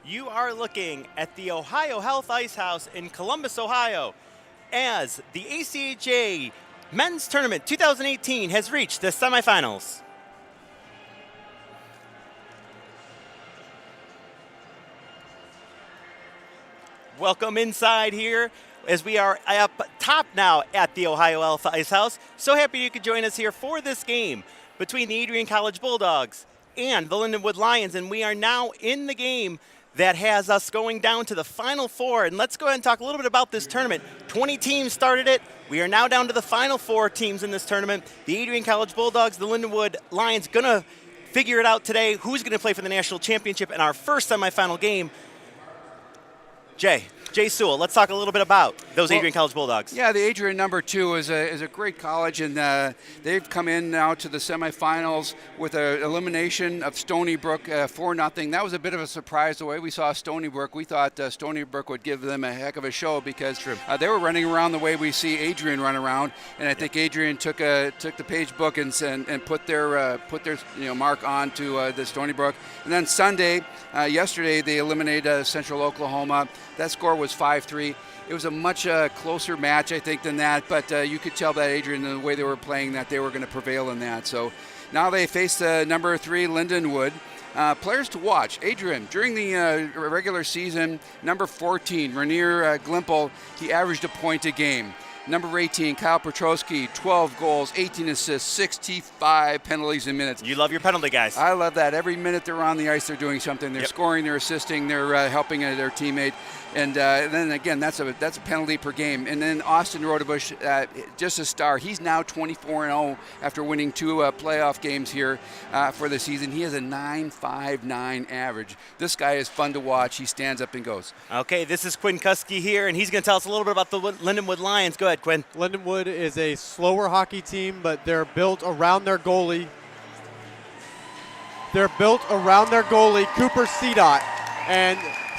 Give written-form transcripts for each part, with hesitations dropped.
You are looking at the Ohio Health Ice House in Columbus, Ohio, as the ACHA Men's Tournament 2018 has reached the semifinals. Welcome inside here as we are up top now at the Ohio Health Ice House. So happy you could join us here for this game between the Adrian College Bulldogs and the Lindenwood Lions, and we are now in the game that has us going down to the Final Four. And let's go ahead and talk a little bit about this tournament. 20 teams started it. We are now down to the Final Four teams in this tournament. The Adrian College Bulldogs, the Lindenwood Lions, gonna figure it out today. Who's gonna play for the national championship in our first semifinal game? Jay Sewell, let's talk a little bit about those Adrian College Bulldogs. Yeah, the Adrian number 2 is a great college, and they've come in now to the semifinals with an elimination of Stony Brook 4-0. That was a bit of a surprise the way we saw Stony Brook. We thought Stony Brook would give them a heck of a show because they were running around the way we see Adrian run around, and I think Adrian took the page book and put their mark on to the Stony Brook. And then Sunday, yesterday, they eliminated Central Oklahoma. That score was 5-3. It was a much closer match, I think, than that, but you could tell that Adrian, the way they were playing, that they were going to prevail in that. So now they face the number 3 Lindenwood. Players to watch. Adrian, during the regular season, number 14, Rainier Glimpel, he averaged a point a game. Number 18, Kyle Petrosky, 12 goals, 18 assists, 65 penalties in minutes. You love your penalty guys. I love that. Every minute they're on the ice, they're doing something. They're scoring, they're assisting, they're helping their teammate. And then again, that's a penalty per game. And then Austin Rodebush, just a star. He's now 24-0 after winning 2 playoff games here for the season. He has a .959 average. This guy is fun to watch. He stands up and goes. Okay, this is Quinn Kuski here, and he's going to tell us a little bit about the Lindenwood Lions. Go ahead, Quinn. Lindenwood is a slower hockey team, but they're built around their goalie. Cooper Cedot. And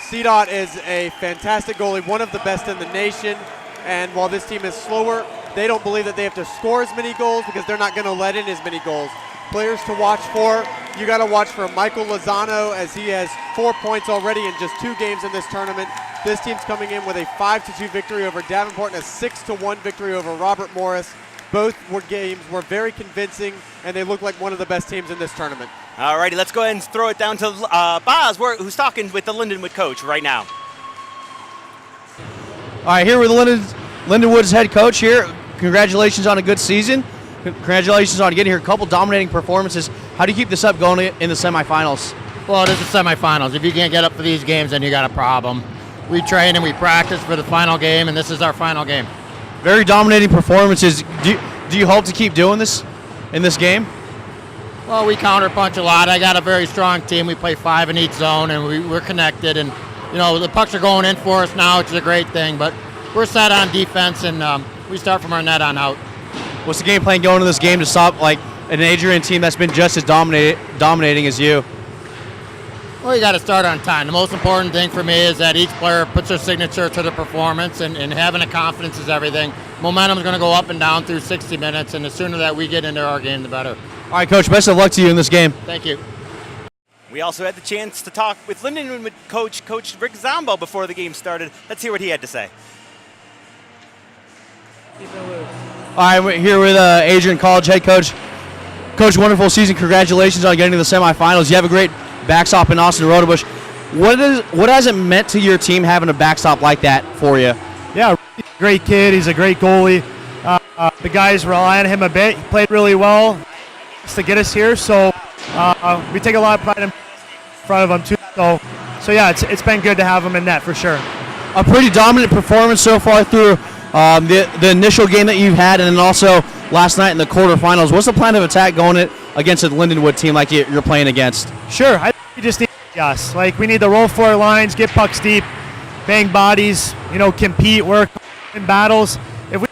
Cedot is a fantastic goalie, one of the best in the nation. And while this team is slower, they don't believe that they have to score as many goals because they're not going to let in as many goals. Players to watch for, you got to watch for Michael Lozano, as he has 4 points already in just 2 games in this tournament. This team's coming in with a 5-2 victory over Davenport and a 6-1 victory over Robert Morris. Both games were very convincing, and they look like one of the best teams in this tournament. All righty, let's go ahead and throw it down to Boz, who's talking with the Lindenwood coach right now. All right, here with Lindenwood's head coach here. Congratulations on a good season. Congratulations on getting here. A couple dominating performances. How do you keep this up going in the semifinals? Well, it is the semifinals. If you can't get up for these games, then you got a problem. We train and we practice for the final game, and this is our final game. Very dominating performances. Do you hope to keep doing this in this game? Well, we counterpunch a lot. I got a very strong team. We play 5 in each zone, and we're connected. And, the pucks are going in for us now, which is a great thing. But we're set on defense, and we start from our net on out. What's the game plan going into this game to stop an Adrian team that's been just as dominating as you? Well, you got to start on time. The most important thing for me is that each player puts their signature to the performance, and having a confidence is everything. Momentum is going to go up and down through 60 minutes, and the sooner that we get into our game, the better. All right, Coach, best of luck to you in this game. Thank you. We also had the chance to talk with Lindenwood Coach Rick Zombo before the game started. Let's hear what he had to say. All right, we're here with Adrian College head coach. Coach, wonderful season. Congratulations on getting to the semifinals. You have a great backstop in Austin Rodebush. What has it meant to your team having a backstop like that for you? Yeah, great kid. He's a great goalie. The guys rely on him a bit. He played really well to get us here, so we take a lot of pride in front of him too. So yeah, it's been good to have him in net for sure. A pretty dominant performance so far through the initial game that you've had, and then also last night in the quarterfinals. What's the plan of attack going against a Lindenwood team like you're playing against? Sure, I think we just need us. We need to roll 4 lines, get pucks deep, bang bodies, compete, work in battles. If we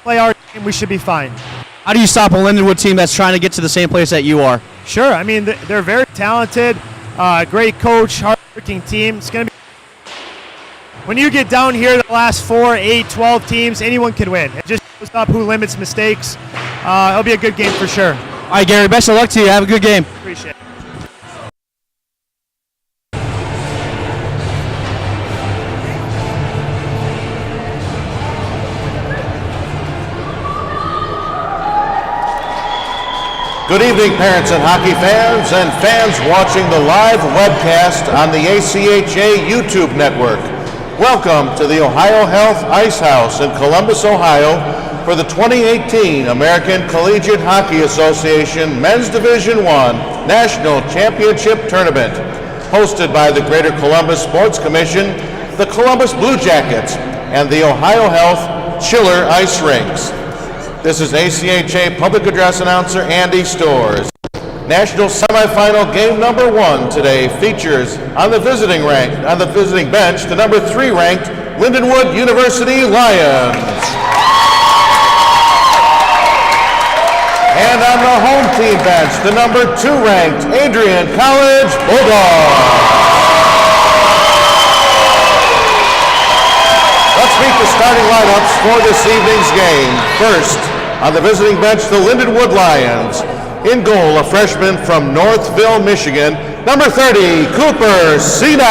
play our game, we should be fine. How do you stop a Lindenwood team that's trying to get to the same place that you are? Sure, I mean they're very talented, great coach, hard-working team. It's going to be. When you get down here, the last 4, 8, 12 teams, anyone can win. It just shows up who limits mistakes. It'll be a good game for sure. All right, Gary, best of luck to you. Have a good game. Appreciate it. Good evening, parents and hockey fans, and fans watching the live webcast on the ACHA YouTube network. Welcome to the Ohio Health Ice House in Columbus, Ohio, for the 2018 American Collegiate Hockey Association Men's Division I National Championship Tournament, hosted by the Greater Columbus Sports Commission, the Columbus Blue Jackets, and the Ohio Health Chiller Ice Rinks. This is ACHA Public Address Announcer Andy Storrs. National Semifinal game number 1 today features on the visiting bench the number 3 ranked Lindenwood University Lions. And on the home team bench, the number 2 ranked Adrian College Bulldogs. Let's meet the starting lineups for this evening's game. First, on the visiting bench, the Lindenwood Lions. In goal, a freshman from Northville, Michigan, number 30, Cooper Sina.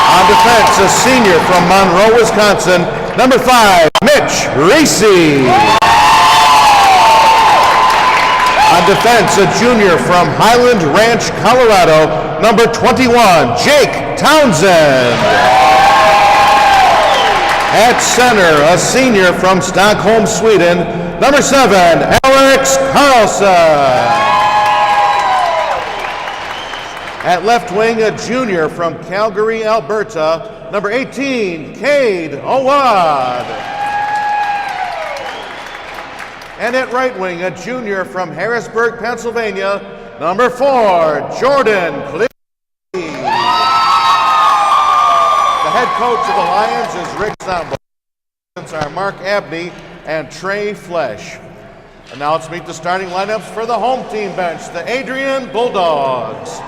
On defense, a senior from Monroe, Wisconsin, number 5, Mitch Reese. On defense, a junior from Highland Ranch, Colorado, number 21, Jake Townsend. At center, a senior from Stockholm, Sweden, number 7, Alex Carlson. At left wing, a junior from Calgary, Alberta, number 18, Cade Owad. And at right wing, a junior from Harrisburg, Pennsylvania, number 4, Jordan Clee. The head coach of the Lions is Rick Zombo. Are Mark Abney and Trey Flesh. And now let's meet the starting lineups for the home team bench, the Adrian Bulldogs.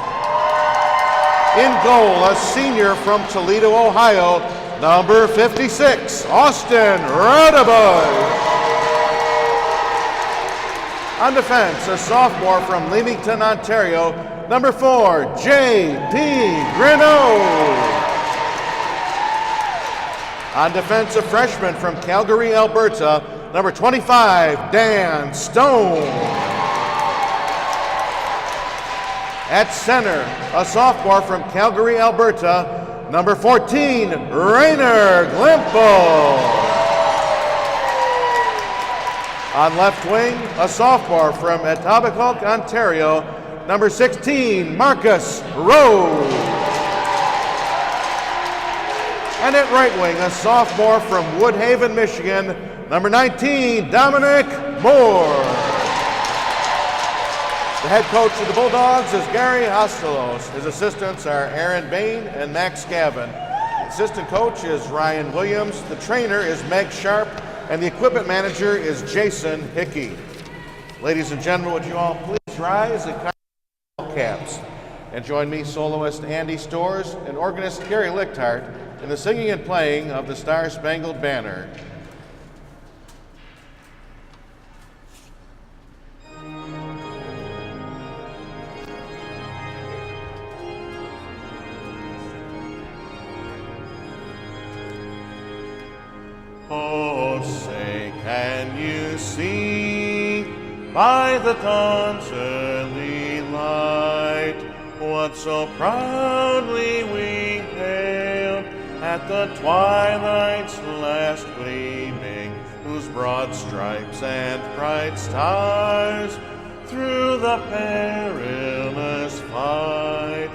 In goal, a senior from Toledo, Ohio, number 56, Austin Rodebush. On defense, a sophomore from Leamington, Ontario, number 4, J.P. Grinnell. On defense, a freshman from Calgary, Alberta, number 25, Dan Stone. At center, a sophomore from Calgary, Alberta, number 14, Rainer Glimple. On left wing, a sophomore from Etobicoke, Ontario, number 16, Marcus Rose. And at right wing, a sophomore from Woodhaven, Michigan, number 19, Dominic Moore. The head coach of the Bulldogs is Gary Hostelos. His assistants are Aaron Bain and Max Gavin. The assistant coach is Ryan Williams. The trainer is Meg Sharp. And the equipment manager is Jason Hickey. Ladies and gentlemen, would you all please rise and all caps and join me, soloist Andy Storrs and organist Gary Lichthart, in the singing and playing of the Star-Spangled Banner. Oh, say, can you see by the dawn's early light what so proudly we hailed at the twilight's last gleaming, whose broad stripes and bright stars through the perilous fight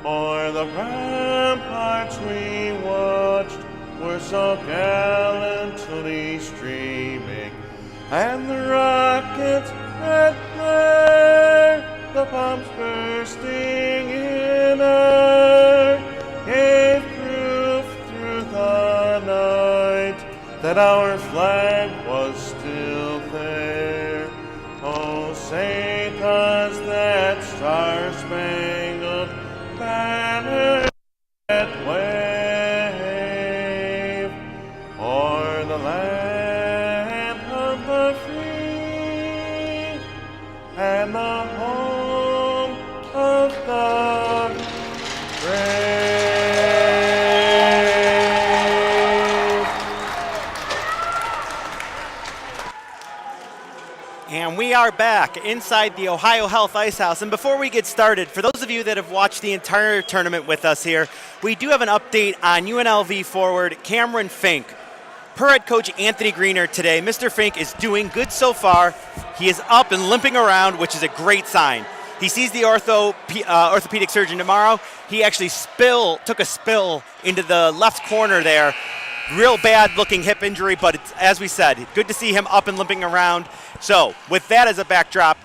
o'er the ramparts we watched were so gallantly streaming, and the rockets that flare, the bombs bursting in air, gave proof through the night that our flag was still there. Oh, say does that star-spangled banner yet wave o'er the land of the free and the home of the brave? And we are back inside the Ohio Health Ice House. And before we get started, for those of you that have watched the entire tournament with us here, we do have an update on UNLV forward Cameron Fink. Per head coach Anthony Greener today, Mr. Fink is doing good so far. He is up and limping around, which is a great sign. He sees the orthopedic surgeon tomorrow. He actually took a spill into the left corner there. Real bad looking hip injury, but it's, as we said, good to see him up and limping around. So with that as a backdrop,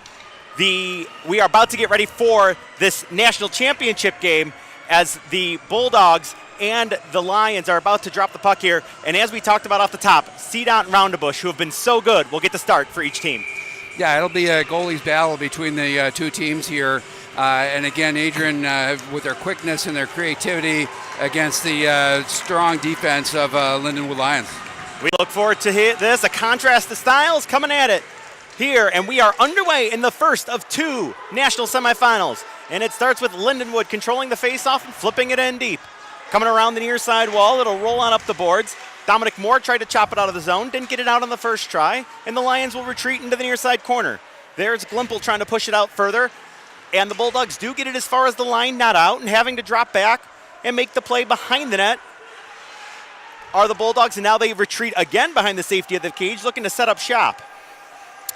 we are about to get ready for this national championship game as the Bulldogs and the Lions are about to drop the puck here. And as we talked about off the top, CDOT and Roundabush, who have been so good, will get the start for each team. Yeah, it'll be a goalies battle between the two teams here. And again, Adrian, with their quickness and their creativity against the strong defense of Lindenwood Lions. We look forward to this, a contrast of styles coming at it here. And we are underway in the first of two national semifinals. And it starts with Lindenwood controlling the faceoff and flipping it in deep. Coming around the near side wall, it'll roll on up the boards. Dominic Moore tried to chop it out of the zone, didn't get it out on the first try, and the Lions will retreat into the near side corner. There's Glimple trying to push it out further. And the Bulldogs do get it as far as the line, not out, and having to drop back and make the play behind the net are the Bulldogs, and now they retreat again behind the safety of the cage, looking to set up shop.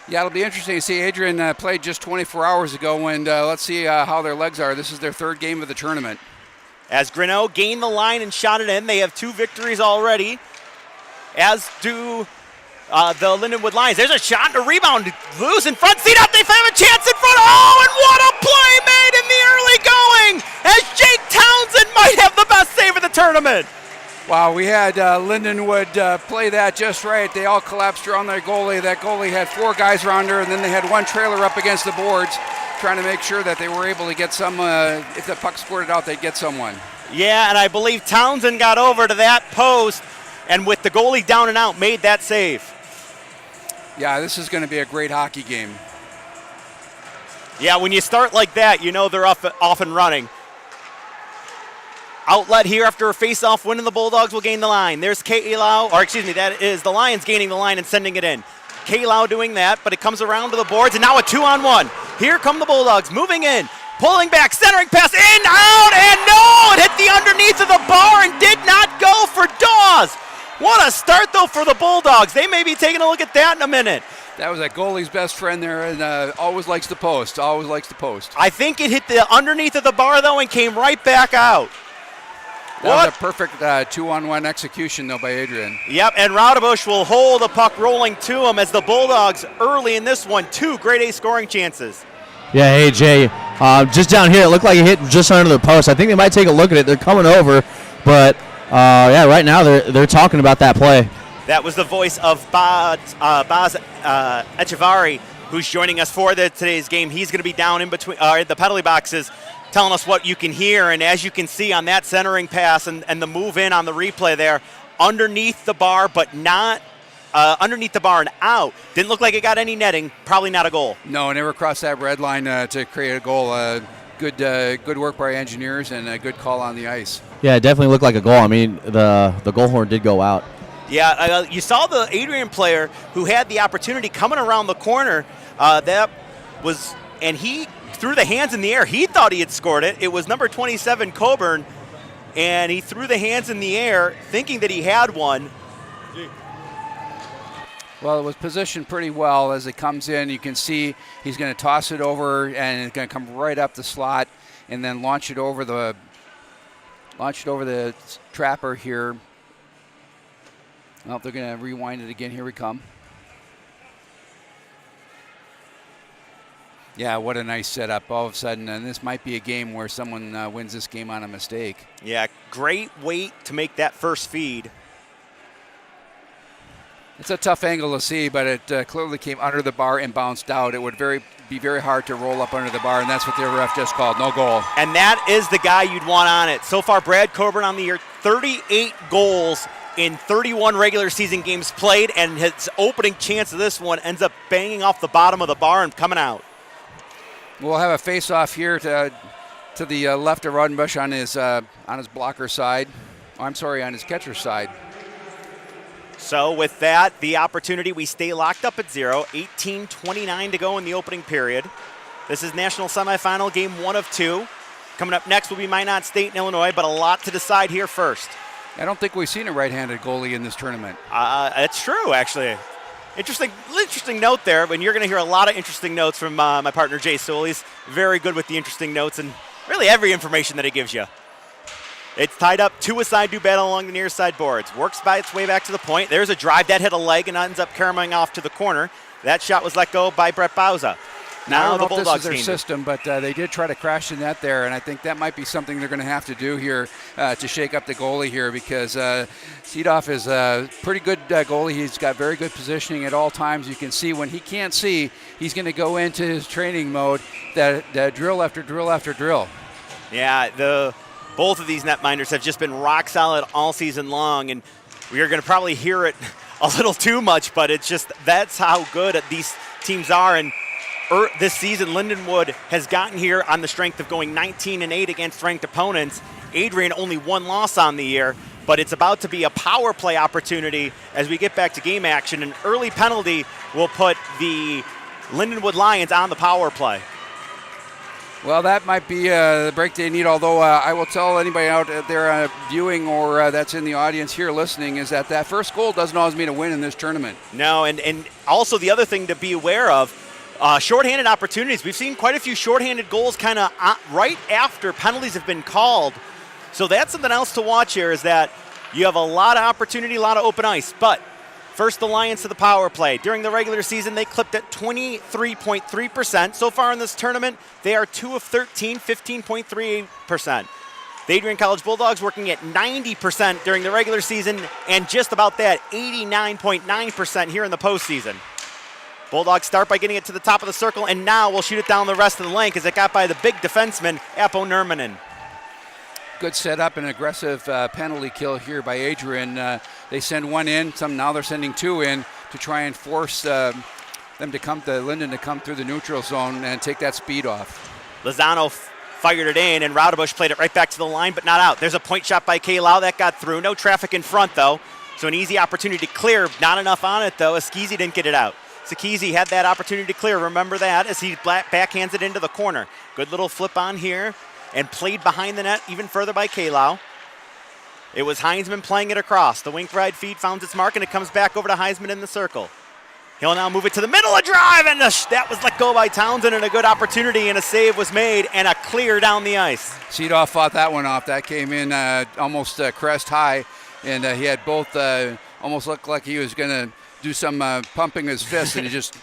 Yeah, it'll be interesting to see. Adrian played just 24 hours ago, and let's see how their legs are. This is their third game of the tournament. As Grinnell gained the line and shot it in, they have 2 victories already, as do the Lindenwood Lions. There's a shot and a rebound. Loose in front. Seat up. They have a chance in front. Oh, and what a play made in the early going as Jake Townsend might have the best save of the tournament. Wow, we had Lindenwood play that just right. They all collapsed around their goalie. That goalie had 4 guys around her, and then they had 1 trailer up against the boards trying to make sure that they were able to get some, if the puck squirted out, they'd get someone. Yeah, and I believe Townsend got over to that post and with the goalie down and out made that save. Yeah, this is going to be a great hockey game. Yeah, when you start like that, you know they're off and running. Outlet here after a face-off win, and the Bulldogs will gain the line. There's that is the Lions gaining the line and sending it in. K-Lau doing that, but it comes around to the boards, and now a 2-on-1. Here come the Bulldogs, moving in, pulling back, centering pass, in, out, and no! It hit the underneath of the bar and did not go for Dawes. What a start, though, for the Bulldogs. They may be taking a look at that in a minute. That was a goalie's best friend there, and always likes the post, always likes the post. I think it hit the underneath of the bar, though, and came right back out. That was a perfect 2-on-1 execution, though, by Adrian. Yep, and Rodebush will hold the puck rolling to him as the Bulldogs early in this one, 2 grade A scoring chances. Yeah, hey, Jay, just down here, it looked like it hit just under the post. I think they might take a look at it. They're coming over, but, yeah, right now they're talking about that play. That was the voice of Baz Echevarri, who's joining us for today's game. He's going to be down in between the penalty boxes, telling us what you can hear. And as you can see on that centering pass and the move in on the replay there, underneath the bar, but not underneath the bar and out. Didn't look like it got any netting. Probably not a goal. No, never crossed that red line to create a goal. Good work by engineers and a good call on the ice. Yeah, it definitely looked like a goal. I mean, the goal horn did go out. Yeah, you saw the Adrian player who had the opportunity coming around the corner. And he threw the hands in the air. He thought he had scored it. It was number 27, Coburn, and he threw the hands in the air thinking that he had one. Well, it was positioned pretty well as it comes in. You can see he's going to toss it over, and it's going to come right up the slot, and then launch it over the trapper here. Well, they're going to rewind it again. Here we come. Yeah, what a nice setup all of a sudden. And this might be a game where someone wins this game on a mistake. Yeah, great weight to make that first feed. It's a tough angle to see, but it clearly came under the bar and bounced out. It would be very hard to roll up under the bar, and that's what the ref just called. No goal. And that is the guy you'd want on it. So far, Brad Coburn on the year, 38 goals in 31 regular season games played, and his opening chance of this one ends up banging off the bottom of the bar and coming out. We'll have a face-off here to the left of Rodenbush on his blocker side. Oh, I'm sorry, on his catcher side. So with that, the opportunity, we stay locked up at 0. 18:29 to go in the opening period. This is national semifinal, game 1 of 2. Coming up next will be Minot State and Illinois, but a lot to decide here first. I don't think we've seen a right-handed goalie in this tournament. It's true, actually. Interesting note there, and you're going to hear a lot of interesting notes from my partner Jay Sewell. He's very good with the interesting notes and really every information that he gives you. It's tied up 2-a-side, do battle along the near side boards. Works by its way back to the point. There's a drive that hit a leg and ends up caromeling off to the corner. That shot was let go by Brett Bauza. Now the Bulldogs this is their team. system, but they did try to crash the net there, and I think that might be something they're going to have to do here to shake up the goalie here, because Seedoff is a pretty good goalie. He's got very good positioning at all times. You can see when he can't see, he's going to go into his training mode, that drill after drill after drill. Yeah, both of these netminders have just been rock solid all season long, and we are going to probably hear it a little too much, but it's just that's how good these teams are. And this season, Lindenwood has gotten here on the strength of going 19-8 against ranked opponents. Adrian only 1 loss on the year, but it's about to be a power play opportunity as we get back to game action. An early penalty will put the Lindenwood Lions on the power play. Well, that might be the break they need, although I will tell anybody out there viewing or that's in the audience here listening is that first goal doesn't always mean a win in this tournament. No, and also the other thing to be aware of, shorthanded opportunities. We've seen quite a few shorthanded goals kind of right after penalties have been called. So that's something else to watch here, is that you have a lot of opportunity, a lot of open ice. But first, the Lions to the power play. During the regular season, they clipped at 23.3%. So far in this tournament, they are 2 of 13, 15.38%. The Adrian College Bulldogs working at 90% during the regular season, and just about that, 89.9% here in the postseason. Bulldogs start by getting it to the top of the circle, and now we'll shoot it down the rest of the lane as it got by the big defenseman, Apo Nurmanen. Good setup and aggressive penalty kill here by Adrian. They send 1 in, now they're sending 2 in to try and force Linden to come through the neutral zone and take that speed off. Lozano fired it in, and Raudebusch played it right back to the line, but not out. There's a point shot by K-Lau that got through. No traffic in front, though, so an easy opportunity to clear. Not enough on it, though. Eskizy didn't get it out. Sakizi had that opportunity to clear. Remember that as he backhands it into the corner. Good little flip on here and played behind the net even further by K-Lau. It was Heinzman playing it across. The wink ride feed found its mark, and it comes back over to Heisman in the circle. He'll now move it to the middle of drive, and that was let go by Townsend, and a good opportunity, and a save was made, and a clear down the ice. Seedoff fought that one off. That came in almost crest high, and he had both almost looked like he was going to do some pumping his fist, and he just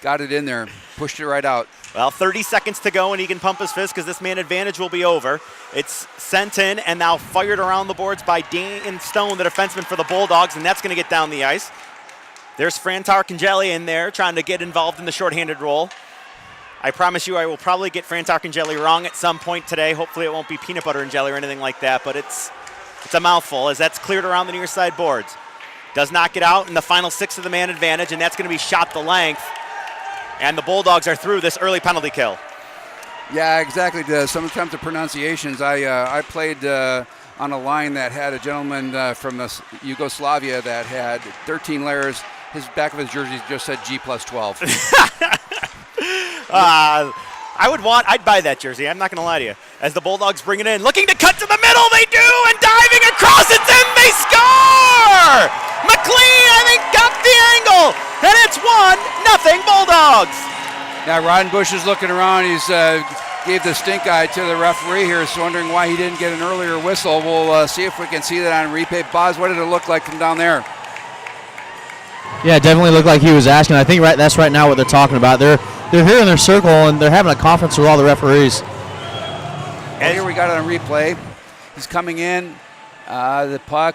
got it in there, pushed it right out. Well, 30 seconds to go, and he can pump his fist because this man advantage will be over. It's sent in and now fired around the boards by Dan Stone, the defenseman for the Bulldogs, and that's going to get down the ice. There's Fran Tarcangeli in there trying to get involved in the shorthanded role. I promise you I will probably get Fran Tarcangeli wrong at some point today. Hopefully it won't be peanut butter and jelly or anything like that, but it's a mouthful as that's cleared around the near side boards. Does not get out in the final 6 of the man advantage, and that's going to be shot the length. And the Bulldogs are through this early penalty kill. Yeah, exactly. Sometimes the pronunciations. I played on a line that had a gentleman from Yugoslavia that had 13 layers. His back of his jersey just said G+12. I'd buy that jersey. I'm not going to lie to you. As the Bulldogs bring it in, looking to cut to the middle, they do, and diving across, it's in, they score! McLean, I think, got the angle, and it's 1-0 Bulldogs. Now, Rodenbush is looking around. He's gave the stink eye to the referee here. He's wondering why he didn't get an earlier whistle. We'll see if we can see that on replay. Boz, what did it look like from down there? Yeah, it definitely looked like he was asking. I think that's right now what they're talking about. They're here in their circle, and they're having a conference with all the referees. Well, here we got it on replay. He's coming in. The puck,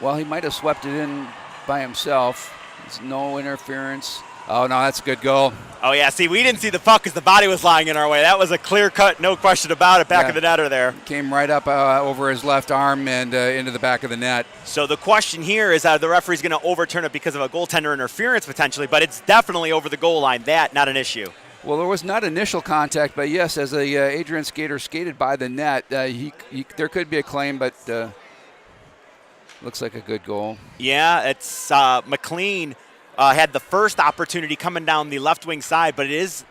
well, he might have swept it in by himself. There's no interference. Oh, no, that's a good goal. Oh, yeah, see, we didn't see the puck because the body was lying in our way. That was a clear cut, no question about it, back of the netter there. Came right up over his left arm and into the back of the net. So the question here is, the referee's going to overturn it because of a goaltender interference potentially, but it's definitely over the goal line. That, not an issue. Well, there was not initial contact, but yes, as the Adrian skater skated by the net, there could be a claim, but Looks like a good goal. Yeah, it's McLean had the first opportunity coming down the left wing side, but it's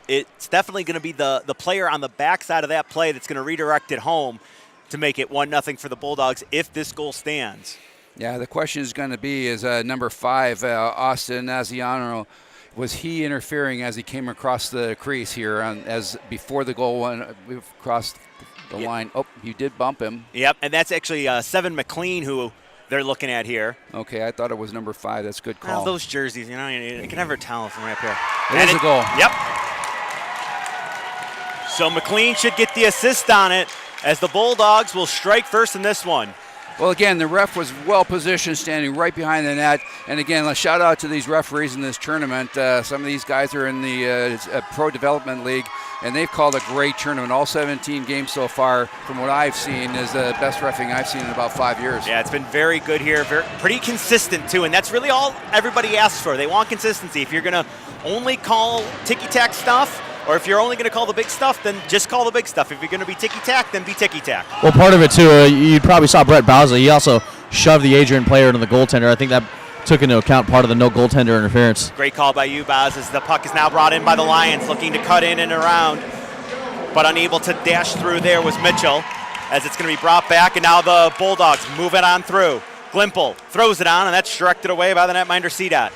definitely going to be the player on the backside of that play that's going to redirect it home to make it 1-0 for the Bulldogs if this goal stands. Yeah, the question is going to be is number 5, Austin Naziano, was he interfering as he came across the crease here as before the goal went across the line? Oh, you did bump him. Yep, and that's actually 7 McLean who they're looking at here. Okay, I thought it was number 5. That's a good call. Well, those jerseys, you can never tell from right up here. It is a goal. Yep. So McLean should get the assist on it as the Bulldogs will strike first in this one. Well, again, the ref was well positioned, standing right behind the net. And again, a shout out to these referees in this tournament. Some of these guys are in the Pro Development League, and they've called a great tournament. All 17 games so far, from what I've seen, is the best reffing I've seen in about 5 years. Yeah, it's been very good here, pretty consistent too, and that's really all everybody asks for. They want consistency. If you're going to only call ticky-tack stuff, or if you're only going to call the big stuff, then just call the big stuff. If you're going to be ticky-tack, then be ticky-tack. Well, part of it, too, you probably saw Brett Bowsley. He also shoved the Adrian player into the goaltender. I think that took into account part of the no goaltender interference. Great call by you, Baz, as the puck is now brought in by the Lions, looking to cut in and around, but unable to dash through there was Mitchell, as it's going to be brought back, and now the Bulldogs move it on through. Glimple throws it on, and that's directed away by the netminder CDOT.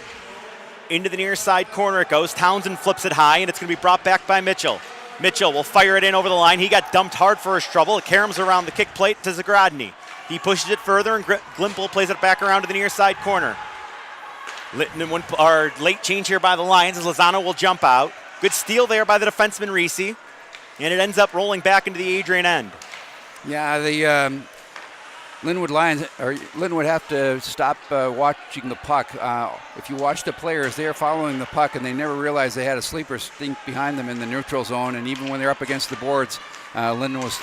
Into the near side corner it goes. Townsend flips it high, and it's going to be brought back by Mitchell. Mitchell will fire it in over the line. He got dumped hard for his trouble. It caroms around the kick plate to Zagradny. He pushes it further, and Glimple plays it back around to the near side corner. Our late change here by the Lions as Lozano will jump out. Good steal there by the defenseman Reese, and it ends up rolling back into the Adrian end. Yeah, the Lindenwood Lions, or Lindenwood have to stop watching the puck. If you watch the players, they're following the puck, and they never realized they had a sleeper stink behind them in the neutral zone. And even when they're up against the boards, Lindenwood was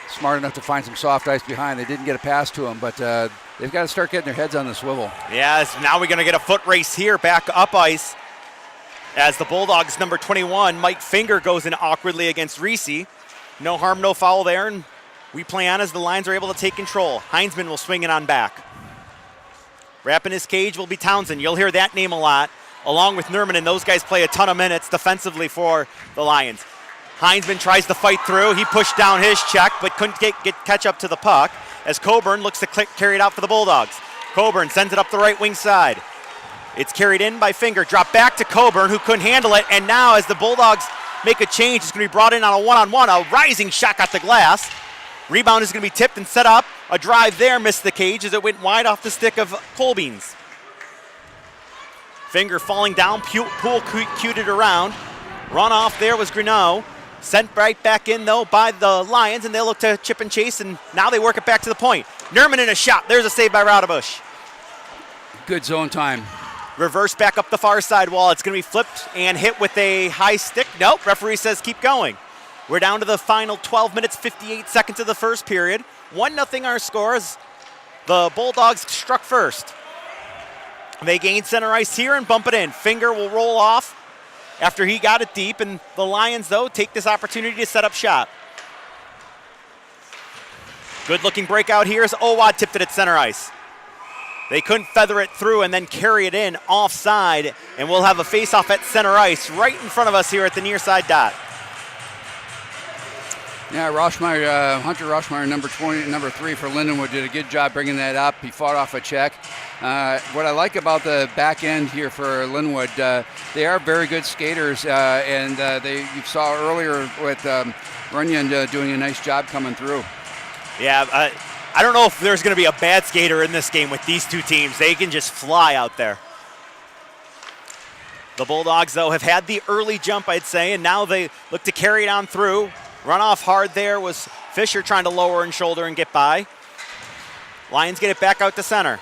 smart enough to find some soft ice behind. They didn't get a pass to them, but they've got to start getting their heads on the swivel. Yes, now we're going to get a foot race here back up ice as the Bulldogs' number 21, Mike Finger, goes in awkwardly against Reese. No harm, no foul there, and we play on as the Lions are able to take control. Heinzman will swing it on back. Wrapping his cage will be Townsend. You'll hear that name a lot, along with Nerman, and those guys play a ton of minutes defensively for the Lions. Heinzman tries to fight through. He pushed down his check, but couldn't catch up to the puck as Coburn looks to carry it out for the Bulldogs. Coburn sends it up the right wing side. It's carried in by Finger. Drop back to Coburn, who couldn't handle it, and now as the Bulldogs make a change, it's going to be brought in on a one-on-one. A rising shot got the glass. Rebound is going to be tipped and set up. A drive there missed the cage as it went wide off the stick of Colbeans. Finger falling down, Poole cued it around. Run off there was Greneau. Sent right back in, though, by the Lions, and they'll look to chip and chase, and now they work it back to the point. Nerman in a shot. There's a save by Raudebusch. Good zone time. Reverse back up the far side wall. It's going to be flipped and hit with a high stick. Nope, referee says keep going. We're down to the final 12 minutes, 58 seconds of the first period. 1-0 our score as the Bulldogs struck first. They gain center ice here and bump it in. Finger will roll off after he got it deep, and the Lions, though, take this opportunity to set up shop. Good-looking breakout here as Owad tipped it at center ice. They couldn't feather it through and then carry it in offside, and we'll have a face-off at center ice right in front of us here at the near side dot. Yeah, Hunter Roshmeyer, number 3 for Lindenwood, did a good job bringing that up. He fought off a check. What I like about the back end here for Lindenwood, they are very good skaters, and you saw earlier with Runyon doing a nice job coming through. Yeah, I don't know if there's going to be a bad skater in this game with these two teams. They can just fly out there. The Bulldogs, though, have had the early jump, I'd say, and now they look to carry it on through. Run off hard there was Fisher trying to lower and shoulder and get by. Lions get it back out to center.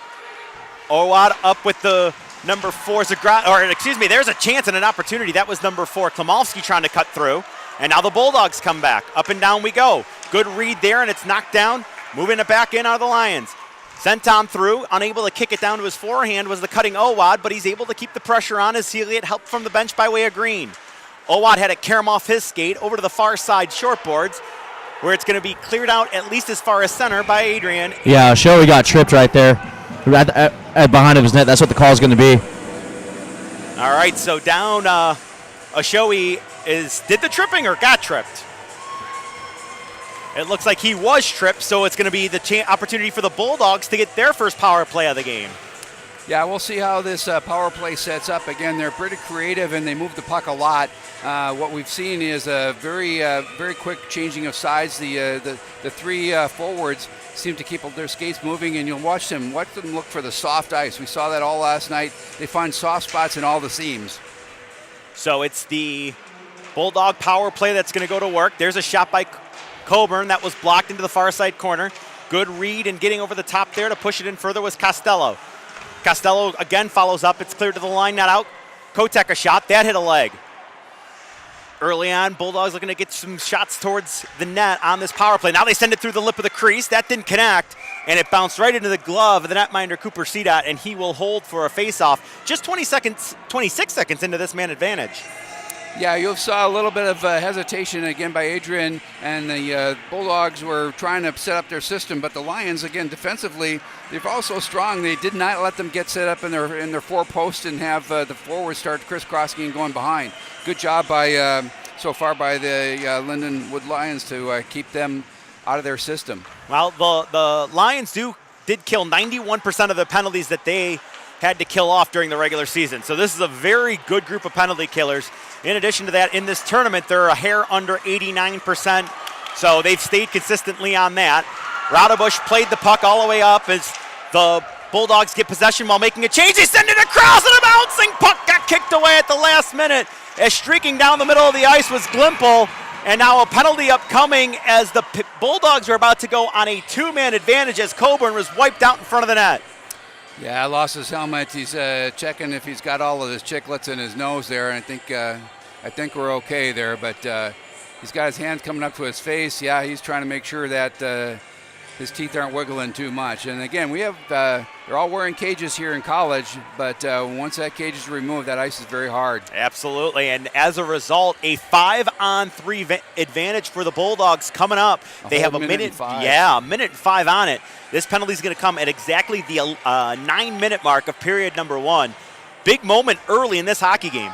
Owad up with the number 4, there's a chance and an opportunity. That was number 4, Klimovsky trying to cut through. And now the Bulldogs come back. Up and down we go. Good read there, and it's knocked down. Moving it back in out of the Lions. Sent on through, unable to kick it down to his forehand was the cutting Owad, but he's able to keep the pressure on as he get help from the bench by way of Green. Owad had it carom off his skate over to the far side shortboards, where it's going to be cleared out at least as far as center by Adrian. Yeah, Shelby got tripped right there. behind of his net. That's what the call is going to be. All right, so down Ochoa did the tripping or got tripped? It looks like he was tripped, so it's going to be the opportunity for the Bulldogs to get their first power play of the game. Yeah, we'll see how this power play sets up. Again, they're pretty creative and they move the puck a lot. What we've seen is a very quick changing of sides. The three forwards seem to keep their skates moving, and you'll watch them look for the soft ice. We saw that all last night. They find soft spots in all the seams. So it's the Bulldog power play that's going to go to work. There's a shot by Coburn that was blocked into the far side corner. Good read and getting over the top there to push it in further was Costello. Costello again follows up. It's cleared to the line, not out. Kotek a shot. That hit a leg. Early on, Bulldogs looking to get some shots towards the net on this power play. Now they send it through the lip of the crease. That didn't connect, and it bounced right into the glove of the netminder Cooper Cdot, and he will hold for a face-off just 26 seconds into this man advantage. Yeah, you saw a little bit of hesitation again by Adrian, and the Bulldogs were trying to set up their system, but the Lions, again, defensively, they're also strong. They did not let them get set up in their four posts and have the forwards start crisscrossing and going behind. Good job by so far by the Lindenwood Lions to keep them out of their system. Well, the Lions did kill 91% of the penalties that they had to kill off during the regular season. So this is a very good group of penalty killers. In addition to that, in this tournament, they're a hair under 89%. So they've stayed consistently on that. Raudebusch played the puck all the way up as the Bulldogs get possession while making a change. They send it across, and a bouncing puck got kicked away at the last minute. As streaking down the middle of the ice was Glimpel. And now a penalty upcoming as the Bulldogs are about to go on a two-man advantage as Coburn was wiped out in front of the net. Yeah, lost his helmet. He's checking if he's got all of his chiclets in his nose there, and I think we're okay there. But he's got his hands coming up to his face. Yeah, he's trying to make sure that his teeth aren't wiggling too much. And again, we have they're all wearing cages here in college, but once that cage is removed, that ice is very hard. Absolutely, and as a result, a 5-on-3 advantage for the Bulldogs coming up. They have a minute and 5. Yeah, a minute and 5 on it. This penalty is going to come at exactly the 9-minute mark of period number 1. Big moment early in this hockey game.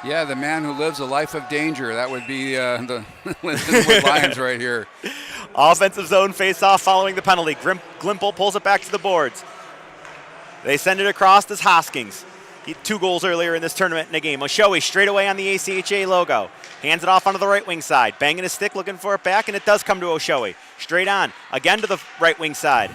Yeah, the man who lives a life of danger. That would be the Lindenwood Lions right here. Offensive zone face-off following the penalty. Glimpel pulls it back to the boards. They send it across as Hoskins. He had 2 goals earlier in this tournament in a game. Ochoa straight away on the ACHA logo. Hands it off onto the right wing side. Banging his stick, looking for it back, and it does come to Ochoa. Straight on, again to the right wing side.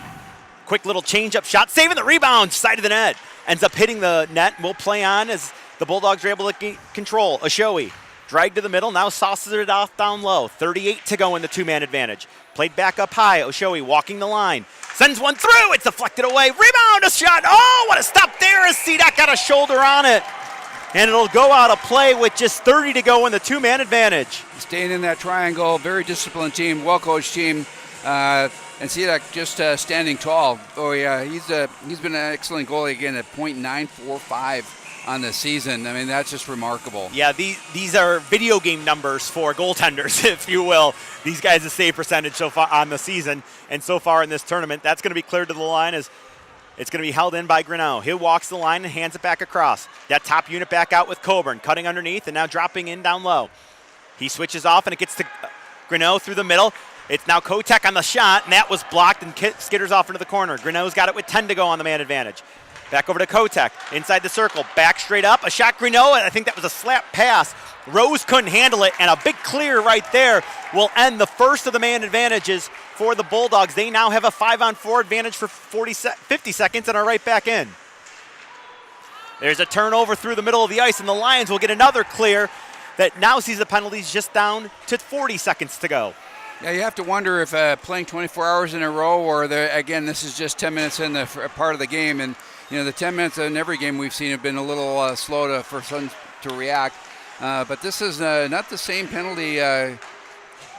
Quick little change-up shot, saving the rebound, side of the net. Ends up hitting the net, and will play on as the Bulldogs are able to get control. Ochoa dragged to the middle, now sauces it off down low. 38 to go in the two-man advantage. Played back up high. Ochoa walking the line. Sends one through. It's deflected away. Rebound, a shot. Oh, what a stop there as Cdot got a shoulder on it. And it'll go out of play with just 30 to go in the two-man advantage. Staying in that triangle, very disciplined team, well-coached team. And Cdot just standing tall. Oh, yeah, he's been an excellent goalie again at .945 on the season. I mean, that's just remarkable. Yeah, these are video game numbers for goaltenders, if you will. These guys' save percentage so far on the season and so far in this tournament. That's going to be cleared to the line as it's going to be held in by Grinnell. He walks the line and hands it back across. That top unit back out with Coburn, cutting underneath and now dropping in down low. He switches off and it gets to Grinnell through the middle. It's now Kotek on the shot, and that was blocked and skitters off into the corner. Grinnell's got it with 10 to go on the man advantage. Back over to Kotek, inside the circle, back straight up, a shot Grinnell, and I think that was a slap pass. Rose couldn't handle it, and a big clear right there will end the first of the man advantages for the Bulldogs. They now have a 5-on-4 advantage for 50 seconds and are right back in. There's a turnover through the middle of the ice, and the Lions will get another clear that now sees the penalties just down to 40 seconds to go. Yeah, you have to wonder if playing 24 hours in a row or, again, this is just 10 minutes in the part of the game, and you know, the 10 minutes in every game we've seen have been a little slow for some to react. But this is not the same penalty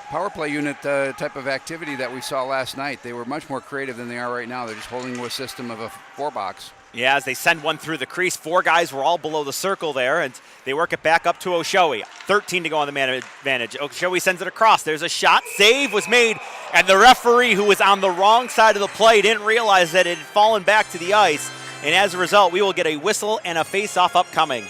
power play unit type of activity that we saw last night. They were much more creative than they are right now. They're just holding to a system of a 4-box. Yeah, as they send one through the crease, 4 guys were all below the circle there, and they work it back up to Oshowey. 13 to go on the man advantage. Oshowey sends it across. There's a shot. Save was made, and the referee, who was on the wrong side of the play, didn't realize that it had fallen back to the ice, and as a result, we will get a whistle and a face-off upcoming.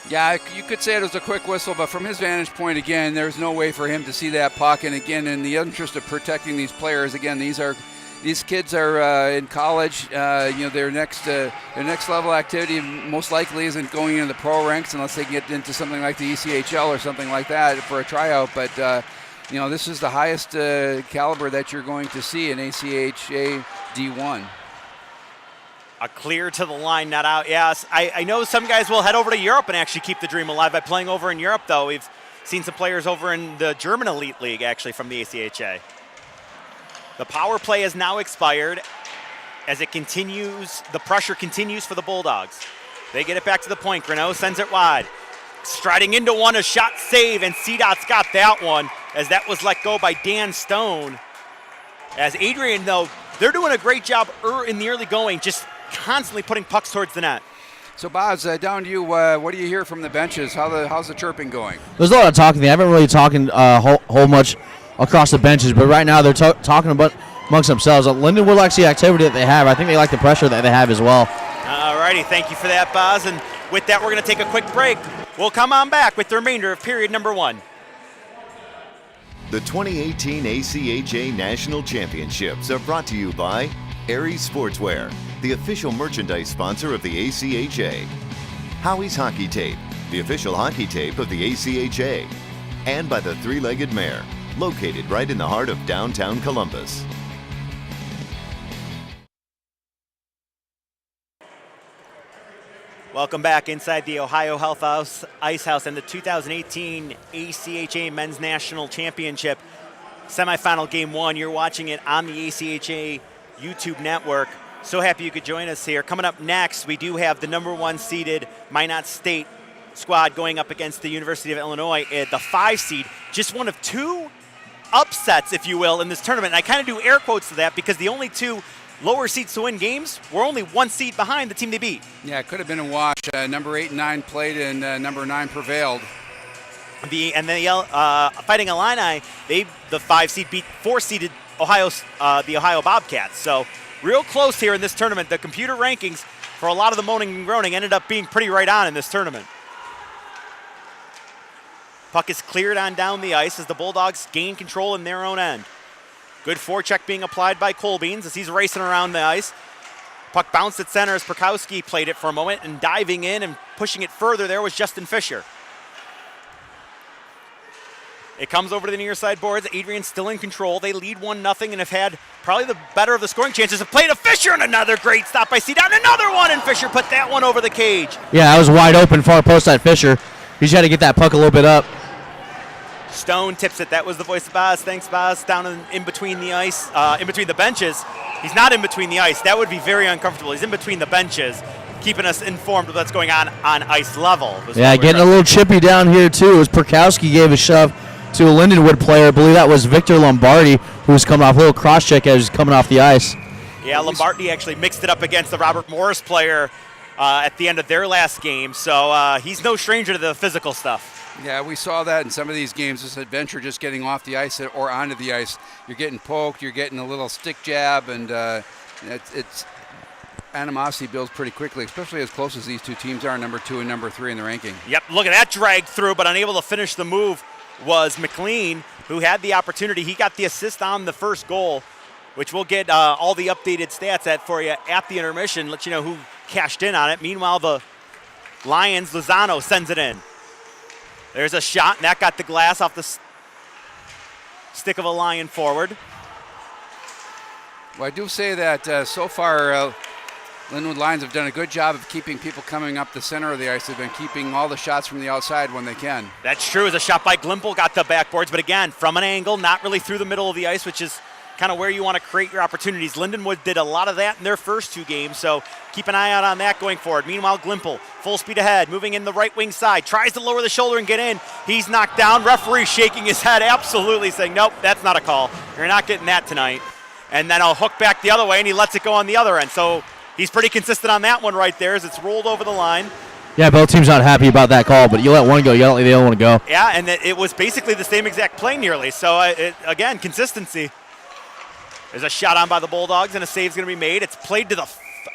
Yeah, you could say it was a quick whistle, but from his vantage point, again, there's no way for him to see that puck. And again, in the interest of protecting these players, again, these kids are in college. Their next level activity most likely isn't going into the pro ranks unless they get into something like the ECHL or something like that for a tryout. But this is the highest caliber that you're going to see in ACHA D1. A clear to the line, not out. Yes, I know some guys will head over to Europe and actually keep the dream alive by playing over in Europe, though. We've seen some players over in the German Elite League, actually, from the ACHA. The power play has now expired. As it continues, the pressure continues for the Bulldogs. They get it back to the point. Greneau sends it wide. Striding into one, a shot save, and CDOT's got that one as that was let go by Dan Stone. As Adrian, though, they're doing a great job in the early going, just constantly putting pucks towards the net. So, Boz, down to you. What do you hear from the benches? How's the chirping going? There's a lot of talking. They haven't really talking whole much across the benches, but right now they're talking about amongst themselves. Lindenwood likes the activity that they have. I think they like the pressure that they have as well. All righty, thank you for that, Boz. And with that, we're going to take a quick break. We'll come on back with the remainder of period number 1. The 2018 ACHA National Championships are brought to you by Aries Sportswear, the official merchandise sponsor of the ACHA. Howie's Hockey Tape, the official hockey tape of the ACHA. And by the Three-Legged Mare, located right in the heart of downtown Columbus. Welcome back inside the Ohio Health Ice House and the 2018 ACHA Men's National Championship semifinal game 1. You're watching it on the ACHA YouTube network. So happy you could join us here. Coming up next, we do have the number 1 seeded Minot State squad going up against the University of Illinois at the 5 seed. Just one of 2 upsets, if you will, in this tournament. And I kind of do air quotes to that because the only 2 lower seeds to win games were only 1 seed behind the team they beat. Yeah, it could have been a wash. Number 8 and 9 played, and number 9 prevailed. The Fighting Illini, the 5 seed beat 4 seeded the Ohio Bobcats. So real close here in this tournament. The computer rankings for a lot of the moaning and groaning ended up being pretty right on in this tournament. Puck is cleared on down the ice as the Bulldogs gain control in their own end. Good forecheck being applied by Colbeans as he's racing around the ice. Puck bounced at center as Perkowski played it for a moment, and diving in and pushing it further there was Justin Fisher. It comes over to the near side boards. Adrian still in control. They lead 1-0 and have had probably the better of the scoring chances. A play to Fisher and another great stop by C-Dot. Another one, and Fisher put that one over the cage. Yeah, that was wide open far post side Fisher. He just had to get that puck a little bit up. Stone tips it. That was the voice of Boz. Thanks, Boz. Down in between the ice, in between the benches. He's not in between the ice. That would be very uncomfortable. He's in between the benches, keeping us informed of what's going on ice level. Yeah, getting a little chippy down here, too, as Perkowski gave a shove to a Lindenwood player. I believe that was Victor Lombardi, who was coming off a little cross-check as he was coming off the ice. Yeah, Lombardi actually mixed it up against the Robert Morris player at the end of their last game. So he's no stranger to the physical stuff. Yeah, we saw that in some of these games, this adventure just getting off the ice or onto the ice. You're getting poked, you're getting a little stick jab, and it's animosity builds pretty quickly, especially as close as these 2 teams are, number 2 and number 3 in the ranking. Yep, look at that drag through, but unable to finish the move was McLean, who had the opportunity. He got the assist on the first goal, which we'll get all the updated stats for you at the intermission, let you know who cashed in on it. Meanwhile, the Lions, Lozano sends it in. There's a shot, and that got the glass off the stick of a Lion forward. Well, I do say that so far, Lindenwood Lions have done a good job of keeping people coming up the center of the ice. They've been keeping all the shots from the outside when they can. That's true. As a shot by Glimple got the backboards, but again, from an angle, not really through the middle of the ice, which is kind of where you want to create your opportunities. Lindenwood did a lot of that in their first 2 games, so keep an eye out on that going forward. Meanwhile, Glimple, full speed ahead, moving in the right wing side, tries to lower the shoulder and get in. He's knocked down. Referee shaking his head, absolutely saying, nope, that's not a call. You're not getting that tonight. And then I'll hook back the other way, and he lets it go on the other end. So He's pretty consistent on that one right there as it's rolled over the line. Yeah, both teams not happy about that call, but you let one go, you don't let the other one go. Yeah, and it was basically the same exact play nearly. So, again, consistency. There's a shot on by the Bulldogs, and a save's going to be made. It's played to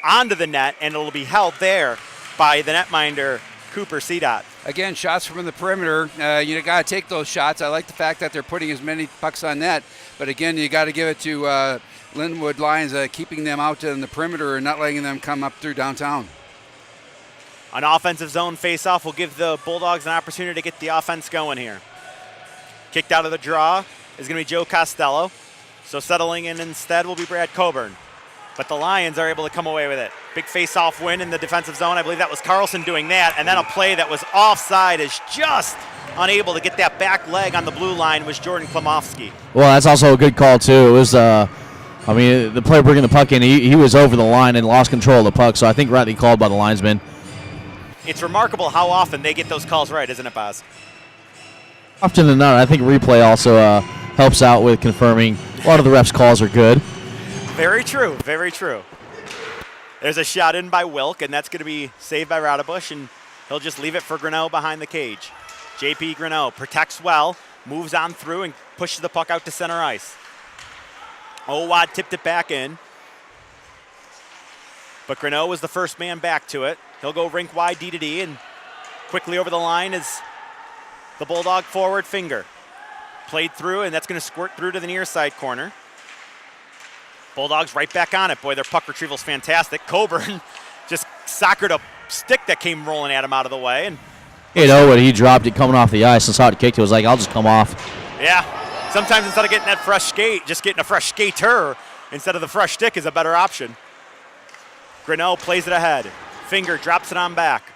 onto the net, and it'll be held there by the netminder, Cooper CDOT. Again, shots from the perimeter. You got to take those shots. I like the fact that they're putting as many pucks on net. But, again, you got to give it to Lindenwood Lions, keeping them out in the perimeter and not letting them come up through downtown. An offensive zone face-off will give the Bulldogs an opportunity to get the offense going here. Kicked out of the draw is going to be Joe Costello. So settling in instead will be Brad Coburn. But the Lions are able to come away with it. Big face-off win in the defensive zone. I believe that was Carlson doing that. And then a play that was offside is just unable to get that back leg on the blue line was Jordan Klimowski. Well, that's also a good call, too. It was, the player bringing the puck in, he was over the line and lost control of the puck. So I think rightly called by the linesman. It's remarkable how often they get those calls right, isn't it, Boz? Often than not. I think replay also helps out with confirming a lot of the refs' calls are good. Very true, very true. There's a shot in by Wilk, and that's going to be saved by Rodebush, and he'll just leave it for Greneau behind the cage. JP Greneau protects well, moves on through, and pushes the puck out to center ice. Owad tipped it back in, but Greneau was the first man back to it. He'll go rink wide D to D, and quickly over the line is the Bulldog forward Finger. Played through, and that's going to squirt through to the near side corner. Bulldogs right back on it. Boy, their puck retrieval's fantastic. Coburn just soccered a stick that came rolling at him out of the way. And when he dropped it coming off the ice and saw it kicked, it was like, I'll just come off. Yeah, sometimes instead of getting that fresh skate, just getting a fresh skater instead of the fresh stick is a better option. Greneau plays it ahead. Finger drops it on back.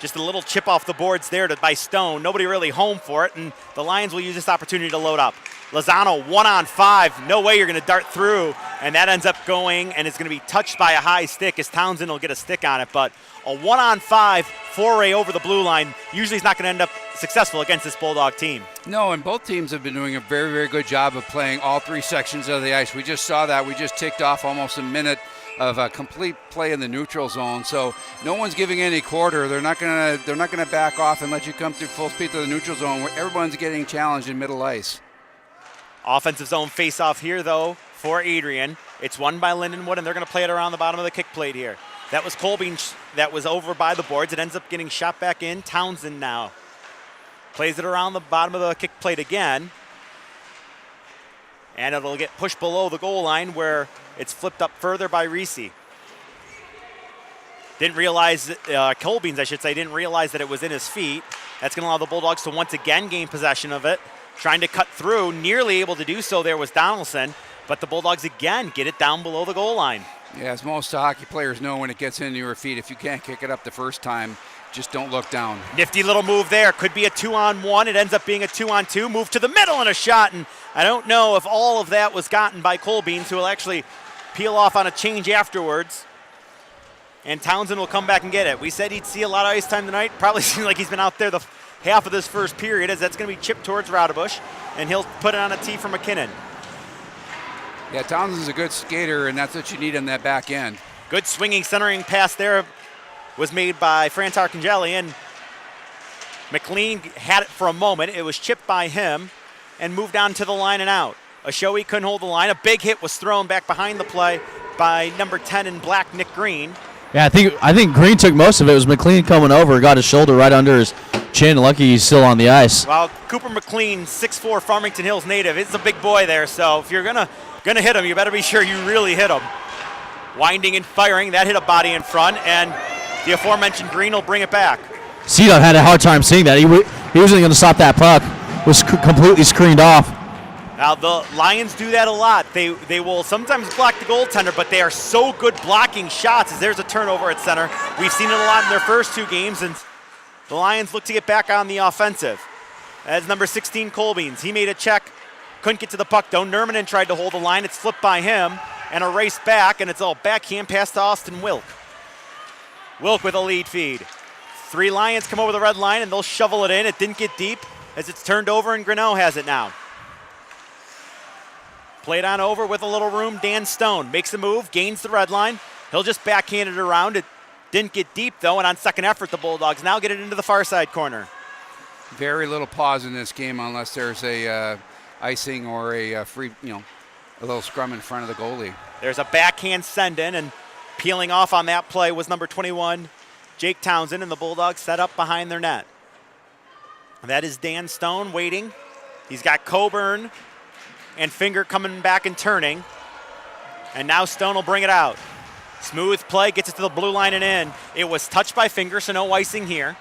Just a little chip off the boards there by Stone. Nobody really home for it, and the Lions will use this opportunity to load up. Lozano 1-on-5. No way you're going to dart through, and that ends up going, and it's going to be touched by a high stick as Townsend will get a stick on it. But a 1-on-5 foray over the blue line usually is not going to end up successful against this Bulldog team. No, and both teams have been doing a very, very good job of playing all three sections of the ice. We just saw that. We just ticked off almost a minute of a complete play in the neutral zone. So no one's giving any quarter. They're not gonna back off and let you come through full speed to the neutral zone where everyone's getting challenged in middle ice. Offensive zone face-off here, though, for Adrian. It's won by Lindenwood, and they're going to play it around the bottom of the kick plate here. That was Colbean that was over by the boards. It ends up getting shot back in. Townsend now plays it around the bottom of the kick plate again. And it'll get pushed below the goal line where it's flipped up further by Reese. Didn't realize, Colbeans, I should say, didn't realize that it was in his feet. That's going to allow the Bulldogs to once again gain possession of it. Trying to cut through, nearly able to do so there was Donaldson, but the Bulldogs again get it down below the goal line. Yeah, as most hockey players know, when it gets into your feet, if you can't kick it up the first time, just don't look down. Nifty little move there. Could be a 2-on-1. It ends up being a 2-on-2. Move to the middle and a shot, and I don't know if all of that was gotten by Colbeans, who will actually peel off on a change afterwards. And Townsend will come back and get it. We said he'd see a lot of ice time tonight. Probably seems like he's been out there the half of this first period, as that's going to be chipped towards Rodebush, and he'll put it on a tee for McKinnon. Yeah, Townsend's a good skater, and that's what you need on that back end. Good swinging centering pass there was made by Franz Arcangeli, and McLean had it for a moment. It was chipped by him and moved on to the line and out. Ashoe couldn't hold the line. A big hit was thrown back behind the play by number 10 in black, Nick Green. Yeah, I think Green took most of it. It was McLean coming over, got his shoulder right under his chin. Lucky he's still on the ice. Well, Cooper McLean, 6'4", Farmington Hills native. He's a big boy there, so if you're gonna hit him, you better be sure you really hit him. Winding and firing, that hit a body in front, and the aforementioned Green will bring it back. CDOT had a hard time seeing that. He wasn't going to stop that puck. Was completely screened off. Now, the Lions do that a lot. They will sometimes block the goaltender, but they are so good blocking shots as there's a turnover at center. We've seen it a lot in their first two games, and the Lions look to get back on the offensive. As number 16, Colbeans. He made a check, couldn't get to the puck, though. Nurmanen tried to hold the line. It's flipped by him, and a race back, and it's all backhand pass to Austin Wilk. Wilk with a lead feed. 3 Lions come over the red line, and they'll shovel it in. It didn't get deep as it's turned over, and Greneau has it now. Played on over with a little room. Dan Stone makes a move, gains the red line, He'll just backhand it around. It didn't get deep, though, and on second effort, the Bulldogs now get it into the far side corner. Very little pause in this game unless there's a icing or a free, a little scrum in front of the goalie. There's a backhand send in, and peeling off on that play was number 21, Jake Townsend, and the Bulldogs set up behind their net. That is Dan Stone waiting. He's got Coburn and Finger coming back and turning. And now Stone will bring it out. Smooth play, gets it to the blue line and in. It was touched by Finger, so no icing here.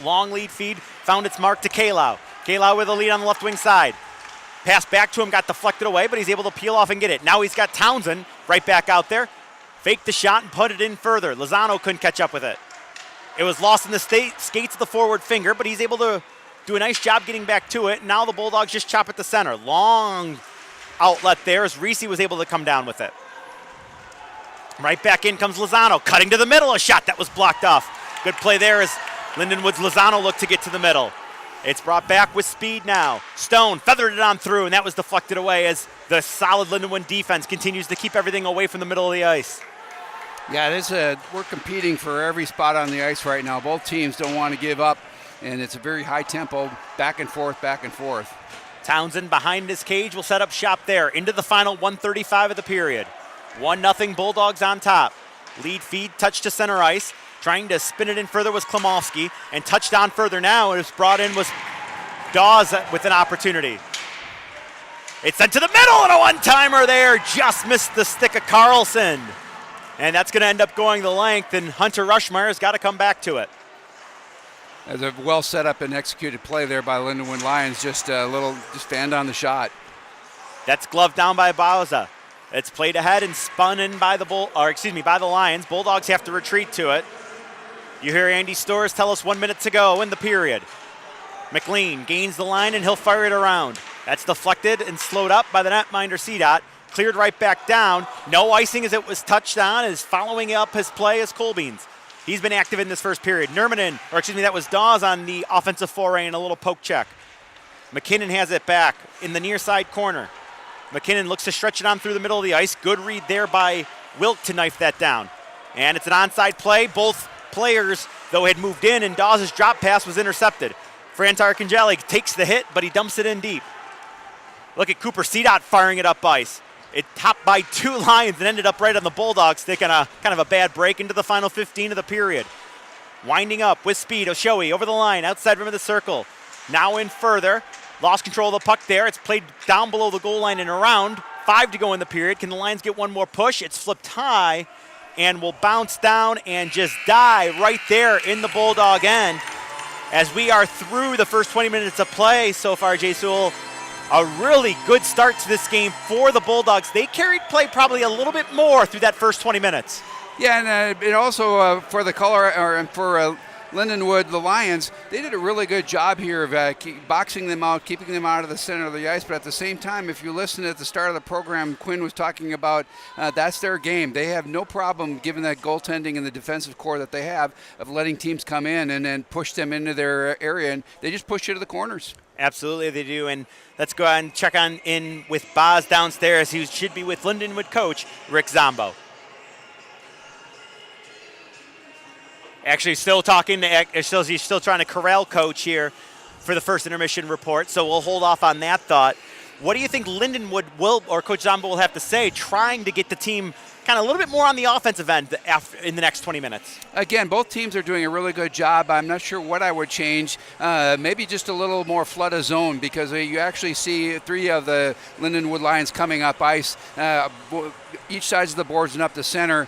Long lead feed, found its mark to Kalau. Kalau with a lead on the left wing side. Pass back to him, got deflected away, but he's able to peel off and get it. Now he's got Townsend right back out there. Faked the shot and put it in further. Lozano couldn't catch up with it. It was lost in the skates of the forward Finger, but he's able to do a nice job getting back to it. Now the Bulldogs just chop at the center. Long outlet there as Reese was able to come down with it. Right back in comes Lozano, cutting to the middle, a shot that was blocked off. Good play there as Lindenwood's Lozano looked to get to the middle. It's brought back with speed now. Stone feathered it on through, and that was deflected away as the solid Lindenwood defense continues to keep everything away from the middle of the ice. Yeah, we're competing for every spot on the ice right now. Both teams don't want to give up, and it's a very high tempo, back and forth, back and forth. Townsend behind his cage will set up shop there into the final 1:35 of the period. 1-0 Bulldogs on top. Lead feed, touch to center ice. Trying to spin it in further was Klimowski, and touched on further now, and it's brought in was Dawes with an opportunity. It's sent to the middle, and a one-timer there. Just missed the stick of Carlson. And that's going to end up going the length, and Hunter Rushmeyer's got to come back to it. As a well set up and executed play there by Lindenwood Lions, just fanned on the shot. That's gloved down by Bauza. It's played ahead and spun in by the by the Lions. Bulldogs have to retreat to it. You hear Andy Storrs tell us 1 minute to go in the period. McLean gains the line and he'll fire it around. That's deflected and slowed up by the netminder CDOT. Cleared right back down. No icing as it was touched on. Is following up his play as Colbeans. He's been active in this first period. That was Dawes on the offensive foray and a little poke check. McKinnon has it back in the near side corner. McKinnon looks to stretch it on through the middle of the ice. Good read there by Wilk to knife that down. And it's an onside play. Both players, though, had moved in, and Dawes' drop pass was intercepted. Frantar Congelli takes the hit, but he dumps it in deep. Look at Cooper CDOT firing it up ice. It topped by two Lions and ended up right on the Bulldogs, taking a kind of a bad break into the final 15 of the period. Winding up with speed, Oshoi over the line, outside rim of the circle. Now in further. Lost control of the puck there. It's played down below the goal line and around. 5 to go in the period. Can the Lions get one more push? It's flipped high and will bounce down and just die right there in the Bulldog end. As we are through the first 20 minutes of play so far, Jay Sewell, a really good start to this game for the Bulldogs. They carried play probably a little bit more through that first 20 minutes. Yeah, and it also for the Lindenwood, the Lions, they did a really good job here of boxing them out, keeping them out of the center of the ice. But at the same time, if you listen at the start of the program, Quinn was talking about that's their game. They have no problem, given that goaltending and the defensive core that they have, of letting teams come in and then push them into their area, and they just push you to the corners. Absolutely, they do. And let's go ahead and check on in with Boz downstairs. He should be with Lindenwood coach Rick Zombo. Actually, still talking to, he's still trying to corral coach here for the first intermission report, so we'll hold off on that thought. What do you think Lindenwood will, or Coach Zombo will have to say, trying to get the team kind of a little bit more on the offensive end in the next 20 minutes? Again, both teams are doing a really good job. I'm not sure what I would change. Maybe just a little more flood of zone, because you actually see 3 of the Lindenwood Lions coming up ice, each side of the boards and up the center.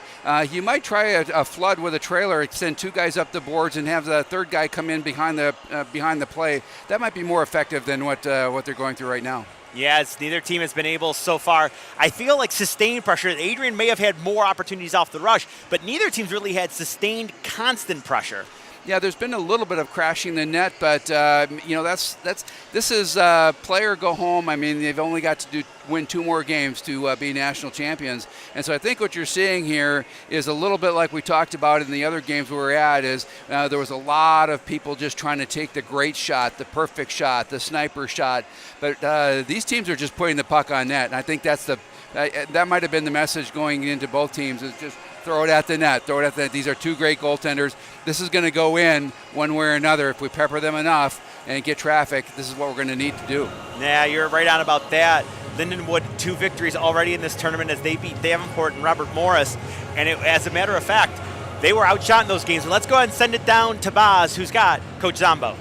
You might try a flood with a trailer, send 2 guys up the boards and have the third guy come in behind the play. That might be more effective than what they're going through right now. Yes, neither team has been able so far. I feel like sustained pressure. Adrian may have had more opportunities off the rush, but neither team's really had sustained, constant pressure. Yeah, there's been a little bit of crashing the net, but this is play or go home. I mean, they've only got to win 2 more games to be national champions, and so I think what you're seeing here is a little bit like we talked about in the other games we were at. Is there was a lot of people just trying to take the great shot, the perfect shot, the sniper shot, but these teams are just putting the puck on net, and I think that's the That might have been the message going into both teams, is just throw it at the net, throw it at the net. These are two great goaltenders. This is going to go in one way or another. If we pepper them enough and get traffic, this is what we're going to need to do. Yeah, you're right on about that. Lindenwood, 2 victories already in this tournament as they beat Davenport and Robert Morris. And as a matter of fact, they were outshot in those games. So let's go ahead and send it down to Boz, who's got Coach Zombo.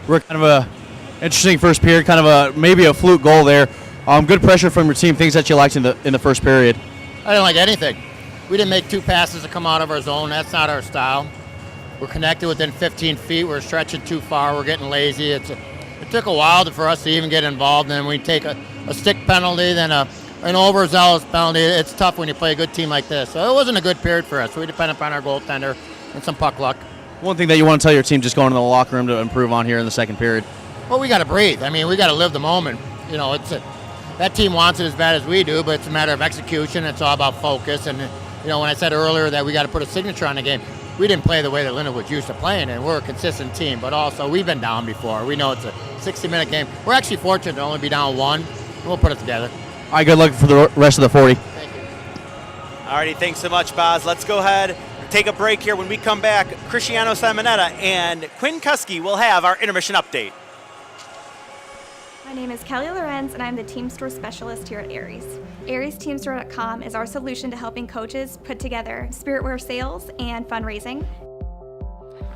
We're kind of a interesting first period, kind of maybe a fluke goal there. Good pressure from your team, things that you liked in the first period. I didn't like anything. We didn't make 2 passes to come out of our zone. That's not our style. We're connected within 15 feet. We're stretching too far. We're getting lazy. It took a while for us to even get involved. And then we take a stick penalty, then an overzealous penalty. It's tough when you play a good team like this. So it wasn't a good period for us. We depend upon our goaltender and some puck luck. One thing that you want to tell your team just going into the locker room to improve on here in the second period? Well, we got to breathe. I mean, we got to live the moment. You know, that team wants it as bad as we do, but it's a matter of execution. It's all about focus. And, you know, when I said earlier that we got to put a signature on the game, we didn't play the way that Lindenwood's used to playing, and we're a consistent team. But also, we've been down before. We know it's a 60-minute game. We're actually fortunate to only be down 1. We'll put it together. All right, good luck for the rest of the 40. Thank you. All righty, thanks so much, Boz. Let's go ahead, take a break here. When we come back, Cristiano Simonetta and Quinn Kuski will have our intermission update. My name is Kelly Lorenz, and I'm the Team Store Specialist here at Aries. AriesTeamStore.com is our solution to helping coaches put together spiritwear sales and fundraising.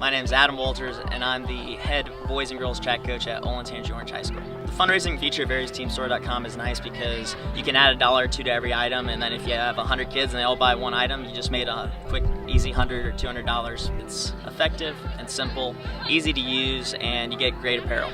My name is Adam Walters, and I'm the head boys and girls track coach at Olentangy Orange High School. The fundraising feature of AriesTeamStore.com is nice because you can add $1 or $2 to every item, and then if you have 100 kids and they all buy one item, you just made a quick, easy $100 or $200. It's effective and simple, easy to use, and you get great apparel.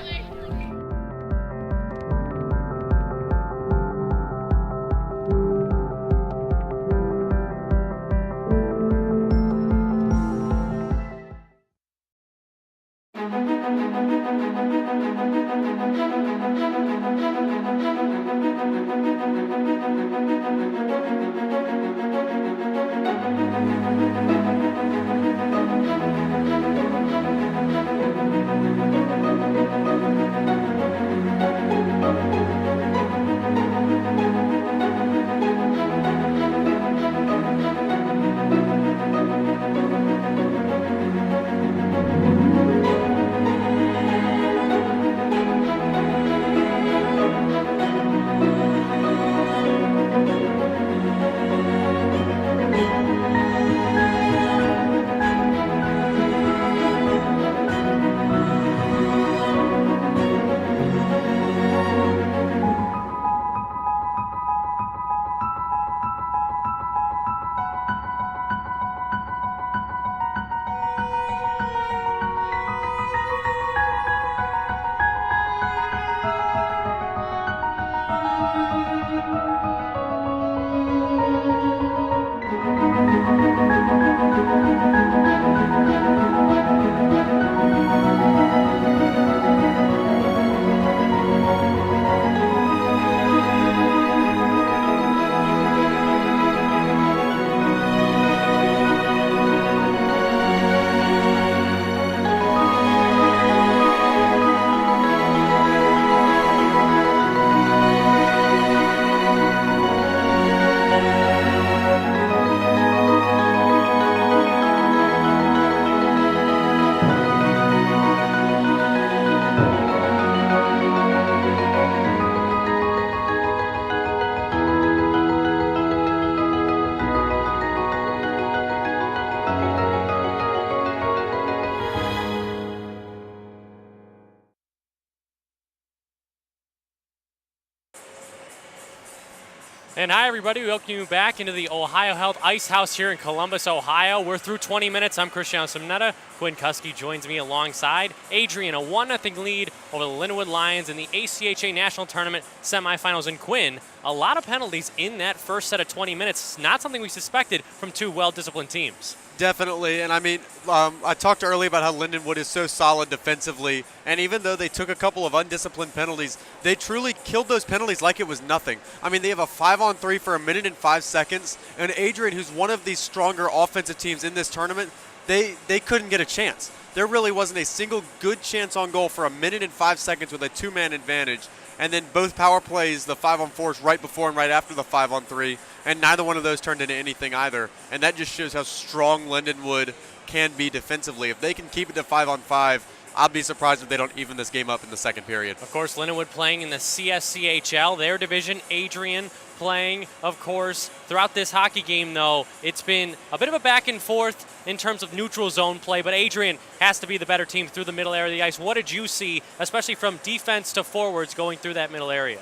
And hi, everybody. We welcome you back into the Ohio Health Ice House here in Columbus, Ohio. We're through 20 minutes. I'm Cristiano Simonetta. Quinn Kuski joins me alongside Adrian, a 1-0 lead over the Lindenwood Lions in the ACHA National Tournament semifinals. And Quinn, a lot of penalties in that first set of 20 minutes. Not something we suspected from two well-disciplined teams. Definitely, and I mean, I talked earlier about how Lindenwood is so solid defensively, and even though they took a couple of undisciplined penalties, they truly killed those penalties like it was nothing. I mean, they have a 5-on-3 for 1 minute and 5 seconds, and Adrian, who's one of the stronger offensive teams in this tournament, they couldn't get a chance. there really wasn't a single good chance on goal for 1 minute and 5 seconds with a 2-man advantage. And then both power plays, the 5-on-4s right before and right after the 5-on-3, and neither one of those turned into anything either. And that just shows how strong Lindenwood can be defensively. If they can keep it to 5-on-5, I'll be surprised if they don't even this game up in the second period. Of course, Lindenwood playing in the CSCHL, their division. Adrian playing, of course. Throughout this hockey game, though, it's been a bit of a back and forth in terms of neutral zone play, but Adrian has to be the better team through the middle area of the ice. What did you see, especially from defense to forwards going through that middle area?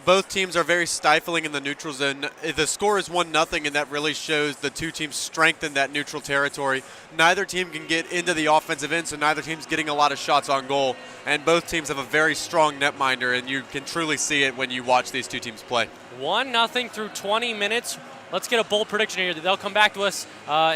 Both teams are very stifling in the neutral zone. The score is 1-0, and that really shows the two teams' strength in that neutral territory. Neither team can get into the offensive end, so neither team's getting a lot of shots on goal. And both teams have a very strong netminder, and you can truly see it when you watch these two teams play. 1-0 through 20 minutes. Let's get a bold prediction here. They'll come back to us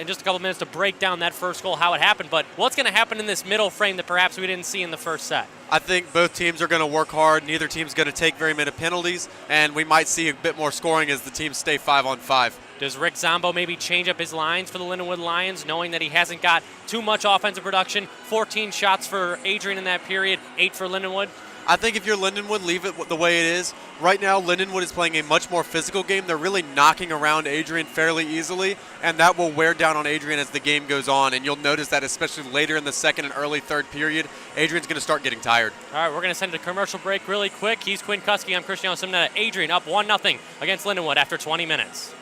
in just a couple minutes to break down that first goal, how it happened. But what's going to happen in this middle frame that perhaps we didn't see in the first set? I think both teams are going to work hard. Neither team's going to take very many penalties, and we might see a bit more scoring as the teams stay 5-on-5. Does Rick Zombo maybe change up his lines for the Lindenwood Lions, knowing that he hasn't got too much offensive production? 14 shots for Adrian in that period, 8 for Lindenwood. I think if you're Lindenwood, leave it the way it is. Right now, Lindenwood is playing a much more physical game. They're really knocking around Adrian fairly easily, and that will wear down on Adrian as the game goes on. And you'll notice that especially later in the second and early third period, Adrian's going to start getting tired. All right, we're going to send it to commercial break really quick. He's Quinn Kuski. I'm Cristiano Simnetta. Adrian up 1-0 against Lindenwood after 20 minutes.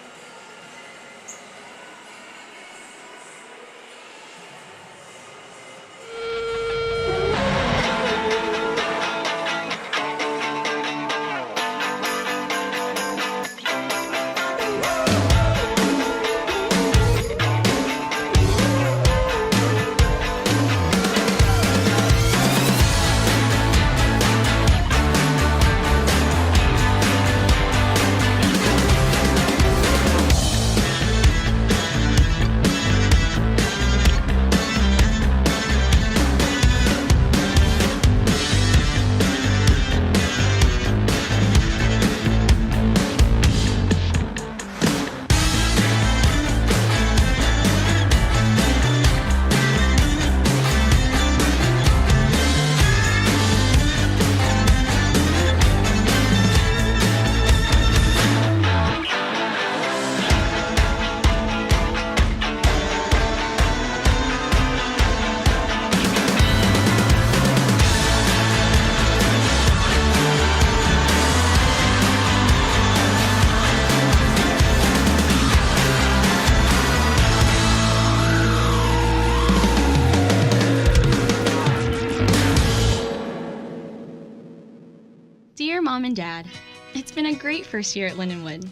Dear Mom and Dad, it's been a great first year at Lindenwood.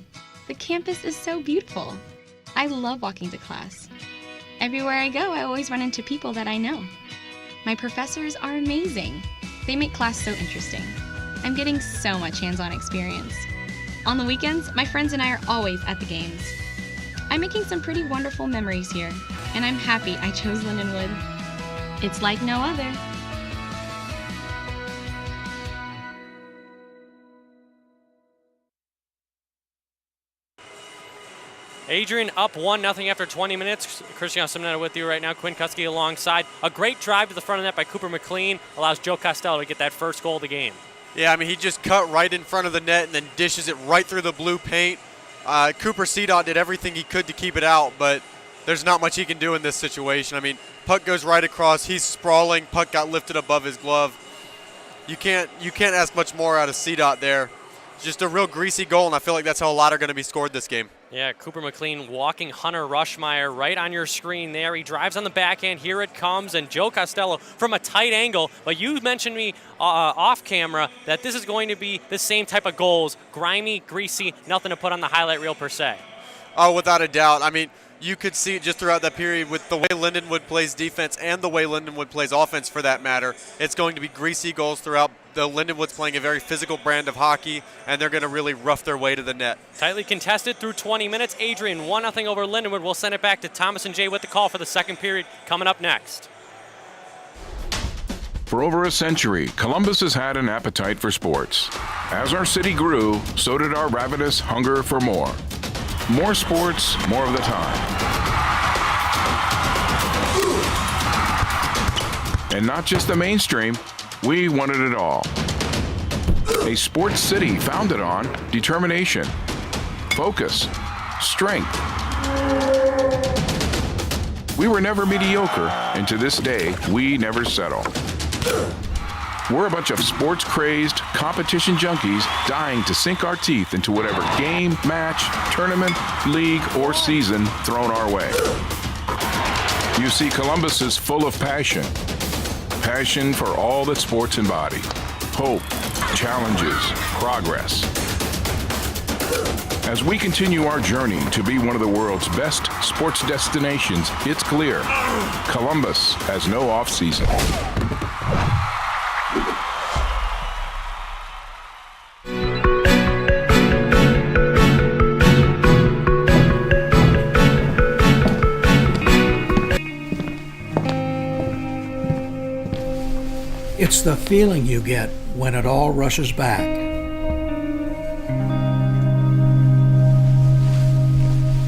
The campus is so beautiful. I love walking to class. Everywhere I go, I always run into people that I know. My professors are amazing. They make class so interesting. I'm getting so much hands-on experience. On the weekends, my friends and I are always at the games. I'm making some pretty wonderful memories here, and I'm happy I chose Lindenwood. It's like no other. Adrian up 1-0 after 20 minutes. Cristiano Simnetta with you right now. Quinn Kuski alongside. A great drive to the front of the net by Cooper McLean allows Joe Costello to get that first goal of the game. Yeah, I mean, he just cut right in front of the net and then dishes it right through the blue paint. Cooper Cedot did everything he could to keep it out, but there's not much he can do in this situation. I mean, puck goes right across. He's sprawling. Puck got lifted above his glove. You can't ask much more out of Cedot there. Just a real greasy goal, and I feel like that's how a lot are going to be scored this game. Yeah, Cooper McLean walking Hunter Rushmeyer right on your screen there. He drives on the backhand. Here it comes, and Joe Costello from a tight angle. But you mentioned me off camera that this is going to be the same type of goals. Grimy, greasy, nothing to put on the highlight reel per se. Oh, without a doubt. I mean, you could see it just throughout that period with the way Lindenwood plays defense and the way Lindenwood plays offense for that matter. It's going to be greasy goals throughout. The Lindenwood's playing a very physical brand of hockey, and they're going to really rough their way to the net. Tightly contested through 20 minutes. Adrian 1-0 over Lindenwood. We'll send it back to Thomas and Jay with the call for the second period coming up next. For over a century, Columbus has had an appetite for sports. As our city grew, so did our ravenous hunger for more. More sports, more of the time. And not just the mainstream, we wanted it all. A sports city founded on determination, focus, strength. We were never mediocre, and to this day, we never settle. We're a bunch of sports-crazed, competition junkies dying to sink our teeth into whatever game, match, tournament, league, or season thrown our way. You see, Columbus is full of passion. Passion for all that sports embody. Hope, challenges, progress. As we continue our journey to be one of the world's best sports destinations, it's clear Columbus has no off-season. It's the feeling you get when it all rushes back.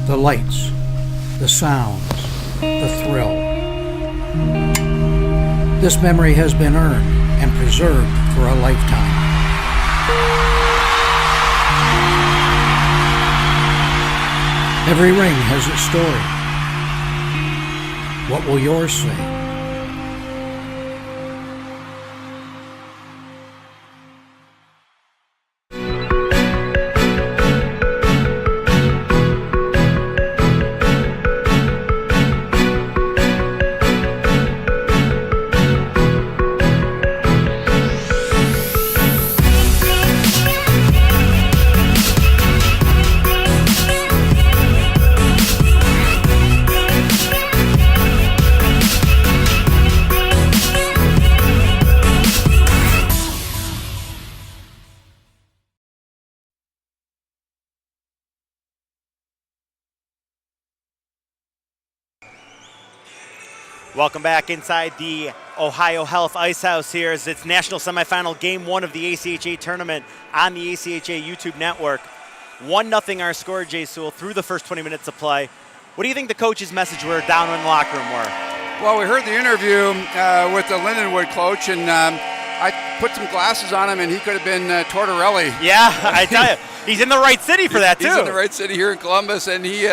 The lights, the sounds, the thrill. This memory has been earned and preserved for a lifetime. Every ring has its story. What will yours say? Welcome back inside the Ohio Health Ice House here as it's national semifinal game 1 of the ACHA tournament on the ACHA YouTube network. 1-0 our score, Jay Sewell, through the first 20 minutes of play. What do you think the coach's message were down in the locker room were? Well, we heard the interview with the Lindenwood coach, and I put some glasses on him, and he could have been Tortorelli. Yeah, I tell you, he's in the right city for that, too. He's in the right city here in Columbus, and he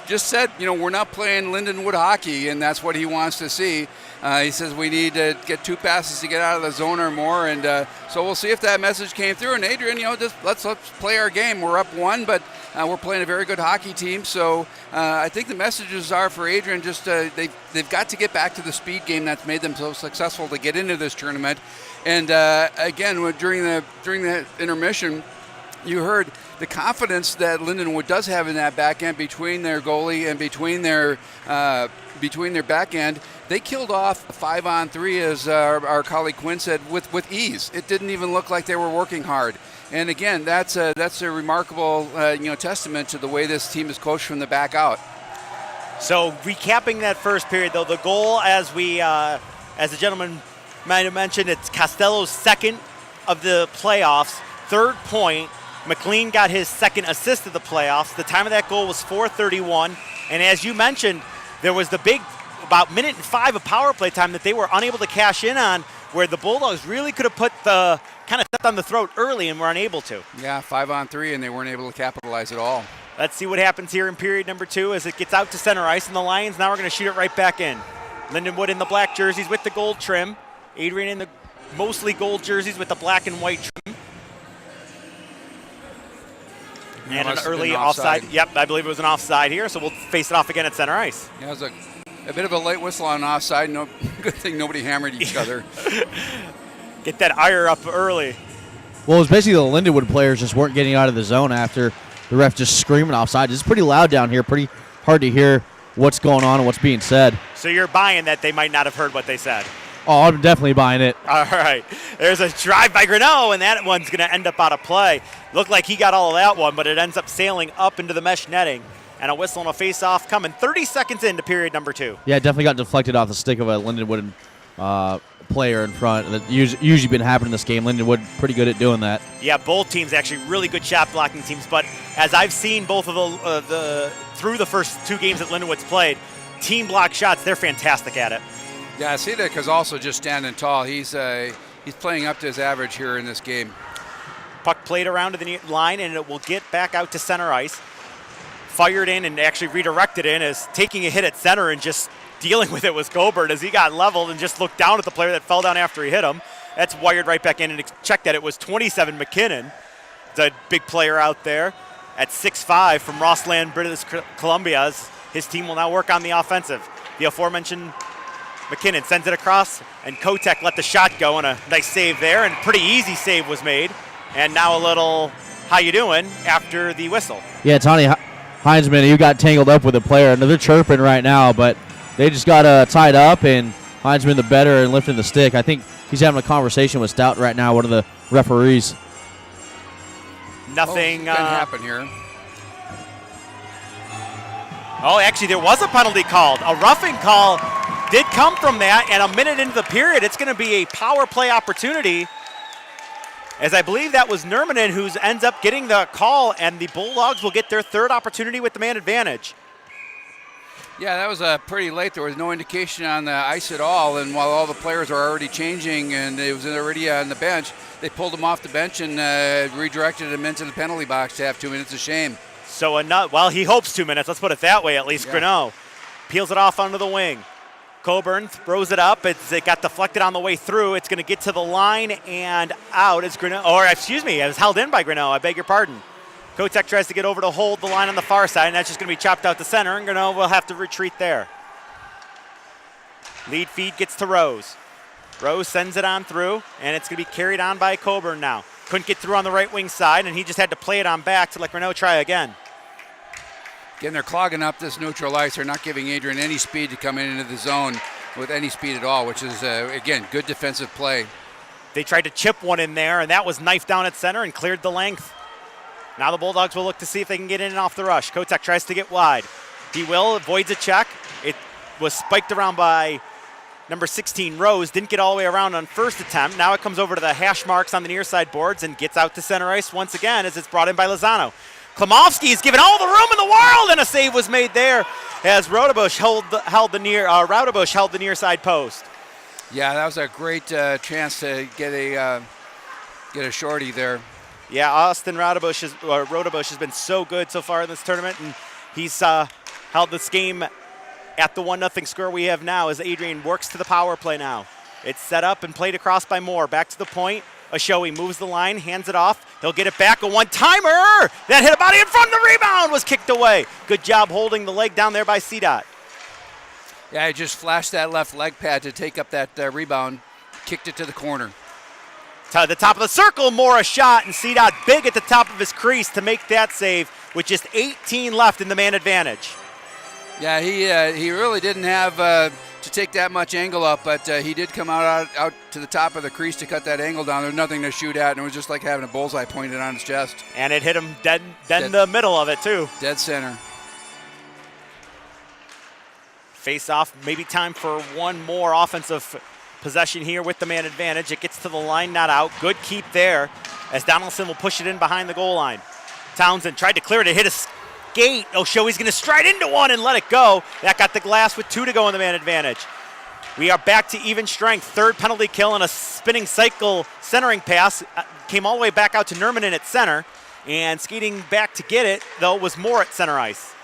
just said, we're not playing Lindenwood hockey, and that's what he wants to see. He says we need to get 2 passes to get out of the zone or more, and so we'll see if that message came through. And Adrian, just let's play our game. We're up 1, but we're playing a very good hockey team. So I think the messages are for Adrian. Just they've got to get back to the speed game that's made them so successful to get into this tournament. And again, during the intermission, you heard the confidence that Lindenwood does have in that back end between their goalie and between their back end. They killed off 5-on-3, as our colleague Quinn said, with ease. It didn't even look like they were working hard. And again, that's a remarkable testament to the way this team is coached from the back out. So recapping that first period, though, the goal, as the gentleman might have mentioned, it's Costello's second of the playoffs, 3rd point. McLean got his 2nd assist of the playoffs. The time of that goal was 4:31. And as you mentioned, there was the big, about 1:05 of power play time that they were unable to cash in on, where the Bulldogs really could have put the kind of stepped on the throat early and were unable to. Yeah, 5-on-3, and they weren't able to capitalize at all. Let's see what happens here in period number 2 as it gets out to center ice, and the Lions now are going to shoot it right back in. Lindenwood in the black jerseys with the gold trim. Adrian in the mostly gold jerseys with the black and white trim. And an early offside. Yep, I believe it was an offside here, so we'll face it off again at center ice. Yeah, it was a bit of a late whistle on offside. No, good thing nobody hammered each other. Get that ire up early. Well, it was basically the Lindenwood players just weren't getting out of the zone after the ref just screaming offside. It's pretty loud down here, pretty hard to hear what's going on and what's being said. So you're buying that they might not have heard what they said? Oh, I'm definitely buying it. All right. There's a drive by Grinnell, and that one's going to end up out of play. Looked like he got all of that one, but it ends up sailing up into the mesh netting. And a whistle and a face-off coming 30 seconds into period number 2. Yeah, it definitely got deflected off the stick of a Lindenwood player in front. That's usually been happening in this game. Lindenwood pretty good at doing that. Yeah, both teams actually really good shot blocking teams. But as I've seen both of through the first 2 games that Lindenwood's played, team block shots, they're fantastic at it. Yeah, Sidak is also just standing tall. He's playing up to his average here in this game. Puck played around to the line, and it will get back out to center ice. Fired in and actually redirected in as taking a hit at center and just dealing with it was Coburn as he got leveled and just looked down at the player that fell down after he hit him. That's wired right back in, and check that it was 27 McKinnon, the big player out there at 6'5" from Rossland, British Columbia. His team will now work on the offensive. The aforementioned McKinnon sends it across, and Kotek let the shot go, and a nice save there, and pretty easy save was made. And now a little how you doing after the whistle. Yeah, Tony Heinzman, you got tangled up with a player, and they're chirping right now, but they just got tied up, and Heinzman the better and lifting the stick. I think he's having a conversation with Stout right now, one of the referees. Nothing can happen here. Oh, actually, there was a penalty called. A roughing call did come from that, and a minute into the period, it's going to be a power play opportunity, as I believe that was Nurmanen who ends up getting the call, and the Bulldogs will get their third opportunity with the man advantage. Yeah, that was pretty late. There was no indication on the ice at all, and while all the players are already changing and it was already on the bench, they pulled him off the bench and redirected him into the penalty box to have 2 minutes of shame. So, well, he hopes 2 minutes. Let's put it that way, at least. Yeah. Greneau peels it off onto the wing. Coburn throws it up. It got deflected on the way through. It's going to get to the line and out as Greneau, or excuse me, it was held in by Greneau. I beg your pardon. Kotek tries to get over to hold the line on the far side, and that's just going to be chopped out to center, and Greneau will have to retreat there. Lead feed gets to Rose. Rose sends it on through, and it's going to be carried on by Coburn now. Couldn't get through on the right wing side, and he just had to play it on back to let Greneau try again. Again, they're clogging up this neutral ice. They're not giving Adrian any speed to come into the zone with any speed at all, which is, again, good defensive play. They tried to chip one in there, and that was knifed down at center and cleared the length. Now the Bulldogs will look to see if they can get in and off the rush. Kotek tries to get wide. He will, avoids a check. It was spiked around by number 16, Rose. Didn't get all the way around on first attempt. Now it comes over to the hash marks on the near side boards and gets out to center ice once again as it's brought in by Lozano. Klimovsky is given all the room in the world, and a save was made there as Rodebush held the near side post. Yeah, that was a great chance to get a shorty there. Yeah, Austin Rodebush has been so good so far in this tournament, and he's held this game at the 1-0 score we have now as Adrian works to the power play now. It's set up and played across by Moore. Back to the point. Ashoe moves the line, hands it off. He'll get it back. A one-timer! That hit a body in front. The rebound was kicked away. Good job holding the leg down there by CDOT. Yeah, he just flashed that left leg pad to take up that rebound. Kicked it to the corner. To the top of the circle, Moore a shot, and CDOT big at the top of his crease to make that save with just 18 left in the man advantage. Yeah, he really didn't have to take that much angle up, but he did come out to the top of the crease to cut that angle down. There's nothing to shoot at, and it was just like having a bullseye pointed on his chest. And it hit him dead in the middle of it, too. Dead center. Face off, maybe time for one more offensive possession here with the man advantage. It gets to the line, not out. Good keep there as Donaldson will push it in behind the goal line. Townsend tried to clear it. It hit a skate. He's going to stride into one and let it go. That got the glass with 2 to go in the man advantage. We are back to even strength. Third penalty kill and a spinning cycle centering pass. Came all the way back out to Nurmanen at center. And skating back to get it, though, was Moore at center ice.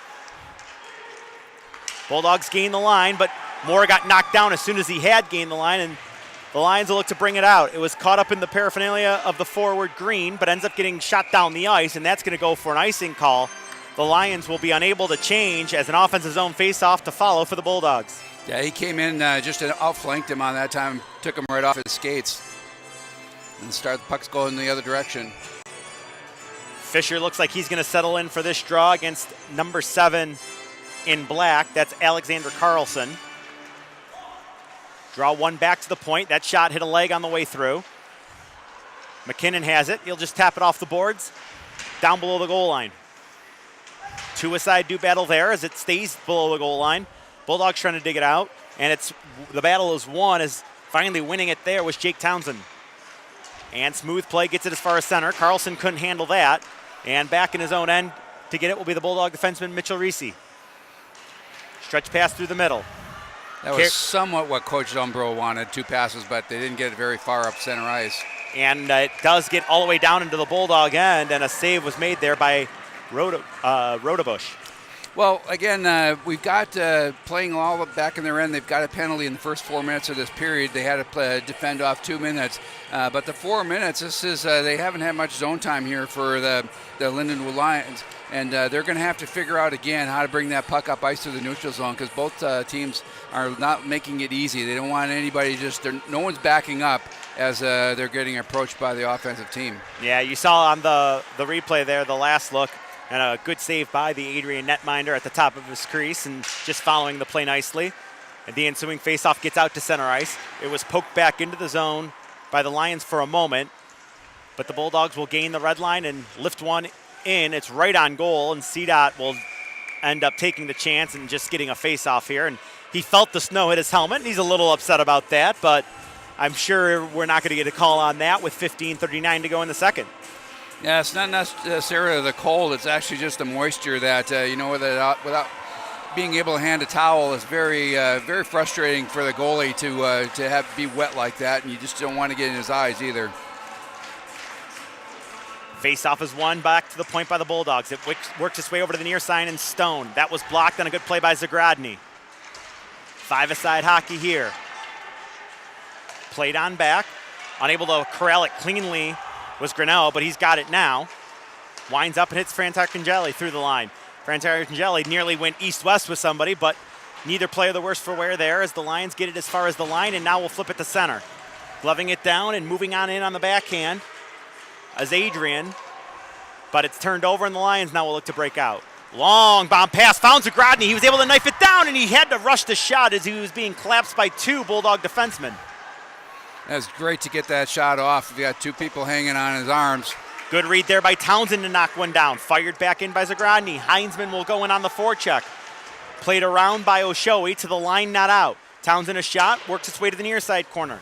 Bulldogs gained the line, but Moore got knocked down as soon as he had gained the line, and the Lions will look to bring it out. It was caught up in the paraphernalia of the forward green, but ends up getting shot down the ice, and that's going to go for an icing call. The Lions will be unable to change as an offensive zone face-off to follow for the Bulldogs. Yeah, he came in, just outflanked him on that time, took him right off his skates, and the puck's going the other direction. Fisher looks like he's going to settle in for this draw against number 7 in black. That's Alexander Carlson. Draw one back to the point. That shot hit a leg on the way through. McKinnon has it. He'll just tap it off the boards down below the goal line. Two-a-side do battle there as it stays below the goal line. Bulldogs trying to dig it out, and the battle is won as finally winning it there was Jake Townsend. And smooth play gets it as far as center. Carlson couldn't handle that. And back in his own end to get it will be the Bulldog defenseman Mitchell Reese. Stretch pass through the middle. That was somewhat what Coach Umbro wanted, 2 passes, but they didn't get it very far up center ice. And it does get all the way down into the Bulldog end, and a save was made there by Rodebush. Well, again, we've got playing all back in their end. They've got a penalty in the first 4 minutes of this period. They had to defend off 2 minutes. But the 4 minutes, they haven't had much zone time here for the Lindenwood Lions. And they're going to have to figure out again how to bring that puck up ice to the neutral zone, because both teams are not making it easy. They don't want anybody no one's backing up as they're getting approached by the offensive team. Yeah, you saw on the replay there, the last look, and a good save by the Adrian netminder at the top of his crease and just following the play nicely. And the ensuing faceoff gets out to center ice. It was poked back into the zone by the Lions for a moment, but the Bulldogs will gain the red line and lift one in. It's right on goal, and CDOT will end up taking the chance and just getting a face-off here. And he felt the snow hit his helmet, and he's a little upset about that, but I'm sure we're not going to get a call on that with 15:39 to go in the second. Yeah, it's not necessarily the cold. It's actually just the moisture that, without being able to hand a towel is very, very frustrating for the goalie to have be wet like that, and you just don't want to get in his eyes either. Face-off is won back to the point by the Bulldogs. It works its way over to the near side and Stone. That was blocked on a good play by Zagradny. 5-a-side hockey here. Played on back. Unable to corral it cleanly was Grinnell, but he's got it now. Winds up and hits Frantarcangeli through the line. Frantarcangeli nearly went east-west with somebody, but neither player the worse for wear there as the Lions get it as far as the line, and now we'll flip it to center. Gloving it down and moving on in on the backhand as Adrian, but it's turned over and the Lions now will look to break out. Long bomb pass, found Zagradny. He was able to knife it down, and he had to rush the shot as he was being collapsed by 2 Bulldog defensemen. That's great to get that shot off. You got 2 people hanging on his arms. Good read there by Townsend to knock one down. Fired back in by Zagradny. Heinzman will go in on the forecheck. Played around by Oshoi to the line, not out. Townsend a shot, works its way to the near side corner.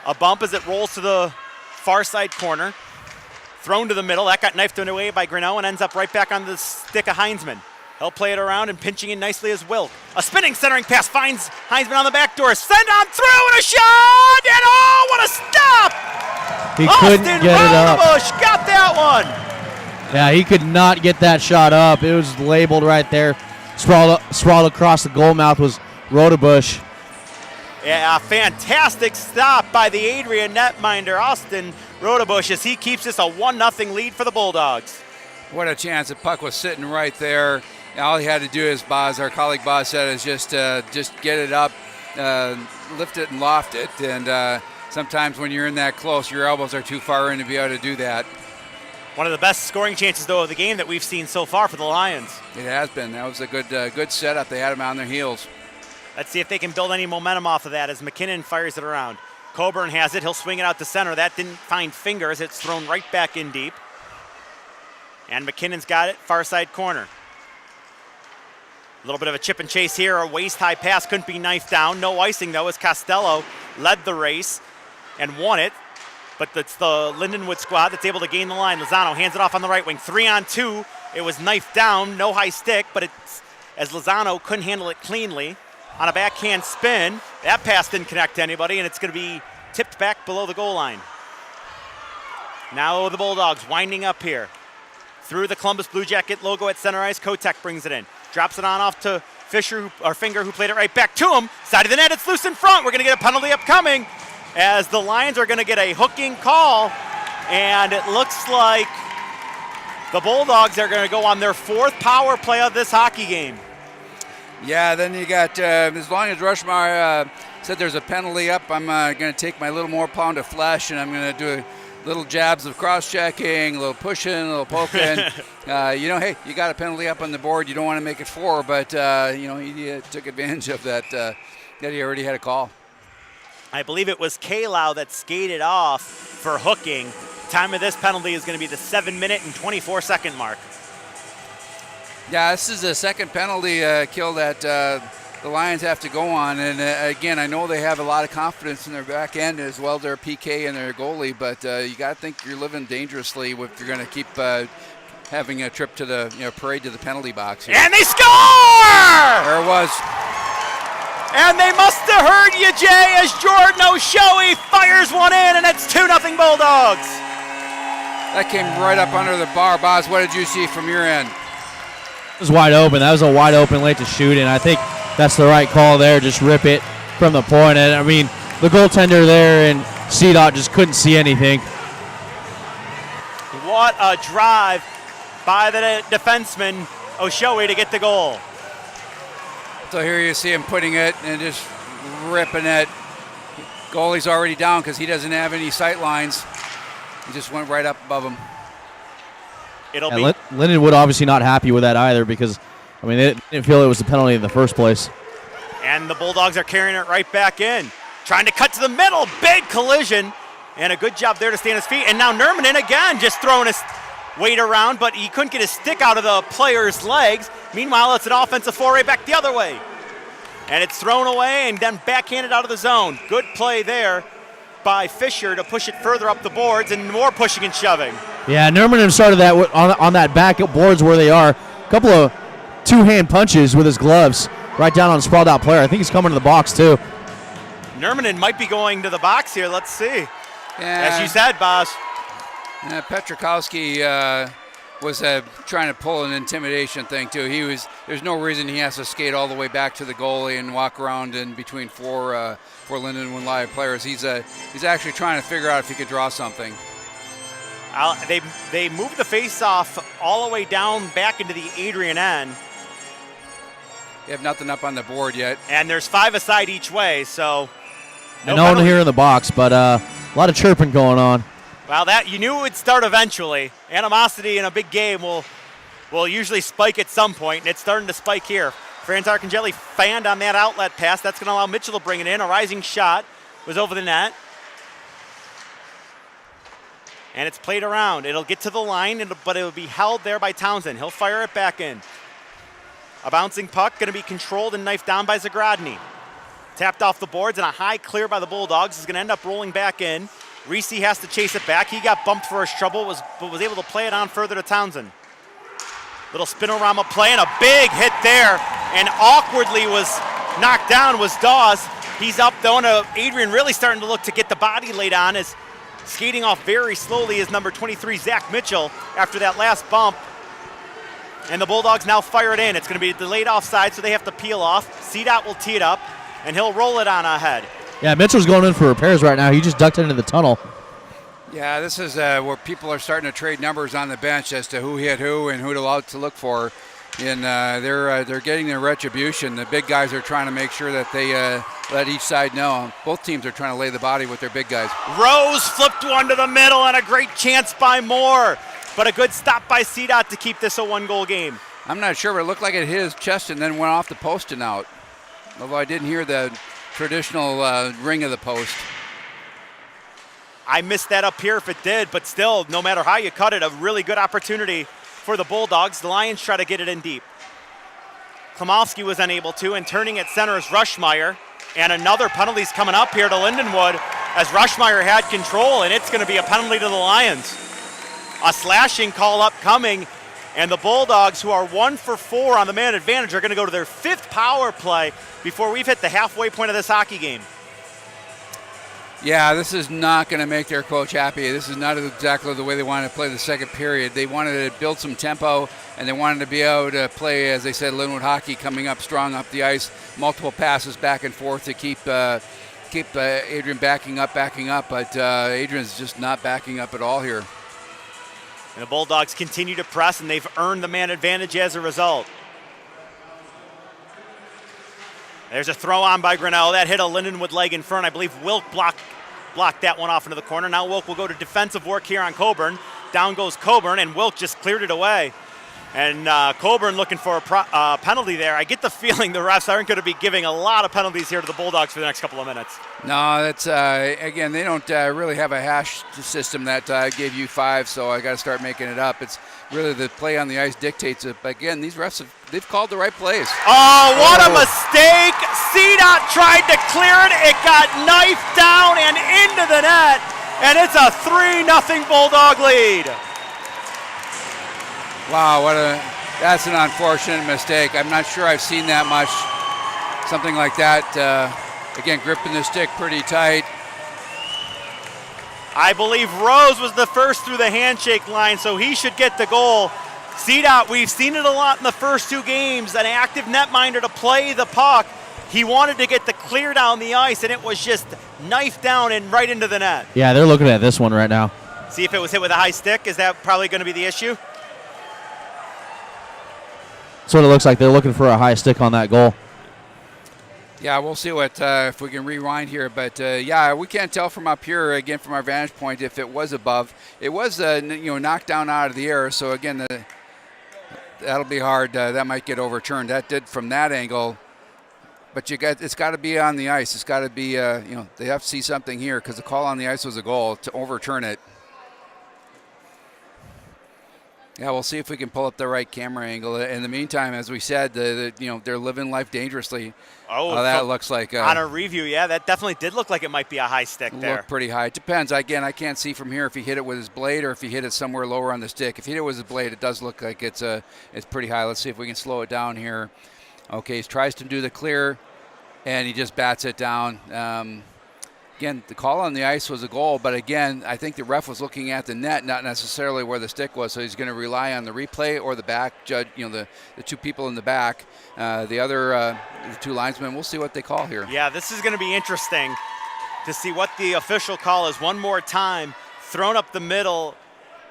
A bump as it rolls to the far side corner. Thrown to the middle. That got knifed away by Grinnell and ends up right back on the stick of Heinzman. He'll play it around and pinching in nicely as Wilk. A spinning centering pass finds Heinzman on the back door. Send on through and a shot! And oh, what a stop! He couldn't get it up. Rodebush got that one! Yeah, he could not get that shot up. It was labeled right there. Sprawled across the goal mouth was Rodebush. Yeah, a fantastic stop by the Adrian netminder, Austin Rodebush, as he keeps this a 1-0 lead for the Bulldogs. What a chance. The puck was sitting right there. All he had to do, as our colleague Boz said, is just get it up, lift it and loft it. And sometimes when you're in that close, your elbows are too far in to be able to do that. One of the best scoring chances, though, of the game that we've seen so far for the Lions. It has been. That was a good setup. They had them on their heels. Let's see if they can build any momentum off of that as McKinnon fires it around. Coburn has it. He'll swing it out to center. That didn't find fingers. It's thrown right back in deep. And McKinnon's got it, far side corner. A little bit of a chip and chase here. A waist-high pass couldn't be knifed down. No icing, though, as Costello led the race and won it. But it's the Lindenwood squad that's able to gain the line. Lozano hands it off on the right wing. 3-on-2. It was knifed down. No high stick, but it's as Lozano couldn't handle it cleanly. On a backhand spin. That pass didn't connect to anybody, and it's going to be tipped back below the goal line. Now the Bulldogs winding up here. Through the Columbus Blue Jacket logo at center ice, Kotek brings it in. Drops it on off to Finger, who played it right back to him. Side of the net, it's loose in front. We're going to get a penalty upcoming as the Lions are going to get a hooking call. And it looks like the Bulldogs are going to go on their 4th power play of this hockey game. Yeah, then you got, as long as Rushmar said there's a penalty up, I'm going to take my little more pound of flesh and I'm going to do little jabs of cross-checking, a little pushing, a little poking. Hey, you got a penalty up on the board. You don't want to make it 4, but, he took advantage of that he already had a call. I believe it was Kalow that skated off for hooking. Time of this penalty is going to be the 7-minute and 24-second mark. Yeah, this is the second penalty kill that the Lions have to go on. And, again, I know they have a lot of confidence in their back end as well as their PK and their goalie, but you got to think you're living dangerously if you're going to keep having a trip to the parade to the penalty box here. And they score! There it was. And they must have heard you, Jay, as Jordan O'Shoey fires one in, and it's 2-0 Bulldogs. That came right up under the bar. Boz, what did you see from your end? It was wide open. That was a wide open late to shoot, and I think that's the right call there. Just rip it from the point. And I mean, the goaltender there and CDOT just couldn't see anything. What a drive by the defenseman O'Shoey to get the goal. So here you see him putting it and just ripping it. Goalie's already down because he doesn't have any sight lines. He just went right up above him. Lindenwood obviously not happy with that either because, I mean, they didn't feel it was a penalty in the first place. And the Bulldogs are carrying it right back in. Trying to cut to the middle. Big collision. And a good job there to stay on his feet. And now Nermanen again just throwing his weight around, but he couldn't get his stick out of the player's legs. Meanwhile, it's an offensive foray back the other way. And it's thrown away and then backhanded out of the zone. Good play there by Fisher to push it further up the boards and more pushing and shoving. Yeah, Nermanen started that on that back boards where they are. A couple of two-hand punches with his gloves right down on a sprawled out player. I think he's coming to the box too. Nermanen might be going to the box here. Let's see. Yeah. As you said, Boz. Petrakowski was trying to pull an intimidation thing too. There's no reason he has to skate all the way back to the goalie and walk around in between four Lindenwood Live players. He's actually trying to figure out if he could draw something. They moved the face-off all the way down back into the Adrian end. They have nothing up on the board yet. And there's 5 aside each way, so no one here in the box, but a lot of chirping going on. Well, that you knew it would start eventually. Animosity in a big game will usually spike at some point, and it's starting to spike here. Franz Arcangeli fanned on that outlet pass. That's going to allow Mitchell to bring it in. A rising shot was over the net. And it's played around. It'll get to the line, but it will be held there by Townsend. He'll fire it back in. A bouncing puck going to be controlled and knifed down by Zagradny. Tapped off the boards, and a high clear by the Bulldogs is going to end up rolling back in. Reese has to chase it back. He got bumped for his trouble, but was able to play it on further to Townsend. Little spinorama play and a big hit there, and awkwardly was knocked down was Dawes. He's up though, and Adrian really starting to look to get the body laid on as skating off very slowly is number 23, Zach Mitchell, after that last bump. And the Bulldogs now fire it in. It's going to be delayed offside, so they have to peel off. CDOT will tee it up, and he'll roll it on ahead. Yeah, Mitchell's going in for repairs right now. He just ducked into the tunnel. Yeah, this is where people are starting to trade numbers on the bench as to who hit who and who to look for. And they're getting their retribution. The big guys are trying to make sure that they let each side know. Both teams are trying to lay the body with their big guys. Rose flipped one to the middle, and a great chance by Moore. But a good stop by CDOT to keep this a one-goal game. I'm not sure, but it looked like it hit his chest and then went off the post and out. Although I didn't hear the traditional ring of the post. I missed that up here if it did, but still, no matter how you cut it, a really good opportunity for the Bulldogs. The Lions try to get it in deep. Klimowski was unable to, and turning at center is Rushmeyer. And another penalty's coming up here to Lindenwood as Rushmeyer had control, and it's going to be a penalty to the Lions. A slashing call upcoming, and the Bulldogs, who are 1 for 4 on the man advantage, are going to go to their 5th power play before we've hit the halfway point of this hockey game. Yeah, this is not going to make their coach happy. This is not exactly the way they wanted to play the second period. They wanted to build some tempo, and they wanted to be able to play, as they said, Lindenwood hockey, coming up strong up the ice, multiple passes back and forth to keep Adrian backing up, but Adrian's just not backing up at all here. And the Bulldogs continue to press, and they've earned the man advantage as a result. There's a throw on by Grinnell. That hit a Lindenwood leg in front. I believe Wilk blocked that one off into the corner. Now Wilk will go to defensive work here on Coburn. Down goes Coburn, and Wilk just cleared it away. And Coburn looking for a penalty there. I get the feeling the refs aren't going to be giving a lot of penalties here to the Bulldogs for the next couple of minutes. No, that's again, they don't really have a hash system that gave you 5, so I got to start making it up. It's really the play on the ice dictates it. But again, these refs they've called the right plays. Oh, what a mistake! CDOT tried to clear it. It got knifed down and into the net, and it's a 3-0 Bulldog lead. Wow, that's an unfortunate mistake. I'm not sure I've seen that much something like that. Again, gripping the stick pretty tight. I believe Rose was the first through the handshake line, so he should get the goal. CDOT, we've seen it a lot in the first 2 games, an active netminder to play the puck. He wanted to get the clear down the ice, and it was just knifed down and right into the net. Yeah, they're looking at this one right now. See if it was hit with a high stick. Is that probably going to be the issue? That's what it looks like. They're looking for a high stick on that goal. Yeah, we'll see what if we can rewind here. But, yeah, we can't tell from up here, again, from our vantage point, if it was above. It was, knocked down out of the air. So, again, that'll be hard. That might get overturned. That did from that angle. But it's got to be on the ice. It's got to be, they have to see something here because the call on the ice was a goal to overturn it. Yeah, we'll see if we can pull up the right camera angle. In the meantime, as we said, they're living life dangerously. Oh, that looks like on a review, yeah, that definitely did look like it might be a high stick there. Looked pretty high. It depends. Again, I can't see from here if he hit it with his blade or if he hit it somewhere lower on the stick. If he hit it with his blade, it does look like it's pretty high. Let's see if we can slow it down here. Okay, he tries to do the clear, and he just bats it down. Again, the call on the ice was a goal, but again, I think the ref was looking at the net, not necessarily where the stick was, so he's going to rely on the replay or the back judge, the 2 people in the back. The 2 linesmen, we'll see what they call here. Yeah, this is going to be interesting to see what the official call is one more time. Thrown up the middle.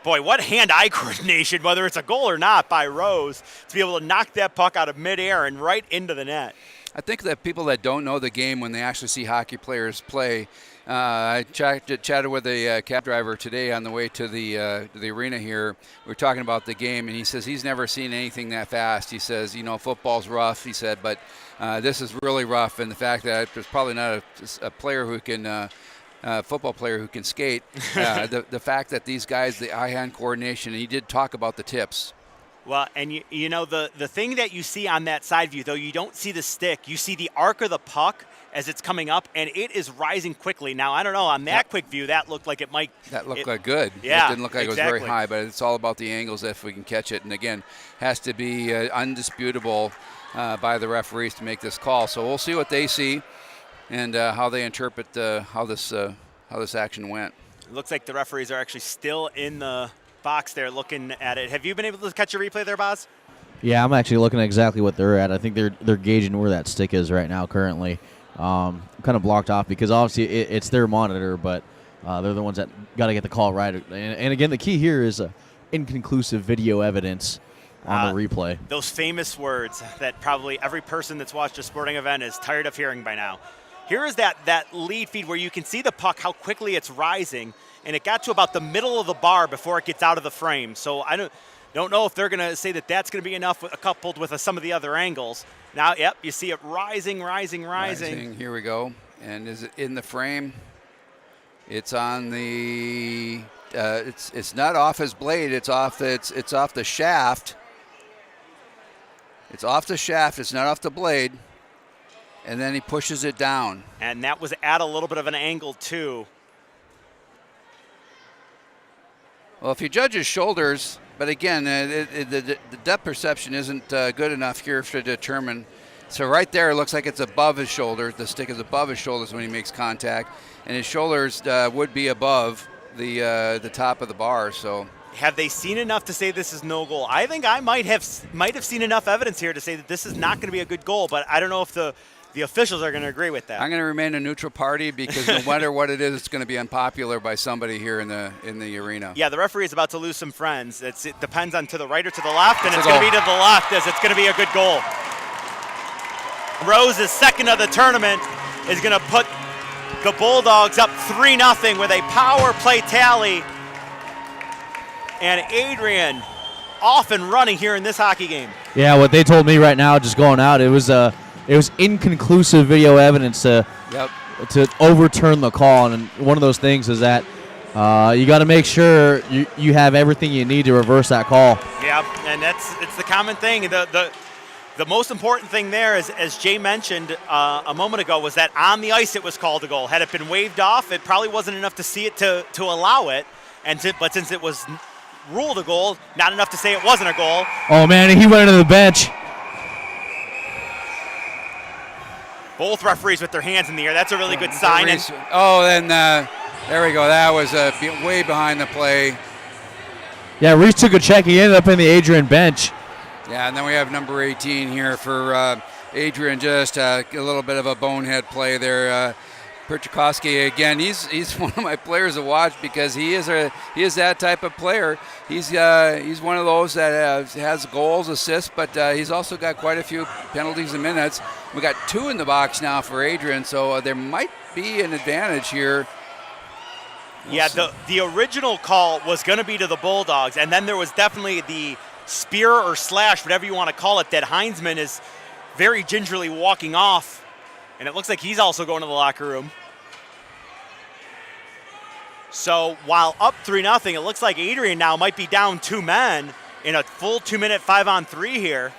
Boy, what hand-eye coordination, whether it's a goal or not, by Rose, to be able to knock that puck out of midair and right into the net. I think that people that don't know the game when they actually see hockey players play, I chatted with a cab driver today on the way to the arena here. We were talking about the game, and he says he's never seen anything that fast. He says, football's rough, he said, but this is really rough, and the fact that there's probably not a player who can football player who can skate. The fact that these guys, the eye-hand coordination, and he did talk about the tips. Well, and the thing that you see on that side view, though, you don't see the stick. You see the arc of the puck as it's coming up, and it is rising quickly. Now, I don't know, on that quick view, that looked like it might. That looked like good. Yeah, it didn't look like it was very high, but it's all about the angles if we can catch it. And again, has to be undisputable by the referees to make this call. So we'll see what they see and how they interpret how this action went. It looks like the referees are actually still in the box there looking at it. Have you been able to catch a replay there, Boz? Yeah, I'm actually looking at exactly what they're at. I think they're gauging where that stick is right now currently. Kind of blocked off because obviously it's their monitor, but they're the ones that got to get the call right. And again, the key here is inconclusive video evidence on the replay. Those famous words that probably every person that's watched a sporting event is tired of hearing by now. Here is that lead feed where you can see the puck, how quickly it's rising, and it got to about the middle of the bar before it gets out of the frame. So I don't know if they're going to say that that's going to be enough coupled with some of the other angles. Now, yep, you see it rising. Here we go. And is it in the frame? It's on the it's not off his blade. It's off the shaft. It's off the shaft. It's not off the blade. And then he pushes it down. And that was at a little bit of an angle too. Well, if you judge his shoulders, but again, the depth perception isn't good enough here to determine. So right there, it looks like it's above his shoulders. The stick is above his shoulders when he makes contact, and his shoulders would be above the top of the bar. So, have they seen enough to say this is no goal? I think I might have seen enough evidence here to say that this is not going to be a good goal, but I don't know if the officials are going to agree with that. I'm going to remain a neutral party because no matter what it is, it's going to be unpopular by somebody here in the arena. Yeah, the referee is about to lose some friends. It depends on to the right or to the left, and it's going to be to the left as it's going to be a good goal. Rose's second of the tournament is going to put the Bulldogs up 3-0 with a power play tally. And Adrian off and running here in this hockey game. Yeah, what they told me right now, just going out, it was inconclusive video evidence to overturn the call, and one of those things is that you got to make sure you have everything you need to reverse that call. Yeah, and it's the common thing. The most important thing there is, as Jay mentioned a moment ago, was that on the ice it was called a goal. Had it been waved off, it probably wasn't enough to see it to allow it, but since it was ruled a goal, not enough to say it wasn't a goal. Oh man, he went into the bench. Both referees with their hands in the air. That's a really good sign. There we go. That was way behind the play. Yeah, Reese took a check. He ended up in the Adrian bench. Yeah, and then we have number 18 here for Adrian. Just a little bit of a bonehead play there. Perchikowski, again, he's one of my players to watch because he is that type of player. He's one of those that has goals, assists, but he's also got quite a few penalties and minutes. We got 2 in the box now for Adrian, so there might be an advantage here. Yeah, the original call was going to be to the Bulldogs, and then there was definitely the spear or slash, whatever you want to call it, that Heinzman is very gingerly walking off, and it looks like he's also going to the locker room. So while up 3-0, it looks like Adrian now might be down 2 men in a full 2-minute 5-on-3 here.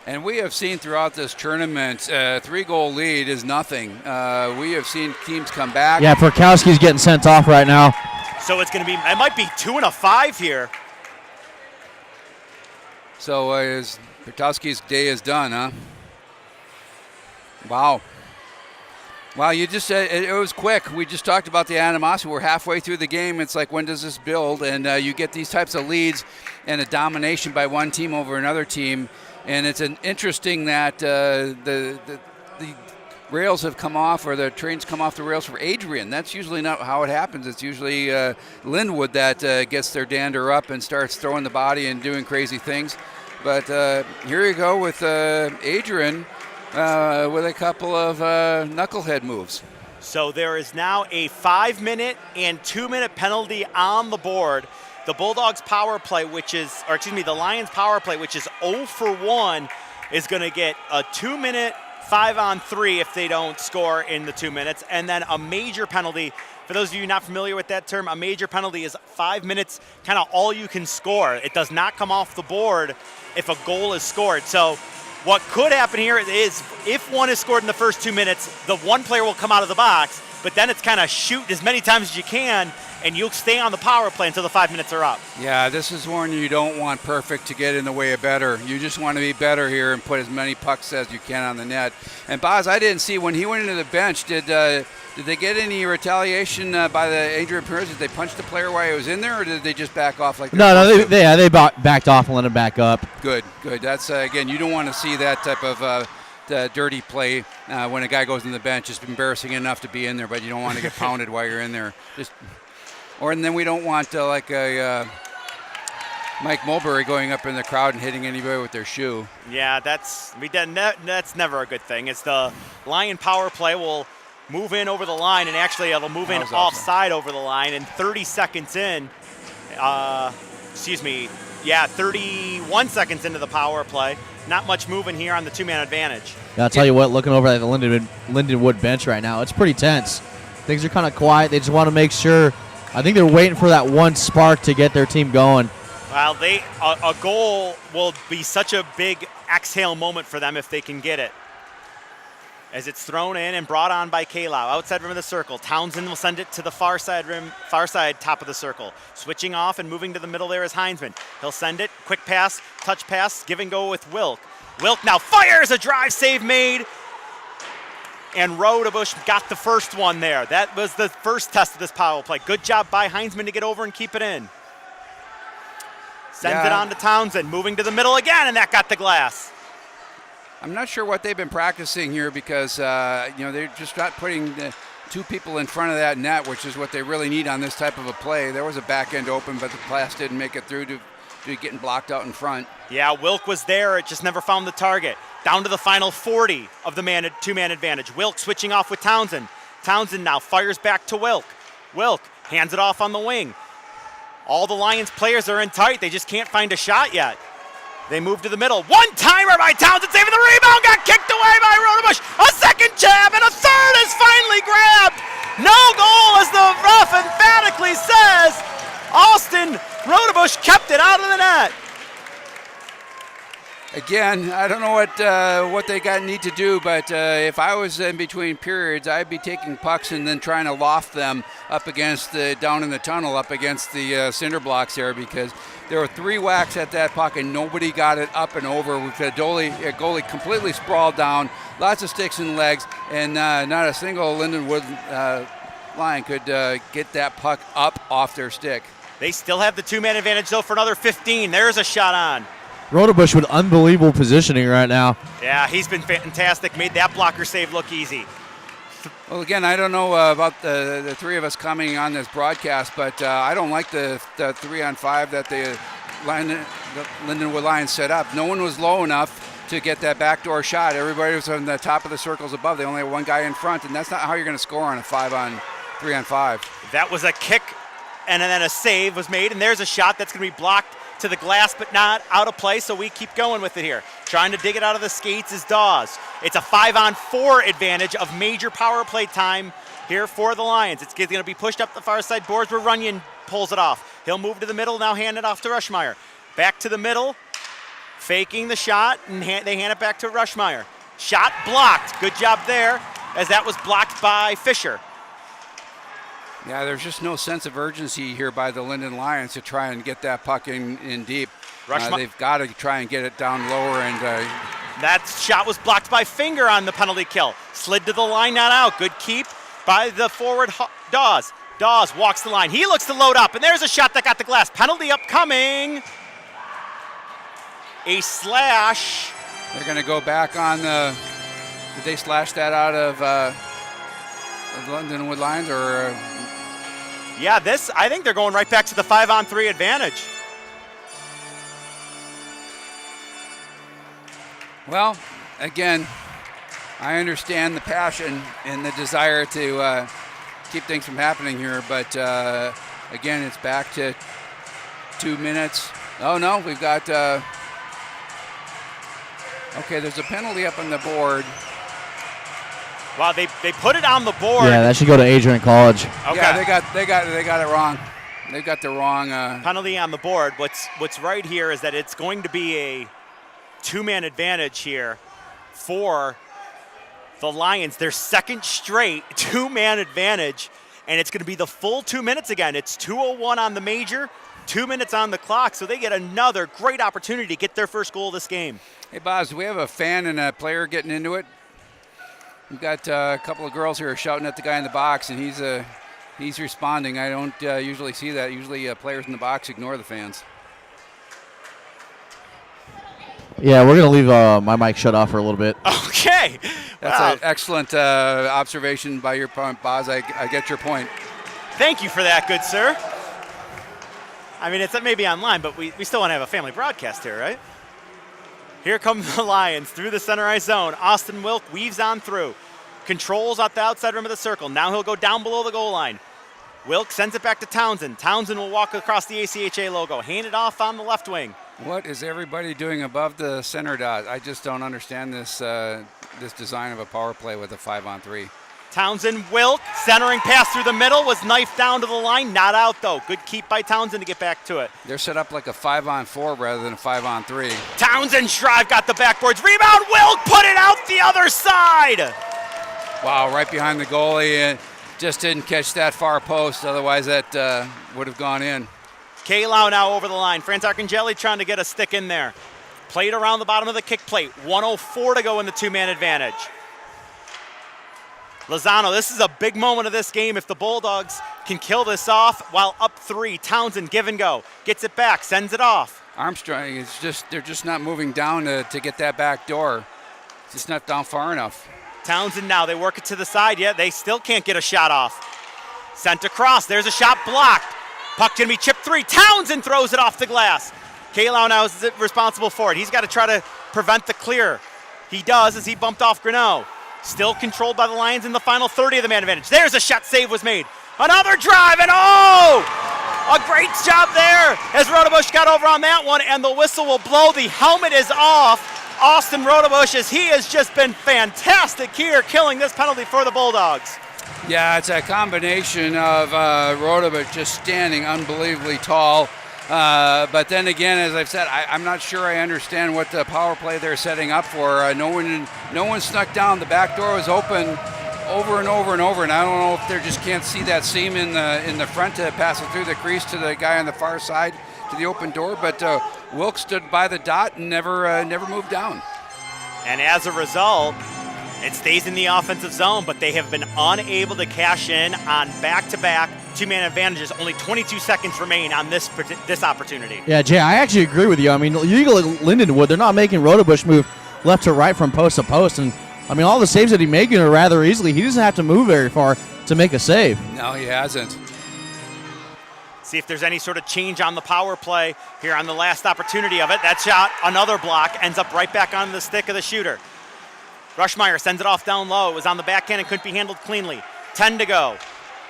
And we have seen throughout this tournament, 3-goal lead is nothing. We have seen teams come back. Yeah, Perkowski's getting sent off right now. So it might be 2 and a 5 here. So Perkowski's day is done, huh? Wow. Wow, you just said it was quick. We just talked about the animosity. We're halfway through the game. It's like, when does this build? And you get these types of leads and a domination by one team over another team. And it's interesting that the rails have come off, or the trains come off the rails for Adrian. That's usually not how it happens. It's usually Lindenwood that gets their dander up and starts throwing the body and doing crazy things. But here you go with Adrian. With a couple of knucklehead moves. So there is now a 5-minute and 2-minute penalty on the board. The Bulldogs power play, the Lions power play, which is 0 for 1, is going to get a 2-minute 5-on-3 if they don't score in the 2 minutes, and then a major penalty. For those of you not familiar with that term, a major penalty is 5 minutes, kind of all you can score. It does not come off the board if a goal is scored. So what could happen here is if one is scored in the first 2 minutes, the one player will come out of the box, but then it's kind of shoot as many times as you can, and you'll stay on the power play until the 5 minutes are up. Yeah, this is one you don't want perfect to get in the way of better. You just want to be better here and put as many pucks as you can on the net. And Boz, I didn't see when he went into the bench, did they get any retaliation by the Adrian Perez? Did they punch the player while he was in there, or did they just back off like No, they backed off and let him back up. Good. That's, again, you don't want to see that type of dirty play when a guy goes in the bench. It's embarrassing enough to be in there, but you don't want to get pounded while you're in there. And then we don't want Mike Mulberry going up in the crowd and hitting anybody with their shoe. Yeah, that's never a good thing. It's the Lion power play will move in over the line, and actually it'll move in offside over the line, and 30 seconds in, 31 seconds into the power play. Not much moving here on the 2-man advantage. Yeah, I'll tell you what, looking over at the Lindenwood bench right now, it's pretty tense. Things are kind of quiet. They just want to make sure. I think they're waiting for that one spark to get their team going. Well, a goal will be such a big exhale moment for them if they can get it. As it's thrown in and brought on by Kalau, outside rim of the circle. Townsend will send it to the far side top of the circle. Switching off and moving to the middle there is Heinzman. He'll send it, quick pass, touch pass, give and go with Wilk. Wilk now fires, a drive save made. And Rodebush got the first one there. That was the first test of this power play. Good job by Heinzman to get over and keep it in. Sends it on to Townsend, moving to the middle again, and that got the glass. I'm not sure what they've been practicing here because, they're just not putting the 2 people in front of that net, which is what they really need on this type of a play. There was a back end open, but the pass didn't make it through to getting blocked out in front. Yeah, Wilk was there. It just never found the target. Down to the final 40 of the 2-man advantage. Wilk switching off with Townsend. Townsend now fires back to Wilk. Wilk hands it off on the wing. All the Lions players are in tight. They just can't find a shot yet. They move to the middle. One-timer by Townsend, saving the rebound. Got kicked away by Rodebush. A second jab, and a third is finally grabbed. No goal, as the ref emphatically says. Austin Rodebush kept it out of the net. again, I don't know what they need to do, but if I was in between periods, I'd be taking pucks and then trying to loft them up against down in the tunnel, up against the cinder blocks there, because there were 3 whacks at that puck and nobody got it up and over. We've got a goalie completely sprawled down, lots of sticks and legs, and not a single Lindenwood line could get that puck up off their stick. They still have the 2-man advantage, though, for another 15. There's a shot on. Rodebush with unbelievable positioning right now. Yeah, he's been fantastic. Made that blocker save look easy. Well, again, I don't know about the 3 of us coming on this broadcast, but I don't like the 3-on-5 that the Lindenwood Lions set up. No one was low enough to get that backdoor shot. Everybody was on the top of the circles above. They only had one guy in front, and that's not how you're going to score on a 3-on-5. That was a kick, and then a save was made, and there's a shot that's going to be blocked to the glass, but not out of play, so we keep going with it here. Trying to dig it out of the skates is Dawes. It's a 5-on-4 advantage of major power play time here for the Lions. It's going to be pushed up the far side boards where Runyon pulls it off. He'll move to the middle, now hand it off to Rushmeyer. Back to the middle, faking the shot, and they hand it back to Rushmeyer. Shot blocked. Good job there, as that was blocked by Fisher. Yeah, there's just no sense of urgency here by the Linden Lions to try and get that puck in deep. They've got to try and get it down lower. And that shot was blocked by Finger on the penalty kill. Slid to the line, not out. Good keep by the forward Dawes. Dawes walks the line. He looks to load up, and there's a shot that got the glass. Penalty upcoming. A slash. They're going to go back on the. Did they slash that out of the Lindenwood Lions or? Yeah, I think they're going right back to the 5-on-3 advantage. Well, again, I understand the passion and the desire to keep things from happening here, but again, it's back to 2 minutes. Oh no, we've got, okay, there's a penalty up on the board. Wow, they put it on the board. Yeah, that should go to Adrian College. Okay. Yeah, they got it wrong. They got the wrong penalty on the board. What's right here is that it's going to be a 2-man advantage here for the Lions. Their second straight 2-man advantage, and it's going to be the full 2 minutes again. It's 2:01 on the major, 2 minutes on the clock, so they get another great opportunity to get their first goal of this game. Hey, Boz, do we have a fan and a player getting into it? We've got a couple of girls here shouting at the guy in the box, and he's responding. I don't usually see that. Usually players in the box ignore the fans. Yeah, we're going to leave my mic shut off for a little bit. Okay. That's an excellent observation by your point, Boz. I get your point. Thank you for that, good sir. I mean, it's maybe online, but we still want to have a family broadcast here, right? Here come the Lions through the center ice zone. Austin Wilk weaves on through. Controls at the outside rim of the circle. Now he'll go down below the goal line. Wilk sends it back to Townsend. Townsend will walk across the ACHA logo. Hand it off on the left wing. What is everybody doing above the center dot? I just don't understand this this design of a power play with a 5-on-3. Townsend, Wilk, centering pass through the middle, was knifed down to the line. Not out, though. Good keep by Townsend to get back to it. They're set up like a 5-on-4 rather than a 5-on-3. Townsend, Shrive got the backboards. Rebound, Wilk put it out the other side. Wow, right behind the goalie. And just didn't catch that far post. Otherwise, that would have gone in. K-Lau now over the line. Franz Arcangeli trying to get a stick in there. Played around the bottom of the kick plate. 1:04 to go in the 2-man advantage. Lozano, this is a big moment of this game if the Bulldogs can kill this off while up 3. Townsend, give and go. Gets it back, sends it off. Armstrong, they're just not moving down to get that back door. It's just not down far enough. Townsend now, they work it to the side. Yeah, they still can't get a shot off. Sent across, there's a shot blocked. Puck gonna be chipped 3. Townsend throws it off the glass. K-Lau now is responsible for it. He's got to try to prevent the clear. He does as he bumped off Greneau. Still controlled by the Lions in the final 30 of the man advantage. There's a shot, save was made. Another drive, and a great job there as Rodebush got over on that one, and the whistle will blow. The helmet is off. Austin Rodebush, as he has just been fantastic here, killing this penalty for the Bulldogs. Yeah, it's a combination of Rodebush just standing unbelievably tall. But then again, as I've said, I'm not sure I understand what the power play they're setting up for. No one snuck down. The back door was open over and over and over, and I don't know if they just can't see that seam in the front to pass it through the crease to the guy on the far side to the open door. But Wilkes stood by the dot and never moved down. And as a result, it stays in the offensive zone, but they have been unable to cash in on back-to-back two-man advantages. Only 22 seconds remain on this opportunity. Yeah, Jay, I actually agree with you. I mean, you look at Lindenwood, they're not making Rodebush move left to right from post to post, and I mean, all the saves that he's making are rather easily. He doesn't have to move very far to make a save. No, he hasn't. See if there's any sort of change on the power play here on the last opportunity of it. That shot, another block, ends up right back on the stick of the shooter. Rushmeyer sends it off down low. It was on the backhand and couldn't be handled cleanly. 10 to go.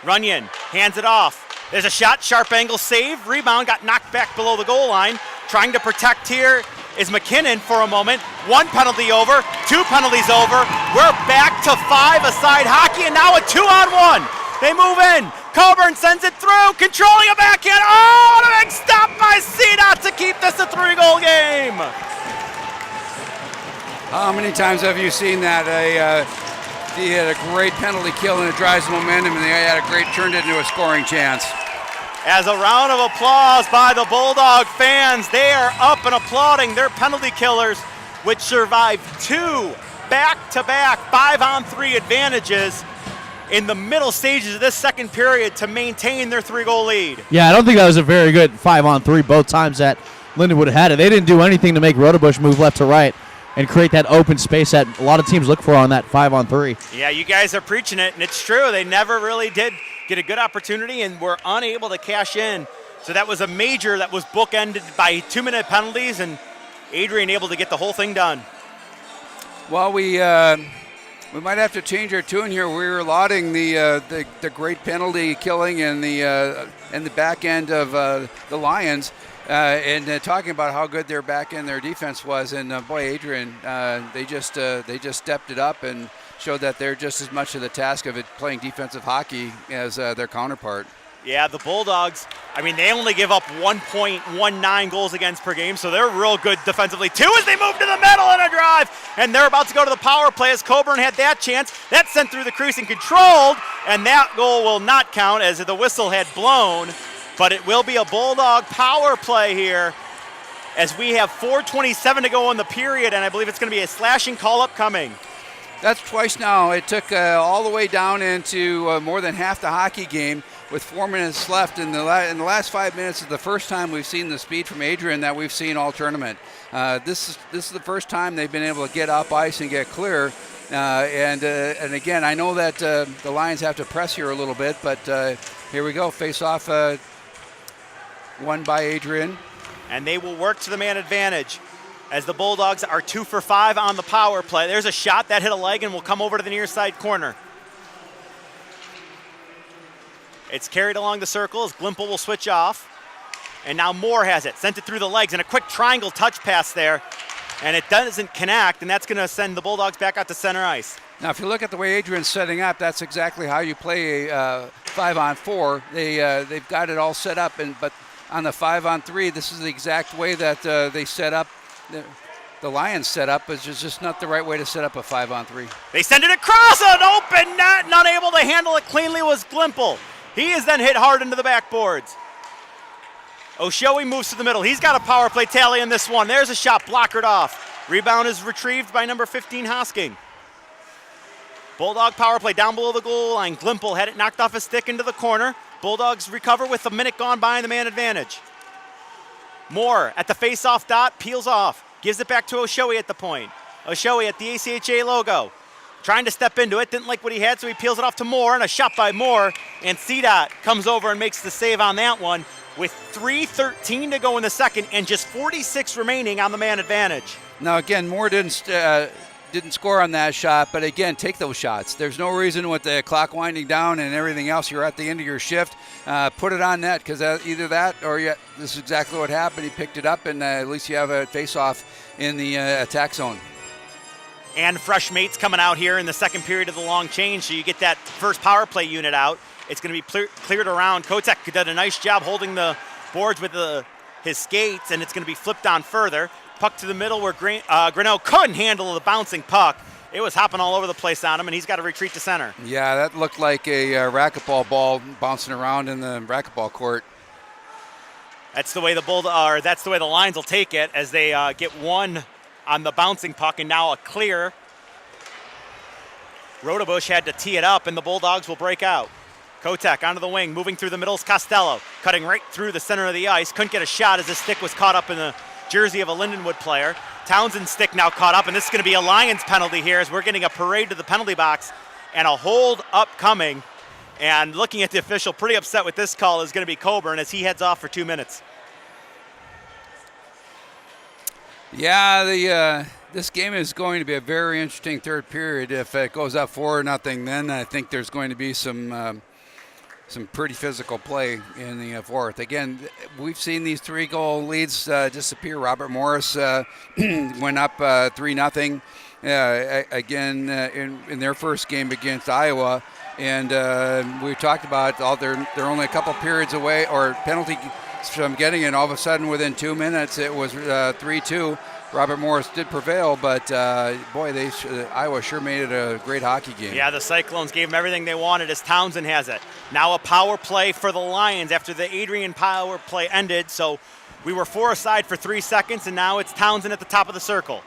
Runyon hands it off. There's a shot, sharp angle save. Rebound got knocked back below the goal line. Trying to protect here is McKinnon for a moment. One penalty over, two penalties over. We're back to 5-a-side hockey, and now a 2-on-1. They move in. Coburn sends it through, controlling a backhand. Oh, a big stop by CDOT to keep this a 3-goal game. How many times have you seen that? He had a great penalty kill and it drives momentum, and they had a great turned it into a scoring chance. As a round of applause by the Bulldog fans, they are up and applauding their penalty killers, which survived two back-to-back 5-on-3 advantages in the middle stages of this second period to maintain their 3-goal lead. Yeah, I don't think that was a very good 5-on-3 both times that Lindenwood had it. They didn't do anything to make Rodebush move left to right and create that open space that a lot of teams look for on that 5-on-3. Yeah, you guys are preaching it, and it's true. They never really did get a good opportunity and were unable to cash in. So that was a major that was bookended by 2-minute penalties, and Adrian able to get the whole thing done. Well, we might have to change our tune here. We were lauding the great penalty killing and the back end of the Lions. And talking about how good their back end, their defense was, and boy, Adrian, they just stepped it up and showed that they're just as much of the task of it playing defensive hockey as their counterpart. Yeah, the Bulldogs, I mean, they only give up 1.19 goals against per game, so they're real good defensively, too, as they move to the middle in a drive. And they're about to go to the power play as Coburn had that chance. That's sent through the crease and controlled, and that goal will not count as the whistle had blown. But it will be a Bulldog power play here as we have 4:27 to go in the period, and I believe it's going to be a slashing call upcoming. That's twice now. It took all the way down into more than half the hockey game with 4 minutes left. In the last 5 minutes is the first time we've seen the speed from Adrian that we've seen all tournament. This is the first time they've been able to get up ice and get clear. And again, I know that the Lions have to press here a little bit, but here we go. Face off. Won by Adrian. And they will work to the man advantage as the Bulldogs are 2 for 5 on the power play. There's a shot that hit a leg and will come over to the near side corner. It's carried along the circle as Glimple will switch off. And now Moore has it, sent it through the legs, and a quick triangle touch pass there. And it doesn't connect, and that's going to send the Bulldogs back out to center ice. Now, if you look at the way Adrian's setting up, that's exactly how you play a 5-on-4. They've got it all set up, but on the 5-on-3, this is the exact way that they set up. The Lions set up, is just not the right way to set up a 5-on-3. They send it across an open net, and unable to handle it cleanly was Glimple. He is then hit hard into the backboards. Oshoi moves to the middle. He's got a power play tally in this one. There's a shot blockered off. Rebound is retrieved by number 15, Hosking. Bulldog power play down below the goal line. Glimple had it knocked off his stick into the corner. Bulldogs recover with a minute gone by in the man advantage. Moore at the face-off dot, peels off. Gives it back to Oshoi at the point. Oshoi at the ACHA logo. Trying to step into it, didn't like what he had, so he peels it off to Moore, and a shot by Moore. And CDOT comes over and makes the save on that one with 3:13 to go in the second and just 46 remaining on the man advantage. Now, again, Moore didn't score on that shot, but again, take those shots. There's no reason with the clock winding down and everything else, you're at the end of your shift, put it on net, because either that or this is exactly what happened. He picked it up, and at least you have a face-off in the attack zone. And fresh mates coming out here in the second period of the long change, so you get that first power play unit out. It's going to be cleared around. Kotek did a nice job holding the boards with the his skates, and it's going to be flipped on further. Puck to the middle where Grinnell couldn't handle the bouncing puck. It was hopping all over the place on him, and he's got to retreat to center. Yeah, that looked like a racquetball ball bouncing around in the racquetball court. That's the way that's the way the Lions will take it, as they get one on the bouncing puck, and now a clear. Rodebush had to tee it up, and the Bulldogs will break out. Kotek onto the wing, moving through the middle is Costello, cutting right through the center of the ice. Couldn't get a shot as his stick was caught up in the jersey of a Lindenwood player. Townsend's stick now caught up, and this is going to be a Lions penalty here as we're getting a parade to the penalty box and a hold upcoming. And looking at the official, pretty upset with this call is going to be Coburn as he heads off for 2 minutes. Yeah, this game is going to be a very interesting third period. If it goes up 4-0, then I think there's going to be some pretty physical play in the fourth. Again, we've seen these 3-goal leads disappear. Robert Morris went up 3-0 again in their first game against Iowa. And we talked about they're only a couple periods away or penalty from getting it. All of a sudden, within 2 minutes, it was 3-2. Robert Morris did prevail, but boy, Iowa sure made it a great hockey game. Yeah, the Cyclones gave them everything they wanted as Townsend has it. Now a power play for the Lions after the Adrian power play ended. So we were 4 aside for 3 seconds, and now it's Townsend at the top of the circle.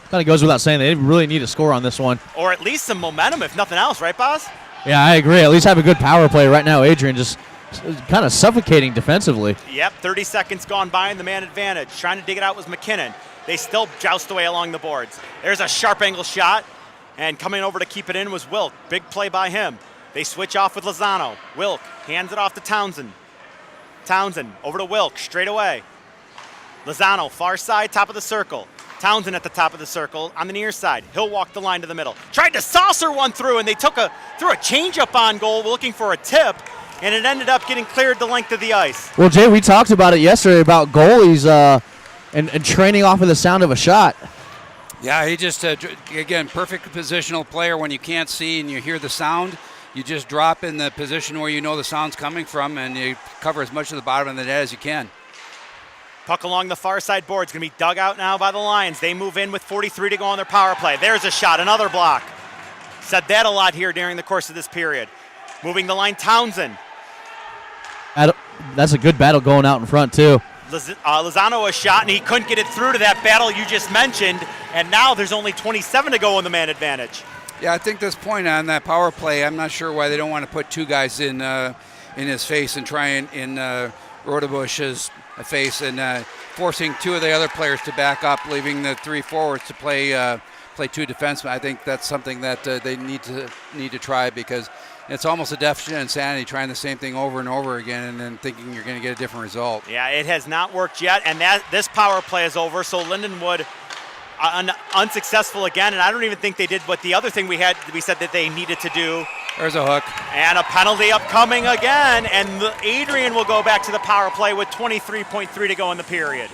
Kind of goes without saying they really need a score on this one. Or at least some momentum, if nothing else, right, boss? Yeah, I agree. At least have a good power play right now. Adrian just kind of suffocating defensively. Yep, 30 seconds gone by in the man advantage. Trying to dig it out was McKinnon. They still joust away along the boards. There's a sharp angle shot, and coming over to keep it in was Wilk. Big play by him. They switch off with Lozano. Wilk hands it off to Townsend. Townsend over to Wilk, straight away. Lozano, far side, top of the circle. Townsend at the top of the circle on the near side. He'll walk the line to the middle. Tried to saucer one through, and they threw a changeup on goal looking for a tip, and it ended up getting cleared the length of the ice. Well, Jay, we talked about it yesterday about goalies and training off of the sound of a shot. Yeah, he just, again, perfect positional player. When you can't see and you hear the sound, you just drop in the position where you know the sound's coming from, and you cover as much of the bottom of the net as you can. Puck along the far side board is going to be dug out now by the Lions. They move in with 43 to go on their power play. There's a shot, another block. Said that a lot here during the course of this period. Moving the line, Townsend. That's a good battle going out in front, too. Lozano a shot, and he couldn't get it through to that battle you just mentioned, and now there's only 27 to go in the man advantage. Yeah, I think this point on that power play, I'm not sure why they don't want to put 2 guys in his face and try in Rodebush's face and forcing 2 of the other players to back up, leaving the 3 forwards to play 2 defensemen. I think that's something that they need to try, because it's almost a definition of insanity trying the same thing over and over again and then thinking you're going to get a different result. Yeah, it has not worked yet, and this power play is over, so Lindenwood unsuccessful again, and I don't even think they did what the other thing we said that they needed to do. There's a hook. And a penalty upcoming again, and Adrian will go back to the power play with 23.3 to go in the period.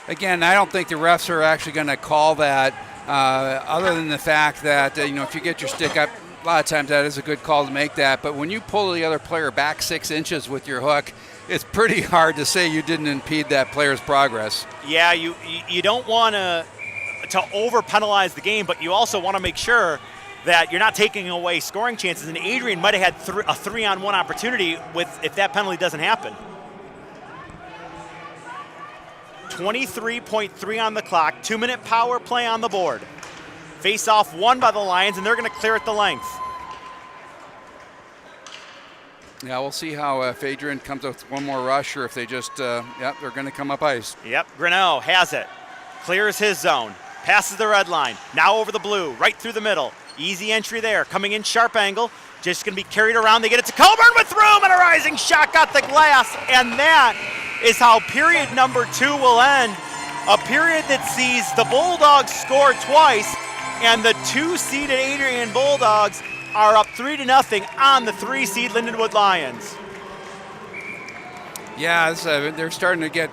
Again, I don't think the refs are actually going to call that, other than the fact that, if you get your stick up, a lot of times that is a good call to make that. But when you pull the other player back 6 inches with your hook, it's pretty hard to say you didn't impede that player's progress. Yeah, you don't want to over-penalize the game, but you also want to make sure that you're not taking away scoring chances. And Adrian might have had a 3-on-1 opportunity if that penalty doesn't happen. 23.3 on the clock, 2-minute power play on the board. Face-off won by the Lions, and they're going to clear it the length. Yeah, we'll see how if Adrian comes with one more rush or if they just, they're going to come up ice. Yep, Grinnell has it. Clears his zone. Passes the red line. Now over the blue, right through the middle. Easy entry there. Coming in sharp angle. Just going to be carried around. They get it to Coburn with room, and a rising shot got the glass. And that is how period number 2 will end. A period that sees the Bulldogs score twice, and the 2-seeded Adrian Bulldogs are up 3-0 on the 3-seed Lindenwood Lions. Yeah, they're starting to get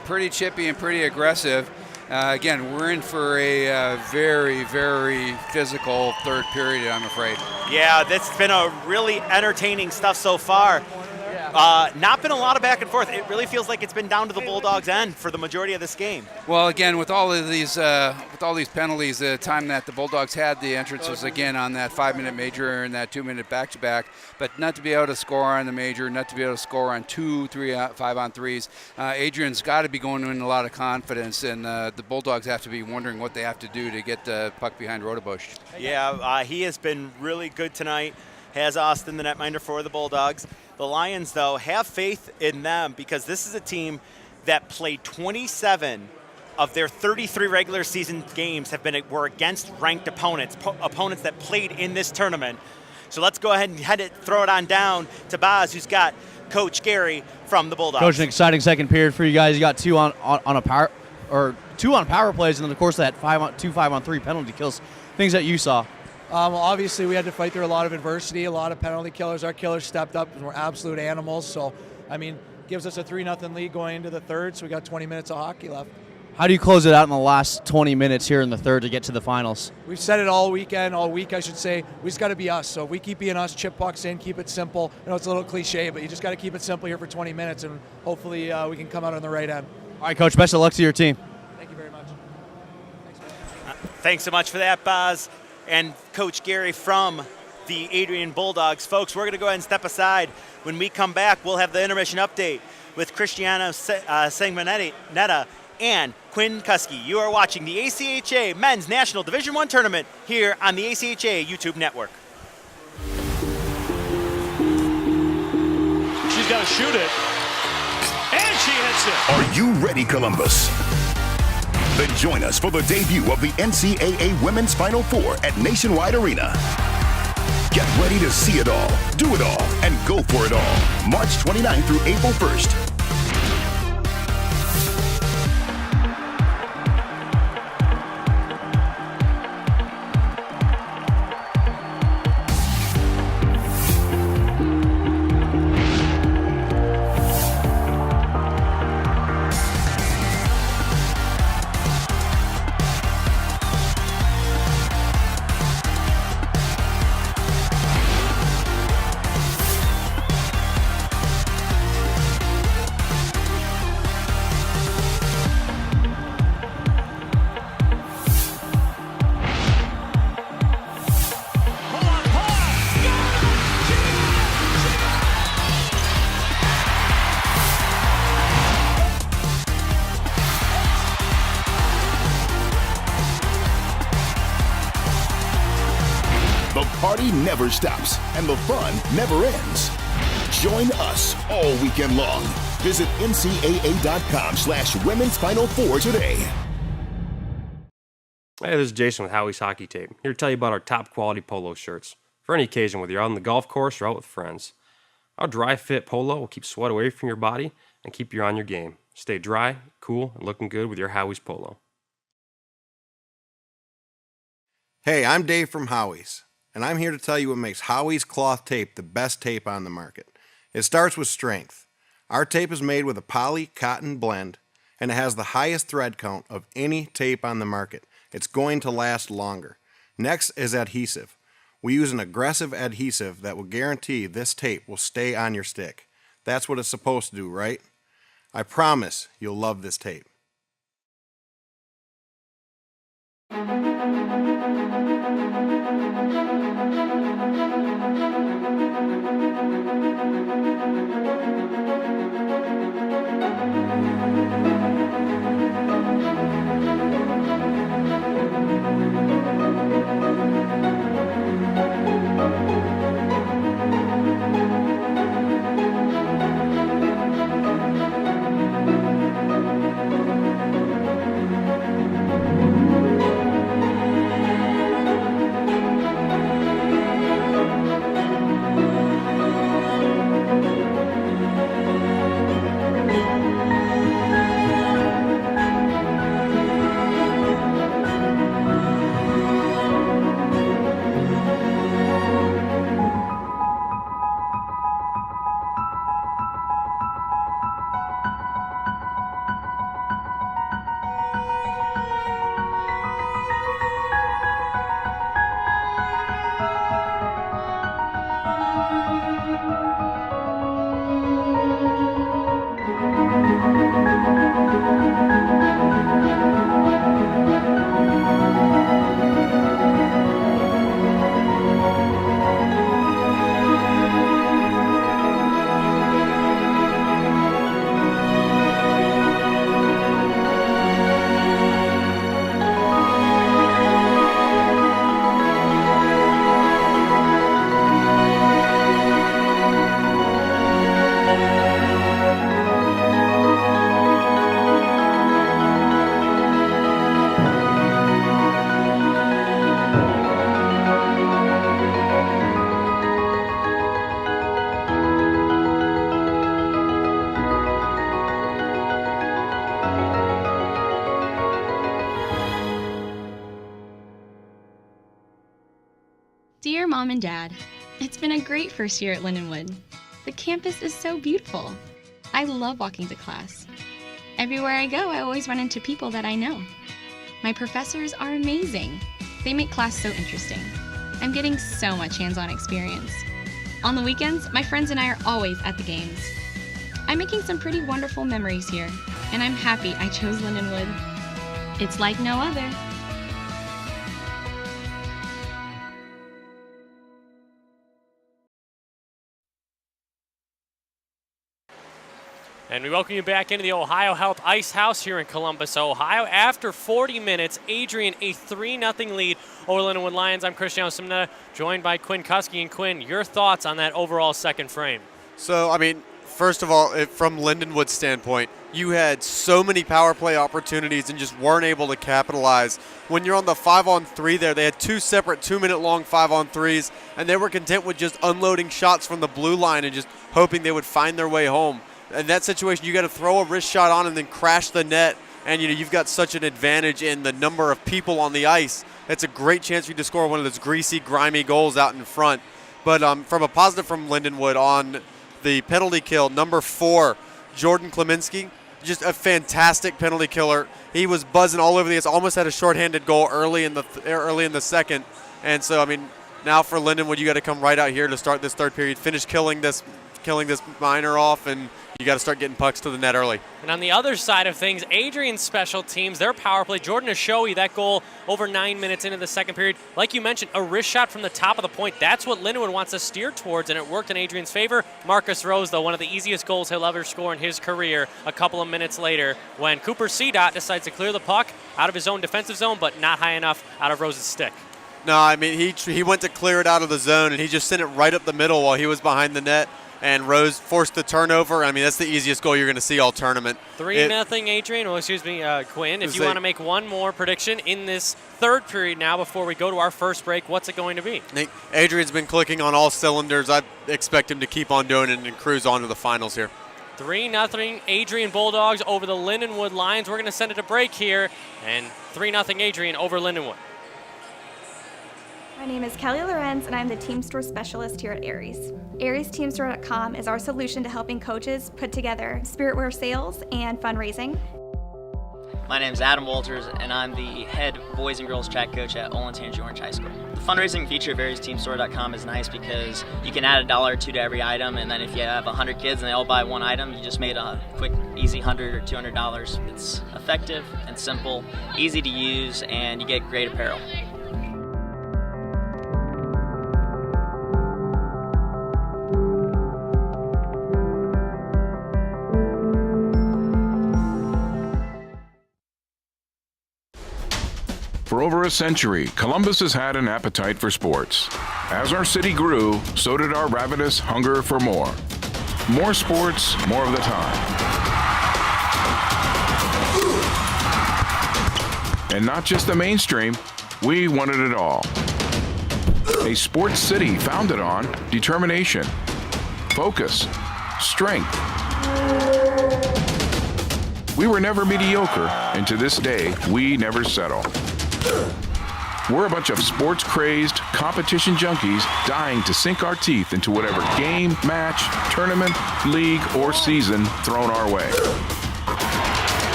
pretty chippy and pretty aggressive. Again, we're in for a very, very physical third period, I'm afraid. Yeah, that's been a really entertaining stuff so far. Not been a lot of back and forth. It really feels like it's been down to the Bulldogs' end for the majority of this game. Well, again, with all these penalties, the time that the Bulldogs had the entrance was again on that 5-minute major and that 2-minute back-to-back, but not to be able to score on the major, not to be able to score on 2, 3, 5-on-3s. Adrian's got to be going in a lot of confidence, and the Bulldogs have to be wondering what they have to do to get the puck behind Rodebush. Yeah, he has been really good tonight. Has Austin, the netminder for the Bulldogs. The Lions, though, have faith in them because this is a team that played 27 of their 33 regular season games were against ranked opponents, opponents that played in this tournament. So let's go ahead and throw it on down to Boz, who's got Coach Gary from the Bulldogs. Coach, an exciting second period for you guys. You got two on power plays, and then of course that 2 5-on-3 penalty kills. Things that you saw. Well, obviously, we had to fight through a lot of adversity, a lot of penalty killers. Our killers stepped up and were absolute animals. So, I mean, gives us a 3-0 lead going into the third, so we got 20 minutes of hockey left. How do you close it out in the last 20 minutes here in the third to get to the finals? We've said it all week, I should say. We just got to be us. So if we keep being us, chip pucks in, keep it simple. I know it's a little cliche, but you just got to keep it simple here for 20 minutes, and hopefully we can come out on the right end. All right, Coach, best of luck to your team. Thank you very much. Thanks so much for that, Boz. And Coach Gary from the Adrian Bulldogs. Folks, we're going to go ahead and step aside. When we come back, we'll have the intermission update with Cristiano Sanguinetta and Quinn Kuski. You are watching the ACHA Men's National Division I Tournament here on the ACHA YouTube network. She's got to shoot it, and she hits it. Are you ready, Columbus? Then join us for the debut of the NCAA Women's Final Four at Nationwide Arena. Get ready to see it all, do it all, and go for it all. March 29th through April 1st. Party never stops, and the fun never ends. Join us all weekend long. Visit ncaa.com/Women's Final Four today. Hey, this is Jason with Howie's Hockey Tape, here to tell you about our top quality polo shirts. For any occasion, whether you're out on the golf course or out with friends. Our dry fit polo will keep sweat away from your body and keep you on your game. Stay dry, cool, and looking good with your Howie's polo. Hey, I'm Dave from Howie's, and I'm here to tell you what makes Howie's cloth tape the best tape on the market. It starts with strength. Our tape is made with a poly cotton blend, and it has the highest thread count of any tape on the market. It's going to last longer. Next is adhesive. We use an aggressive adhesive that will guarantee this tape will stay on your stick. That's what it's supposed to do, right? I promise you'll love this tape. Dear Mom and Dad, it's been a great first year at Lindenwood. The campus is so beautiful. I love walking to class. Everywhere I go, I always run into people that I know. My professors are amazing. They make class so interesting. I'm getting so much hands-on experience. On the weekends, my friends and I are always at the games. I'm making some pretty wonderful memories here, and I'm happy I chose Lindenwood. It's like no other. And we welcome you back into the Ohio Health Ice House here in Columbus, Ohio. After 40 minutes, Adrian, a 3-0 lead over Lindenwood Lions. I'm Cristiano Simnetta, joined by Quinn Kuski. And Quinn, your thoughts on that overall second frame? So, I mean, first of all, from Lindenwood's standpoint, you had so many power play opportunities and just weren't able to capitalize. When you're on the 5-on-3 there, they had 2 separate 2-minute-long 5-on-3s, and they were content with just unloading shots from the blue line and just hoping they would find their way home. In that situation, you got to throw a wrist shot on and then crash the net, and you've got such an advantage in the number of people on the ice. It's a great chance for you to score one of those greasy, grimy goals out in front. But from a positive from Lindenwood on the penalty kill, number 4, Jordan Kleminski, just a fantastic penalty killer. He was buzzing all over the ice, almost had a shorthanded goal early in the second. And so, I mean, now for Lindenwood, you got to come right out here to start this third period, finish killing this minor off, and you got to start getting pucks to the net early. And on the other side of things, Adrian's special teams, their power play, Jordan Ashoey, that goal over 9 minutes into the second period. Like you mentioned, a wrist shot from the top of the point. That's what Lindenwood wants to steer towards, and it worked in Adrian's favor. Marcus Rose, though, one of the easiest goals he'll ever score in his career a couple of minutes later when Cooper Cdot decides to clear the puck out of his own defensive zone, but not high enough out of Rose's stick. No, I mean, he went to clear it out of the zone, and he just sent it right up the middle while he was behind the net. And Rose forced the turnover. I mean, that's the easiest goal you're going to see all tournament. 3-0 Adrian. Well, excuse me, Quinn. If you want to make one more prediction in this third period now before we go to our first break, what's it going to be? Adrian's been clicking on all cylinders. I expect him to keep on doing it and cruise on to the finals here. 3-0 Adrian Bulldogs over the Lindenwood Lions. We're going to send it to break here. And 3-0 Adrian over Lindenwood. My name is Kelly Lorenz, and I'm the Team Store Specialist here at Aries. AriesTeamStore.com is our solution to helping coaches put together spiritwear sales and fundraising. My name is Adam Walters, and I'm the head boys and girls track coach at Olentangy Orange High School. The fundraising feature of AriesTeamStore.com is nice because you can add $1 or $2 to every item, and then if you have 100 kids and they all buy one item, you just made a quick, easy $100 or $200. It's effective and simple, easy to use, and you get great apparel. For over a century, Columbus has had an appetite for sports. As our city grew, so did our ravenous hunger for more. More sports, more of the time. And not just the mainstream, we wanted it all. A sports city founded on determination, focus, strength. We were never mediocre, and to this day, we never settle. We're a bunch of sports-crazed, competition junkies dying to sink our teeth into whatever game, match, tournament, league, or season thrown our way.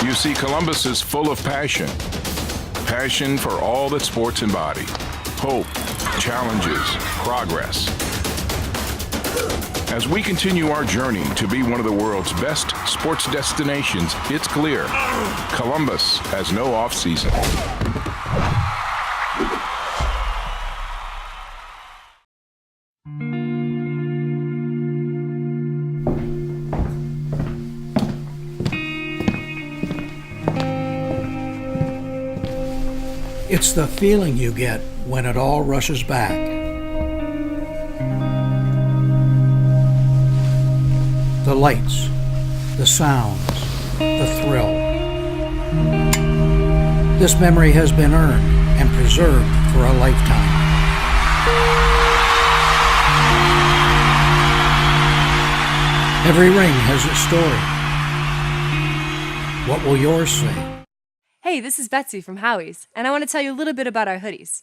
You see, Columbus is full of passion. Passion for all that sports embody. Hope, challenges, progress. As we continue our journey to be one of the world's best sports destinations, it's clear Columbus has no off-season. It's the feeling you get when it all rushes back. The lights, the sounds, the thrill. This memory has been earned and preserved for a lifetime. Every ring has its story. What will yours say? Hey, this is Betsy from Howie's, and I want to tell you a little bit about our hoodies.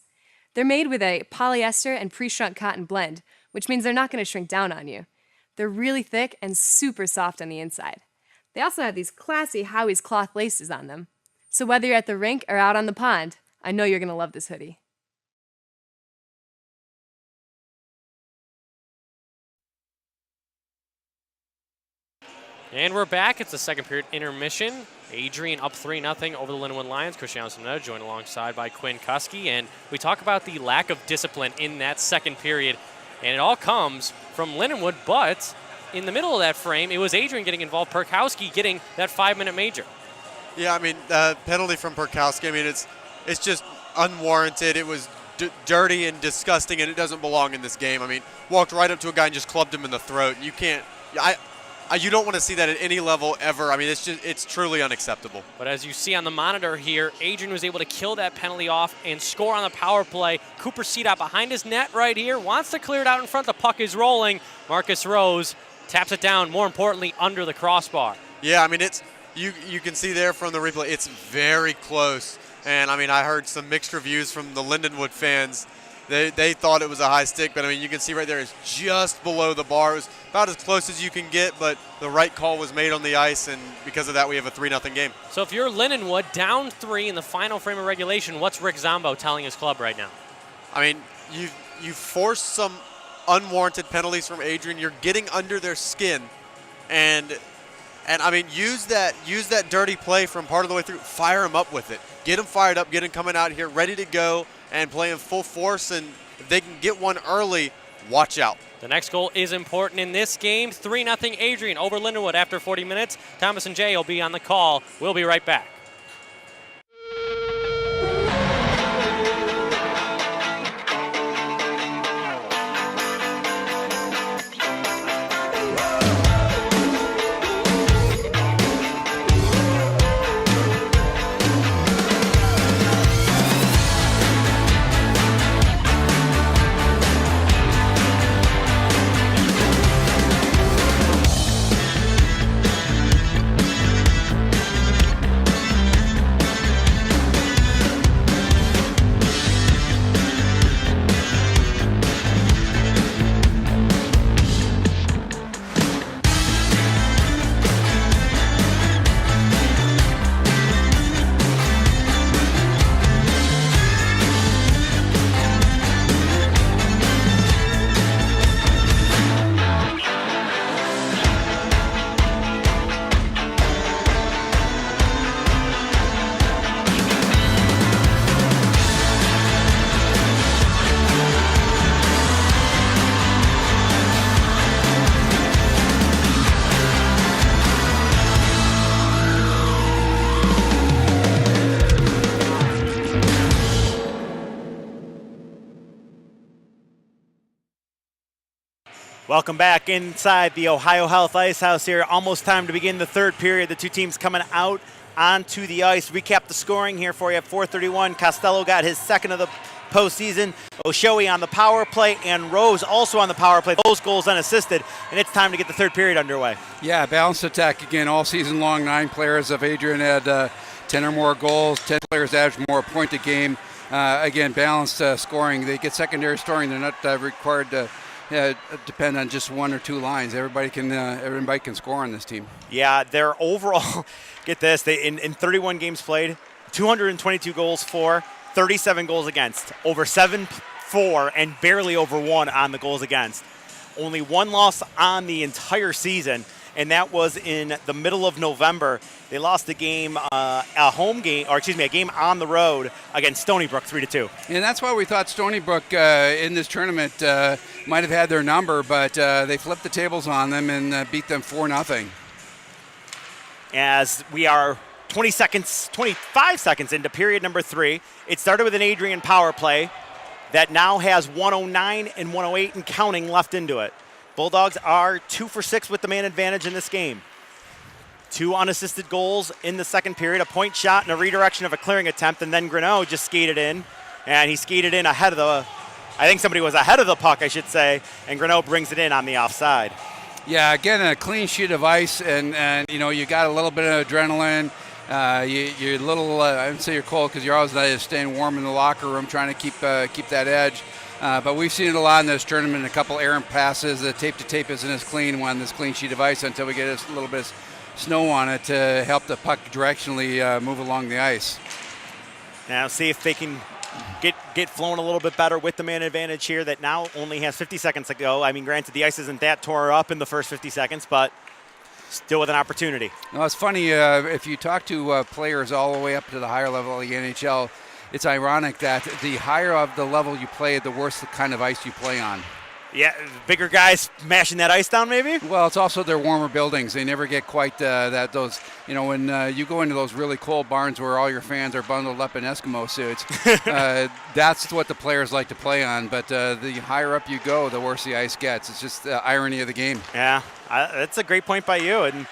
They're made with a polyester and pre-shrunk cotton blend, which means they're not going to shrink down on you. They're really thick and super soft on the inside. They also have these classy Howie's cloth laces on them. So whether you're at the rink or out on the pond, I know you're going to love this hoodie. And we're back. It's the second period intermission. Adrian up 3-0 over the Lindenwood Lions. Cristiano Simonetta joined alongside by Quinn Kuski. And we talk about the lack of discipline in that second period. And it all comes from Lindenwood, but in the middle of that frame, it was Adrian getting involved, Perkowski getting that 5-minute major. Yeah, I mean, penalty from Perkowski, I mean, it's just unwarranted. It was dirty and disgusting, and it doesn't belong in this game. I mean, walked right up to a guy and just clubbed him in the throat. You can't, you don't want to see that at any level ever. I mean, it's truly unacceptable. But as you see on the monitor here, Adrian was able to kill that penalty off and score on the power play. Cooper Cedot behind his net right here, wants to clear it out in front. The puck is rolling. Marcus Rose taps it down, more importantly, under the crossbar. Yeah, I mean, you can see there from the replay, it's very close. And, I mean, I heard some mixed reviews from the Lindenwood fans. They thought it was a high stick, but, I mean, you can see right there it's just below the bar. It was about as close as you can get, but the right call was made on the ice, and because of that, we have a 3-0 game. So if you're Lindenwood, down 3 in the final frame of regulation, what's Rick Zombo telling his club right now? I mean, you forced some unwarranted penalties from Adrian. You're getting under their skin, and I mean, use that dirty play from part of the way through. Fire them up with it. Get them fired up. Get them coming out here ready to go and playing full force. And if they can get one early, watch out. The next goal is important in this game. 3-0 Adrian over Lindenwood after 40 minutes. Thomas and Jay will be on the call. We'll be right back. Welcome back inside the Ohio Health Ice House here. Almost time to begin the third period. The two teams coming out onto the ice. Recap the scoring here for you. At 4:31, Costello got his second of the postseason. Oshoey on the power play and Rose also on the power play. Those goals unassisted, and it's time to get the third period underway. Yeah, balanced attack again all season long. 9 players of Adrian had 10 or more goals. 10 players average more point a game. Again, balanced scoring. They get secondary scoring. They're not required to depend on just 1 or 2 lines. Everybody can score on this team. Yeah, their overall, get this, they in 31 games played, 222 goals for, 37 goals against, over 7-4 and barely over 1 on the goals against. Only 1 loss on the entire season, and that was in the middle of November. They lost a game, a game on the road against Stony Brook 3-2. And that's why we thought Stony Brook in this tournament might have had their number, but they flipped the tables on them and beat them 4-0. As we are 25 seconds into period number 3, it started with an Adrian power play that now has 109 and 108 and counting left into it. Bulldogs are 2 for 6 with the man advantage in this game. 2 unassisted goals in the second period, a point shot and a redirection of a clearing attempt, and then Greneau just skated in, and he skated in ahead of I think somebody was ahead of the puck, I should say, and Greneau brings it in on the offside. Yeah, again, a clean sheet of ice, and you know, you got a little bit of adrenaline. You're a little, I wouldn't say you're cold because you're always staying warm in the locker room trying to keep that edge. But we've seen it a lot in this tournament, a couple errant passes. The tape-to-tape isn't as clean on this clean sheet of ice until we get a little bit of snow on it to help the puck directionally move along the ice. Now see if they can get flown a little bit better with the man advantage here that now only has 50 seconds to go. I mean, granted, the ice isn't that tore up in the first 50 seconds, but still with an opportunity. No, it's funny, if you talk to players all the way up to the higher level of the NHL, it's ironic that the higher of the level you play, the worse the kind of ice you play on. Yeah, bigger guys mashing that ice down maybe? Well, it's also their warmer buildings. They never get quite those, when you go into those really cold barns where all your fans are bundled up in Eskimo suits, that's what the players like to play on. But the higher up you go, the worse the ice gets. It's just the irony of the game. Yeah, that's a great point by you. And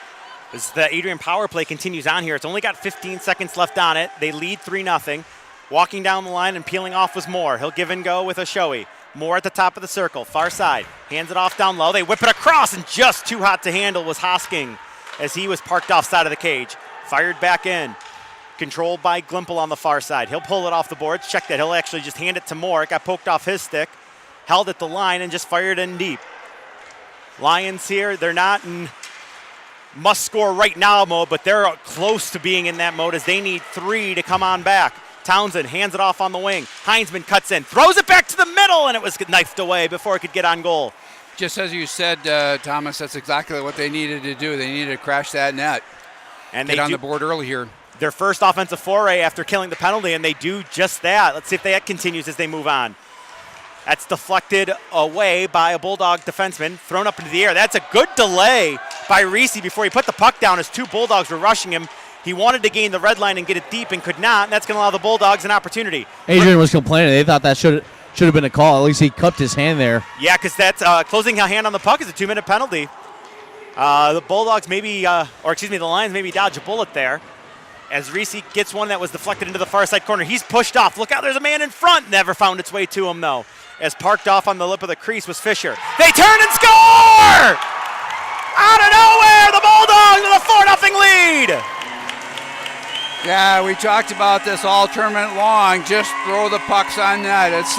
as the Adrian power play continues on here, it's only got 15 seconds left on it. They lead 3-0. Walking down the line and peeling off was Moore. He'll give and go with Oshoi. Moore at the top of the circle, far side. Hands it off down low. They whip it across, and just too hot to handle was Hosking as he was parked offside of the cage. Fired back in. Controlled by Glimpel on the far side. He'll pull it off the boards. Check that. He'll actually just hand it to Moore. It got poked off his stick. Held at the line and just fired in deep. Lions here, they're not in must-score right now mode, but they're close to being in that mode as they need 3 to come on back. Townsend hands it off on the wing. Heinzman cuts in, throws it back to the middle, and it was knifed away before it could get on goal. Just as you said, Thomas, that's exactly what they needed to do. They needed to crash that net and get on the board early here. Their first offensive foray after killing the penalty, and they do just that. Let's see if that continues as they move on. That's deflected away by a Bulldog defenseman, thrown up into the air. That's a good delay by Reese before he put the puck down as 2 Bulldogs were rushing him. He wanted to gain the red line and get it deep and could not, and that's going to allow the Bulldogs an opportunity. Adrian was complaining. They thought that should have been a call. At least he cupped his hand there. Yeah, because that's closing a hand on the puck is a 2-minute penalty. The Bulldogs the Lions maybe dodge a bullet there as Reese gets one that was deflected into the far side corner. He's pushed off. Look out, there's a man in front. Never found its way to him, though. As parked off on the lip of the crease was Fisher. They turn and score! Out of nowhere, the Bulldogs with a 4-0 lead. Yeah, we talked about this all tournament long. Just throw the pucks on net. It's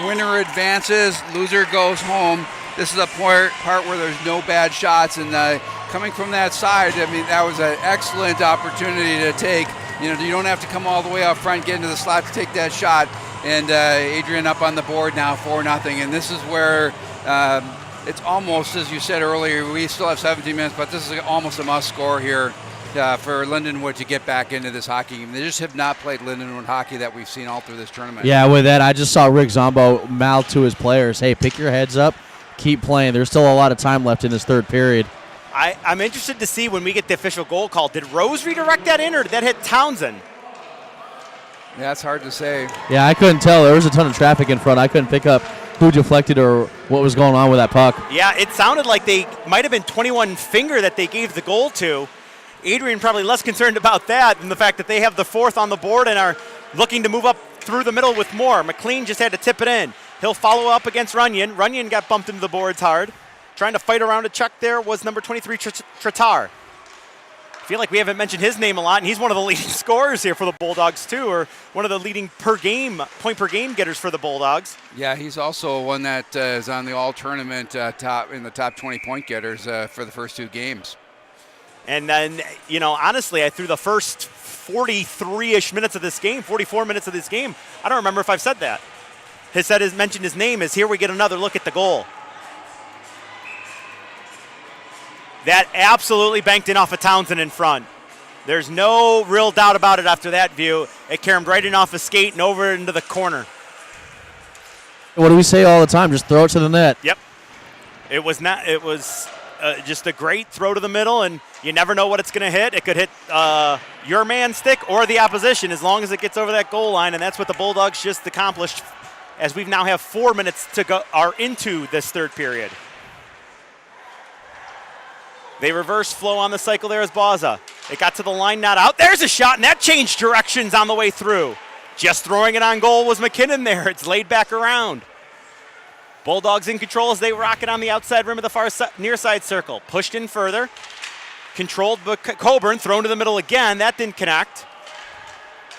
winner advances, loser goes home. This is a part where there's no bad shots, and coming from that side, I mean, that was an excellent opportunity to take. You don't have to come all the way up front, get into the slot to take that shot. And Adrian up on the board now, 4-0. And this is where it's almost, as you said earlier, we still have 17 minutes, but this is almost a must score here. For Lindenwood to get back into this hockey game. They just have not played Lindenwood hockey that we've seen all through this tournament. Yeah, with that, I just saw Rick Zombo mouth to his players, hey, pick your heads up, keep playing. There's still a lot of time left in this third period. I'm interested to see when we get the official goal call. Did Rose redirect that in, or did that hit Townsend? Yeah, it's hard to say. Yeah, I couldn't tell. There was a ton of traffic in front. I couldn't pick up who deflected or what was going on with that puck. Yeah, it sounded like they might have been 21 finger that they gave the goal to. Adrian probably less concerned about that than the fact that they have the 4th on the board and are looking to move up through the middle with more. McLean just had to tip it in. He'll follow up against Runyon. Runyon got bumped into the boards hard. Trying to fight around a check there was number 23, Tratar. I feel like we haven't mentioned his name a lot, and he's one of the leading scorers here for the Bulldogs too, or one of the leading point per game getters for the Bulldogs. Yeah, he's also one that is on the all-tournament in the top 20 point getters for the first 2 games. And then, honestly, I threw the first 43-ish minutes of this game, 44 minutes of this game. I don't remember if I've said that. Mentioned his name as here we get another look at the goal. That absolutely banked in off of Townsend in front. There's no real doubt about it after that view. It caromed right in off his skate and over into the corner. What do we say all the time? Just throw it to the net. Yep. It was just a great throw to the middle, and you never know what it's going to hit. It could hit your man's stick or the opposition as long as it gets over that goal line, and that's what the Bulldogs just accomplished as we now have 4 minutes to go are into this third period. They reverse flow on the cycle there as Baza. It got to the line, not out. There's a shot, and that changed directions on the way through. Just throwing it on goal was McKinnon there. It's laid back around. Bulldogs in control as they rock it on the outside rim of the far near side circle. Pushed in further. Controlled by Coburn, thrown to the middle again. That didn't connect.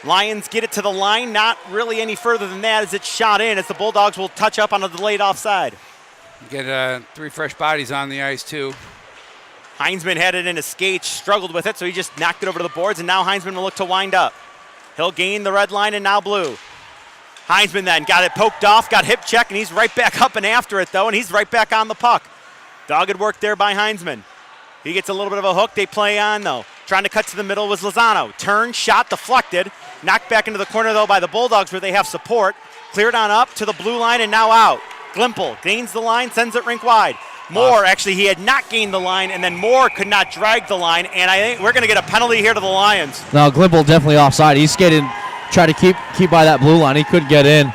Lions get it to the line, not really any further than that as it's shot in, as the Bulldogs will touch up on a delayed offside. Get 3 fresh bodies on the ice, too. Heinzman had it in his skates, struggled with it, so he just knocked it over to the boards, and now Heinzman will look to wind up. He'll gain the red line and now blue. Heinzman then got it poked off, got hip check, and he's right back up and after it, though, and he's right back on the puck. Dogged work there by Heinzman. He gets a little bit of a hook. They play on, though. Trying to cut to the middle was Lozano. Turn, shot, deflected. Knocked back into the corner, though, by the Bulldogs where they have support. Cleared on up to the blue line and now out. Glimple gains the line, sends it rink wide. Moore, actually, he had not gained the line, and then Moore could not drag the line, and I think we're going to get a penalty here to the Lions. No, Glimple definitely offside. He skated, tried to keep by that blue line. He couldn't get in.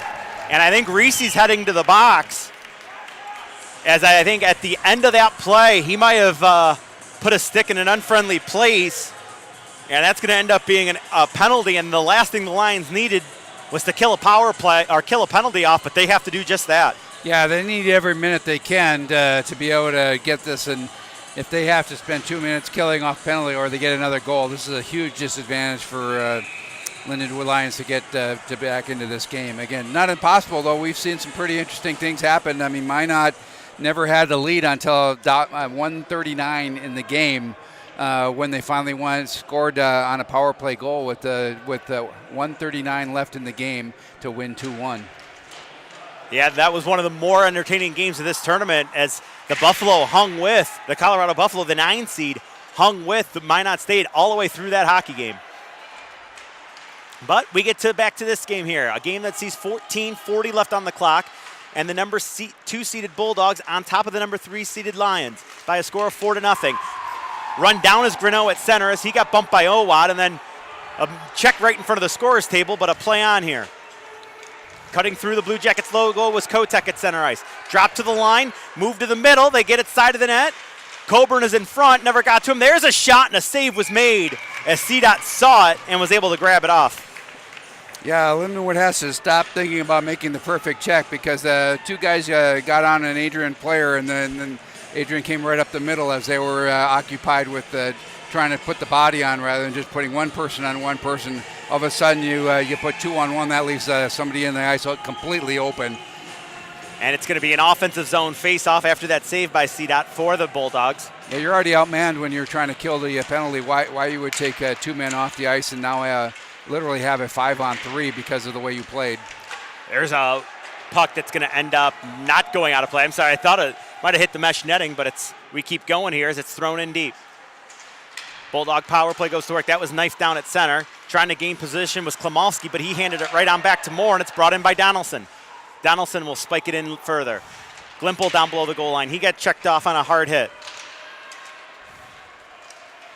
And I think Reese's heading to the box, as I think at the end of that play, he might have put a stick in an unfriendly place, and that's going to end up being a penalty, and the last thing the Lions needed was to kill a power play or kill a penalty off, but they have to do just that. Yeah, they need every minute they can to be able to get this, and if they have to spend 2 minutes killing off penalty or they get another goal, this is a huge disadvantage for Lindenwood Lions to get to back into this game. Again, not impossible, though. We've seen some pretty interesting things happen. I mean, Minot never had the lead until 1:39 in the game when they finally scored on a power play goal with 1:39 left in the game to win 2-1. Yeah, that was one of the more entertaining games of this tournament as the Buffalo hung with, the Colorado Buffalo, the 9 seed, hung with the Minot State all the way through that hockey game. But we get back to this game here, a game that sees 14:40 left on the clock, and the number 2 seeded Bulldogs on top of the number 3 seeded Lions by a score of 4-0. Run down is Greneau at center as he got bumped by Owad, and then a check right in front of the scorer's table, but a play on here. Cutting through the Blue Jackets logo was Kotek at center ice. Drop to the line, move to the middle, they get it side of the net. Coburn is in front, never got to him. There's a shot and a save was made as CDOT saw it and was able to grab it off. Yeah, Lindenwood has to stop thinking about making the perfect check because two guys got on an Adrian player, and then Adrian came right up the middle as they were occupied with trying to put the body on rather than just putting one person on one person. All of a sudden, you put 2 on 1. That leaves somebody in the ice completely open. And it's going to be an offensive zone face-off after that save by CDOT for the Bulldogs. Yeah, you're already outmanned when you're trying to kill the penalty. Why you would take 2 men off the ice and now literally have a 5-on-3 because of the way you played. There's a puck that's going to end up not going out of play. I'm sorry, I thought it might have hit the mesh netting, but we keep going here as it's thrown in deep. Bulldog power play goes to work. That was knifed down at center. Trying to gain position was Klimowski, but he handed it right on back to Moore, and it's brought in by Donaldson. Donaldson will spike it in further. Glimple down below the goal line. He got checked off on a hard hit.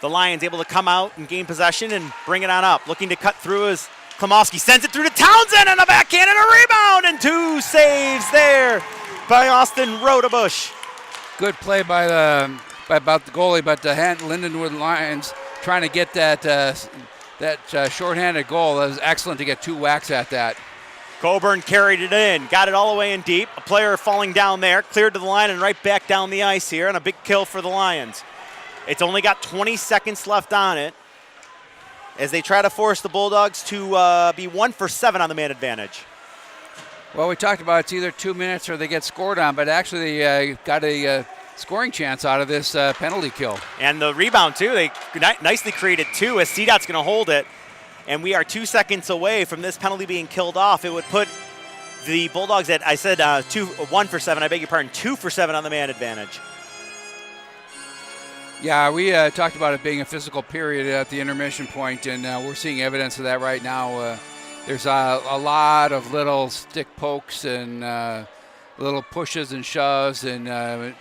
The Lions able to come out and gain possession and bring it on up. Looking to cut through as Klimowski sends it through to Townsend and a backhand and a rebound, and 2 saves there by Austin Rodebush. Good play by the goalie, but the Lindenwood Lions trying to get that shorthanded goal. That was excellent to get 2 whacks at that. Coburn carried it in, got it all the way in deep. A player falling down there, cleared to the line and right back down the ice here, and a big kill for the Lions. It's only got 20 seconds left on it as they try to force the Bulldogs to be 1 for 7 on the man advantage. Well, we talked about it's either 2 minutes or they get scored on, but actually they got a scoring chance out of this penalty kill. And the rebound, too. They nicely created 2 as CDOT's going to hold it. And we are 2 seconds away from this penalty being killed off. It would put the Bulldogs at, I said 1 for 7, I beg your pardon, 2 for 7 on the man advantage. Yeah, we talked about it being a physical period at the intermission point, and we're seeing evidence of that right now. There's a lot of little stick pokes and little pushes and shoves, and I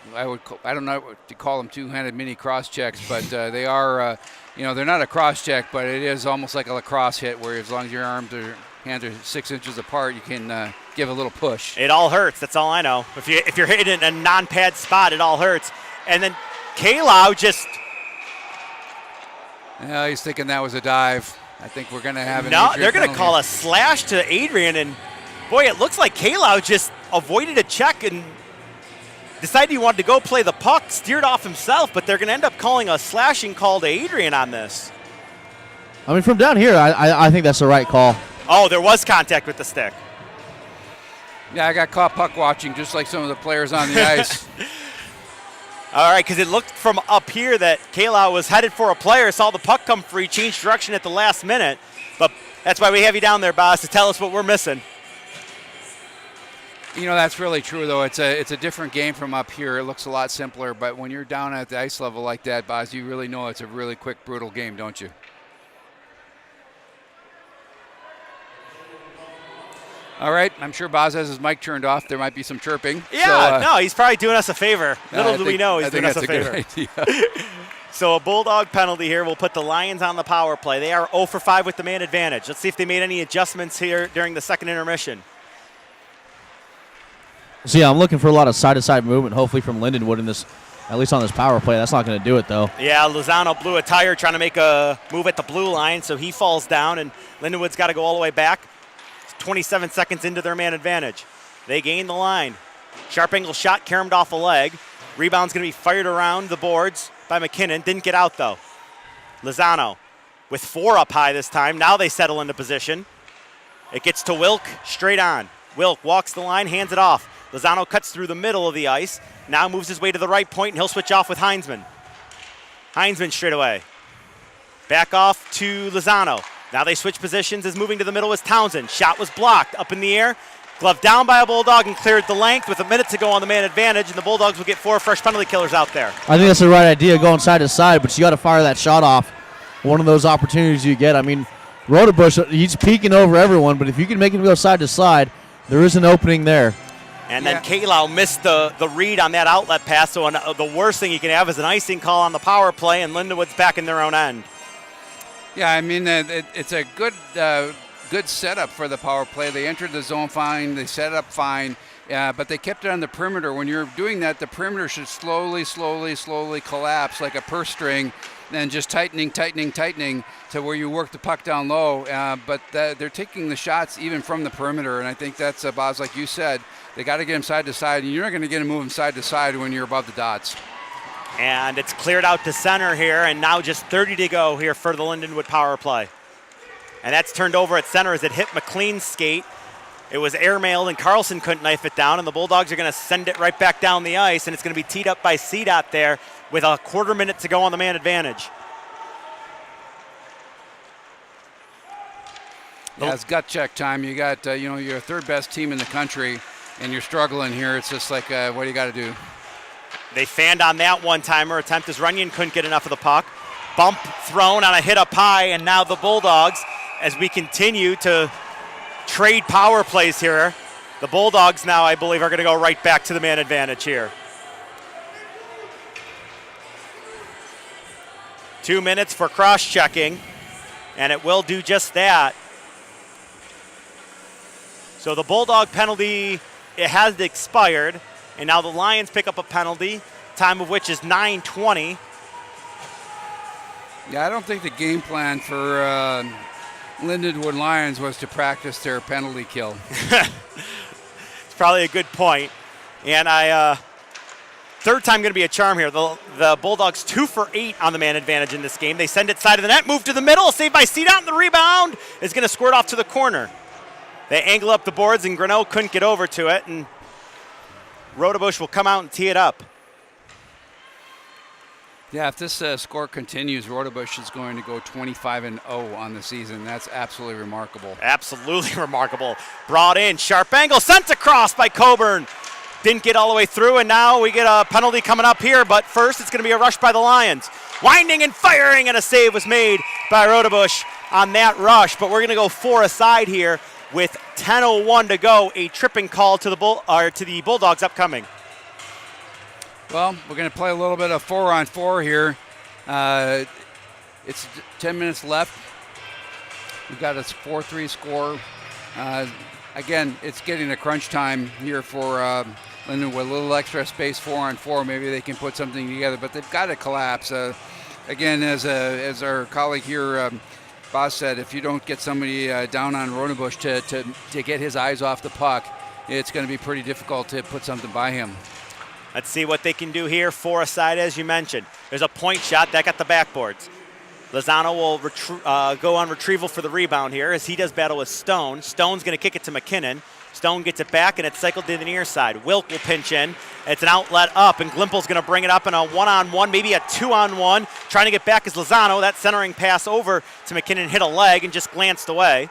don't know what to call them, 2-handed mini cross checks, but they are, they're not a cross check, but it is almost like a lacrosse hit where as long as your hands are 6 inches apart, you can give a little push. It all hurts. That's all I know. If you're hitting a non-pad spot, it all hurts. And then Kalau just... Yeah, he's thinking that was a dive. I think we're going to have an No, Adrian they're going to penalty. call a slash to Adrian, and boy, it looks like Kalau just avoided a check, and decided he wanted to go play the puck, steered off himself, but they're going to end up calling a slashing call to Adrian on this. I mean, from down here, I think that's the right call. Oh, there was contact with the stick. Yeah, I got caught puck watching just like some of the players on the ice. All right, because it looked from up here that Kayla was headed for a player, saw the puck come free, changed direction at the last minute. But that's why we have you down there, Boz, to tell us what we're missing. You know, that's really true, though. It's a different game from up here. It looks a lot simpler, but when you're down at the ice level like that, Boz, you really know it's a really quick, brutal game, don't you? All right, I'm sure Boz has his mic turned off. There might be some chirping. Yeah, no, he's probably doing us a favor. Little do we know he's doing us a favor. I think that's a good idea. So a Bulldog penalty here will put the Lions on the power play. They are 0 for 5 with the man advantage. Let's see if they made any adjustments here during the second intermission. So, yeah, I'm looking for a lot of side-to-side movement, hopefully from Lindenwood in this, at least on this power play. That's not going to do it, though. Yeah, Lozano blew a tire trying to make a move at the blue line, so he falls down, and Lindenwood's got to go all the way back. 27 seconds into their man advantage. They gain the line. Sharp angle shot caromed off a leg. Rebound's going to be fired around the boards by McKinnon. Didn't get out, though. Lozano with 4 up high this time. Now they settle into position. It gets to Wilk, straight on. Wilk walks the line, hands it off. Lozano cuts through the middle of the ice. Now moves his way to the right point, and he'll switch off with Heinzman. Heinzman straight away. Back off to Lozano. Now they switch positions as moving to the middle is Townsend. Shot was blocked, up in the air. Glove down by a Bulldog and cleared the length with a minute to go on the man advantage, and the Bulldogs will get 4 fresh penalty killers out there. I think that's the right idea, going side to side, but you got to fire that shot off. One of those opportunities you get. I mean, Rodebush, he's peeking over everyone, but if you can make him go side to side, there is an opening there. And then Kaylau missed the read on that outlet pass, so the worst thing you can have is an icing call on the power play, and Lindenwood's back in their own end. Yeah, I mean, it's a good setup for the power play. They entered the zone fine. They set up fine, but they kept it on the perimeter. When you're doing that, the perimeter should slowly collapse like a purse string, and just tightening to where you work the puck down low. But they're taking the shots even from the perimeter, and I think that's, Boz, like you said, they got to get him side to side, and you're not going to get him moving side to side when you're above the dots. And it's cleared out to center here, and now just 30 to go here for the Lindenwood power play. And that's turned over at center as it hit McLean's skate. It was airmailed, and Carlson couldn't knife it down, and the Bulldogs are going to send it right back down the ice, and it's going to be teed up by CDOT there with a quarter minute to go on the man advantage. Yeah, it's gut check time. You got, you're third best team in the country, and you're struggling here. It's just like, what do you got to do? They fanned on that one-timer attempt as Runyon couldn't get enough of the puck. Bump thrown on a hit up high, and now the Bulldogs, as we continue to trade power plays here, the Bulldogs now, I believe, are going to go right back to the man advantage here. 2 minutes for cross-checking, and it will do just that. So the Bulldog penalty, it has expired, and now the Lions pick up a penalty, time of which is 9:20. Yeah, I don't think the game plan for Lindenwood Lions was to practice their penalty kill. It's probably a good point. And third time going to be a charm here. The Bulldogs 2 for 8 on the man advantage in this game. They send it side of the net, move to the middle, saved by CDOT, and the rebound is going to squirt off to the corner. They angle up the boards, and Grinnell couldn't get over to it, and Rodebush will come out and tee it up. Yeah, if this score continues, Rodebush is going to go 25-0 on the season. That's absolutely remarkable. Absolutely remarkable. Brought in, sharp angle, sent across by Coburn. Didn't get all the way through, and now we get a penalty coming up here, but first it's going to be a rush by the Lions. Winding and firing, and a save was made by Rodebush on that rush, but we're going to go 4 aside here with 10:01 to go. A tripping call to the Bulldogs upcoming. Well, we're going to play a little bit of 4-on-4 here. It's 10 minutes left. We've got a 4-3 score. Again, it's getting a crunch time here for Lindenwood. With a little extra space, 4-on-4. Maybe they can put something together, but they've got to collapse. Again, as our colleague here, Boz said, if you don't get somebody down on Rodebush to get his eyes off the puck, it's going to be pretty difficult to put something by him. Let's see what they can do here. 4 aside, as you mentioned. There's a point shot that got the backboards. Lozano will go on retrieval for the rebound here as he does battle with Stone. Stone's going to kick it to McKinnon. Stone gets it back, and it's cycled to the near side. Wilk will pinch in. It's an outlet up, and Glimple's going to bring it up in a one-on-one, maybe a two-on-one. Trying to get back is Lozano. That centering pass over to McKinnon hit a leg and just glanced away.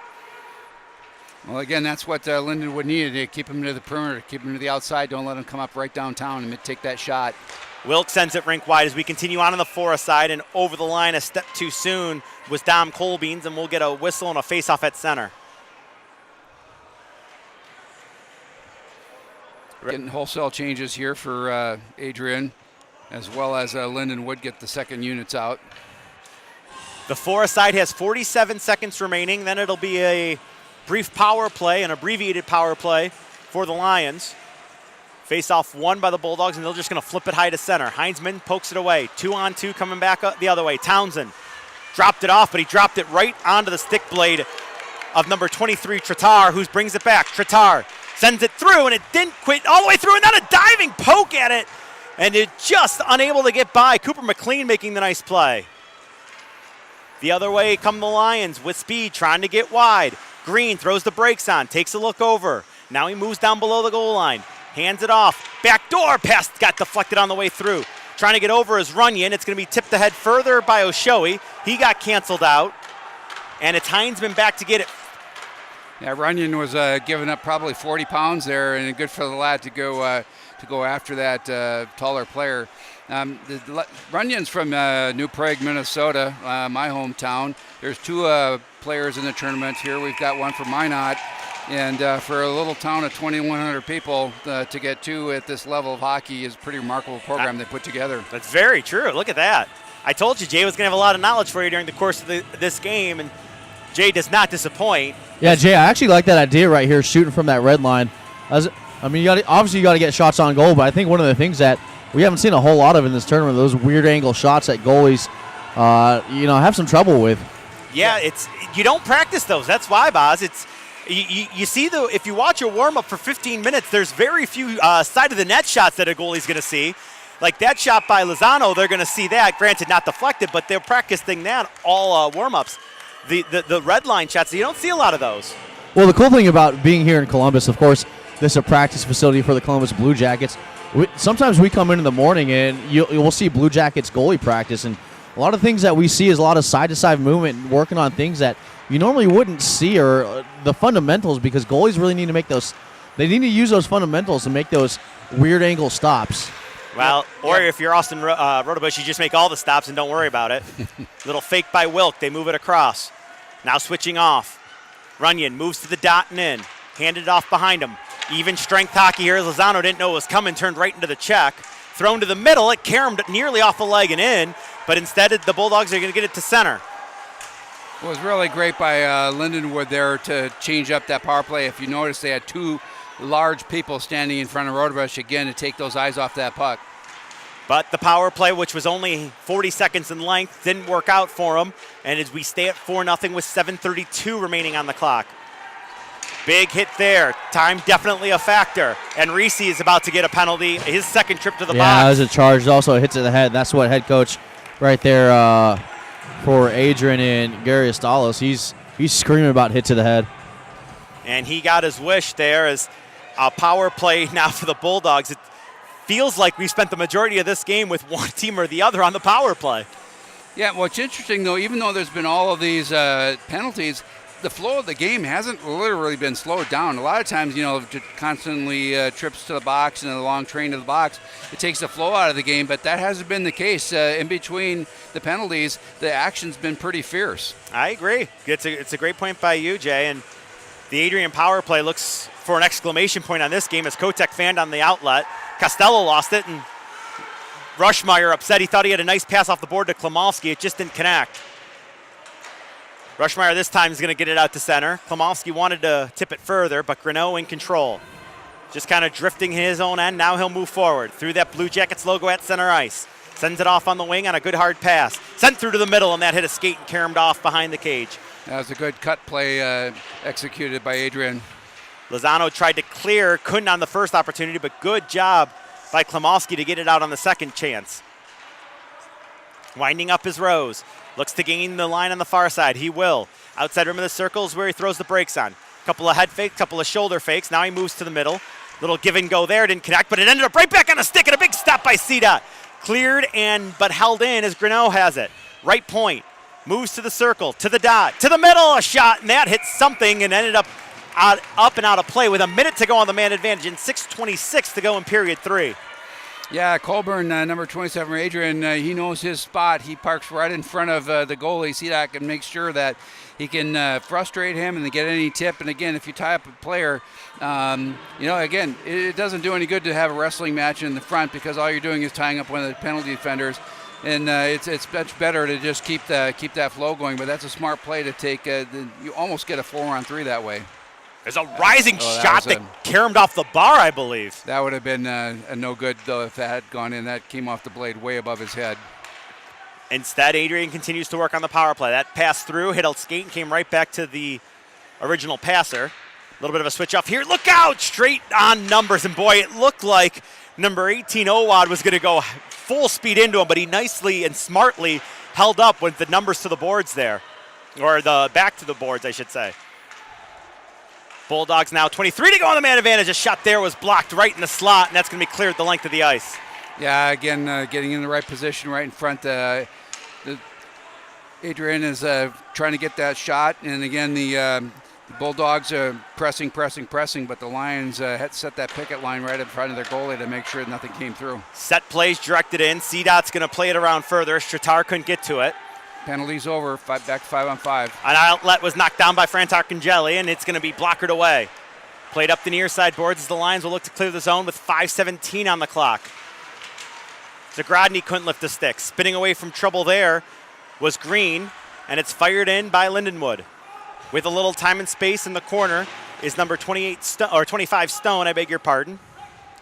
Well, again, that's what Lindenwood needed to keep him to the perimeter, keep him to the outside. Don't let him come up right downtown and take that shot. Wilk sends it rink wide as we continue on the 4 side, and over the line a step too soon was Dom Colbeans, and we'll get a whistle and a face-off at center. Getting wholesale changes here for Adrian, as well as Lindenwood get the second units out. The 4 side has 47 seconds remaining. Then it'll be a brief power play, an abbreviated power play for the Lions. Face-off won by the Bulldogs, and they're just going to flip it high to center. Heinzman pokes it away. 2-on-2 coming back up the other way. Townsend dropped it off, but he dropped it right onto the stick blade of number 23, Tritar, who brings it back. Tritar sends it through, and it didn't quit all the way through, and then a diving poke at it, and it just unable to get by. Cooper McLean making the nice play. The other way come the Lions with speed, trying to get wide. Green throws the brakes on, takes a look over. Now he moves down below the goal line, hands it off. Backdoor pass got deflected on the way through. Trying to get over is Runyon. It's going to be tipped ahead further by Oshoey. He got canceled out, and it's Heinzman back to get it. Yeah, Runyon was giving up probably 40 pounds there, and good for the lad to go after that taller player. Runyon's from New Prague, Minnesota, my hometown. There's 2 players in the tournament here. We've got one from Minot, and for a little town of 2,100 people, to get 2 at this level of hockey is a pretty remarkable program they put together. That's very true. Look at that. I told you Jay was going to have a lot of knowledge for you during the course of this game, and Jay does not disappoint. Yeah, Jay, I actually like that idea right here, shooting from that red line. You got to get shots on goal, but I think one of the things that we haven't seen a whole lot of in this tournament, those weird angle shots that goalies, have some trouble with. Yeah, you don't practice those. That's why, Boz. You see, if you watch a warm-up for 15 minutes, there's very few side of the net shots that a goalie's going to see. Like that shot by Lozano, they're going to see that. Granted, not deflected, but they're practicing that all warm-ups. The red line shots, you don't see a lot of those. Well, the cool thing about being here in Columbus, of course, this is a practice facility for the Columbus Blue Jackets. Sometimes we come in the morning and we'll see Blue Jackets goalie practice, and a lot of things that we see is a lot of side-to-side movement and working on things that you normally wouldn't see, or the fundamentals, because goalies really need to make those. They need to use those fundamentals to make those weird angle stops. Well, or if you're Austin Rotobush, you just make all the stops and don't worry about it. Little fake by Wilk. They move it across. Now switching off. Runyon moves to the dot and in. Handed it off behind him. Even strength hockey here. Lozano didn't know it was coming, turned right into the check. Thrown to the middle. It caromed nearly off the leg and in, but instead the Bulldogs are going to get it to center. It was really great by Lindenwood there to change up that power play. If you notice, they had 2 large people standing in front of Rotobush again to take those eyes off that puck. But the power play, which was only 40 seconds in length, didn't work out for them. And as we stay at 4-0 with 7:32 remaining on the clock. Big hit there. Time definitely a factor. And Reese is about to get a penalty. His second trip to the box. Yeah, that was a charge. Also a hit to the head. That's what head coach right there for Adrian and Gary Astalos. He's screaming about hit to the head. And he got his wish there as a power play now for the Bulldogs. It feels like we spent the majority of this game with one team or the other on the power play. Yeah, what's interesting, though, even though there's been all of these penalties, the flow of the game hasn't literally been slowed down. A lot of times, constantly trips to the box and a long train to the box, it takes the flow out of the game, but that hasn't been the case. In between the penalties, the action's been pretty fierce. I agree. It's a great point by you, Jay, and the Adrian power play looks for an exclamation point on this game as Kotek fanned on the outlet. Costello lost it, and Rushmeyer upset. He thought he had a nice pass off the board to Klimovsky. It just didn't connect. Rushmeyer this time is going to get it out to center. Klimovsky wanted to tip it further, but Greneau in control. Just kind of drifting his own end. Now he'll move forward through that Blue Jackets logo at center ice. Sends it off on the wing on a good hard pass. Sent through to the middle, and that hit a skate and caromed off behind the cage. That was a good cut play executed by Adrian. Lozano tried to clear, couldn't on the first opportunity, but good job by Klimowski to get it out on the second chance. Winding up his rows. Looks to gain the line on the far side. He will. Outside rim of the circle is where he throws the brakes on. Couple of head fakes, couple of shoulder fakes. Now he moves to the middle. Little give and go there. Didn't connect, but it ended up right back on a stick and a big stop by CDOT. Cleared but held in as Grinnell has it. Right point. Moves to the circle, to the dot, to the middle, a shot, and that hit something and ended up and out of play with a minute to go on the man advantage and 6:26 to go in period 3. Yeah, Colburn, number 27, Adrian, he knows his spot. He parks right in front of the goalie, CDOT, and makes sure that he can frustrate him and then get any tip. And again, if you tie up a player, again, it doesn't do any good to have a wrestling match in the front because all you're doing is tying up one of the penalty defenders. And it's much better to just keep that flow going. But that's a smart play to take. You almost get a 4-on-3 that way. There's a rising shot that caromed off the bar, I believe. That would have been a no good, though, if that had gone in. That came off the blade way above his head. Instead, Adrian continues to work on the power play. That pass through, hit a skate, and came right back to the original passer. A little bit of a switch off here. Look out! Straight on numbers. And boy, it looked like number 18, Owad, was going to go full speed into him, but he nicely and smartly held up with the numbers to the boards there. Or the back to the boards, I should say. Bulldogs now 23 to go on the man advantage. A shot there was blocked right in the slot, and that's going to be cleared the length of the ice. Yeah, again, getting in the right position right in front. Adrian is trying to get that shot, and again, the Bulldogs are pressing, but the Lions had set that picket line right in front of their goalie to make sure nothing came through. Set plays directed in. CDOT's going to play it around further. Stratar couldn't get to it. Penalties over, back to 5-on-5. An outlet was knocked down by Frantarcangeli, and it's going to be blockered away. Played up the near side boards as the Lions will look to clear the zone with 5:17 on the clock. Zagrodny couldn't lift the stick. Spinning away from trouble there was Green, and it's fired in by Lindenwood. With a little time and space in the corner is number 25 Stone, I beg your pardon.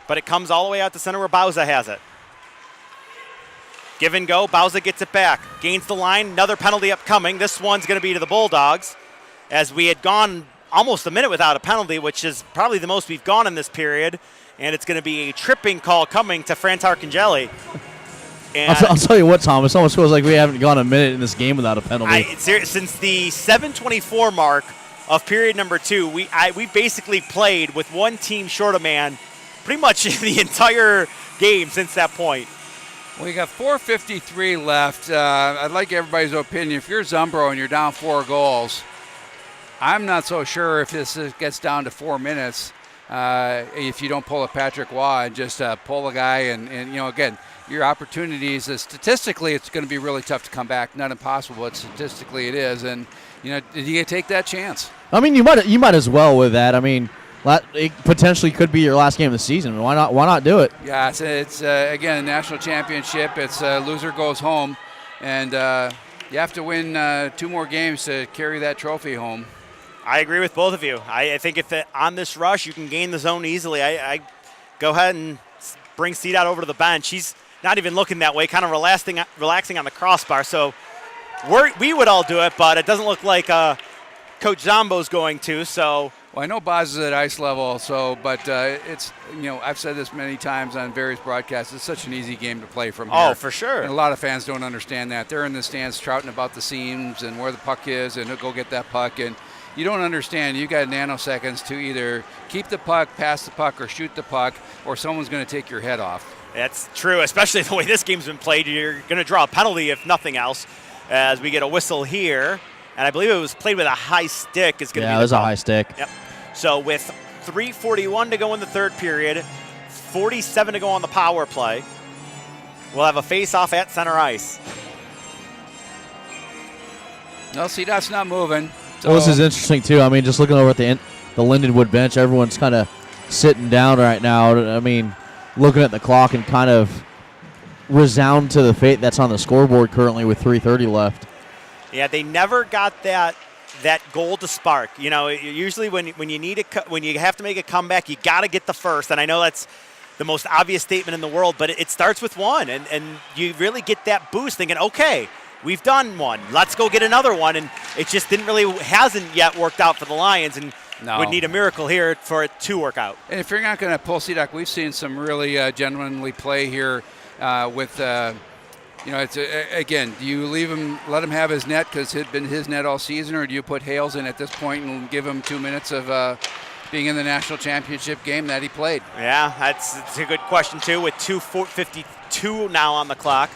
But it comes all the way out to center where Bauza has it. Give and go, Bauza gets it back. Gains the line, another penalty upcoming. This one's going to be to the Bulldogs, as we had gone almost a minute without a penalty, which is probably the most we've gone in this period. And it's going to be a tripping call coming to Frantarcangeli. I'll tell you what, Tom, it almost feels like we haven't gone a minute in this game without a penalty. Since the 7:24 mark of period number 2, we basically played with one team short a man pretty much the entire game since that point. We got 4:53 left. I'd like everybody's opinion. If you're Zumbro and you're down 4 goals, I'm not so sure if this gets down to 4 minutes if you don't pull a Patrick Waugh and just pull a guy. And again, your opportunities, statistically, it's going to be really tough to come back. Not impossible, but statistically it is. And, did you take that chance? I mean, you might as well with that. I mean, it potentially could be your last game of the season. Why not do it? Yeah, it's again, a national championship. It's loser goes home. And you have to win 2 more games to carry that trophy home. I agree with both of you. I think if on this rush you can gain the zone easily, I go ahead and bring CDOT over to the bench. He's not even looking that way, kind of relaxing on the crossbar. So we would all do it, but it doesn't look like Coach Zombo's going to. So. Well, I know Boz is at ice level, but it's, I've said this many times on various broadcasts, it's such an easy game to play from here. Oh, for sure. And a lot of fans don't understand that. They're in the stands trouting about the seams and where the puck is and go get that puck. And you don't understand. You got nanoseconds to either keep the puck, pass the puck, or shoot the puck, or someone's going to take your head off. That's true, especially the way this game's been played. You're going to draw a penalty if nothing else, as we get a whistle here. And I believe it was played with a high stick. Yeah, it was a high stick. Yep. So with 3:41 to go in the third period, 47 to go on the power play, we'll have a face-off at center ice. No, CDOT's not moving. So. Well, this is interesting, too. I mean, just looking over at the Lindenwood bench, everyone's kind of sitting down right now. I mean, looking at the clock and kind of resound to the fate that's on the scoreboard currently with 3:30 left. Yeah, they never got that goal to spark. Usually when you have to make a comeback, you got to get the first. And I know that's the most obvious statement in the world, but it starts with one, and you really get that boost thinking, okay, we've done one. Let's go get another one. And it just hasn't yet worked out for the Lions. And No. Would need a miracle here for it to work out. And if you're not going to pull CDOC, we've seen some really genuinely play here with, it's again, do you let him have his net because it's been his net all season, or do you put Hales in at this point and give him 2 minutes of being in the national championship game that he played? Yeah, that's a good question, too, with 2:52 now on the clock.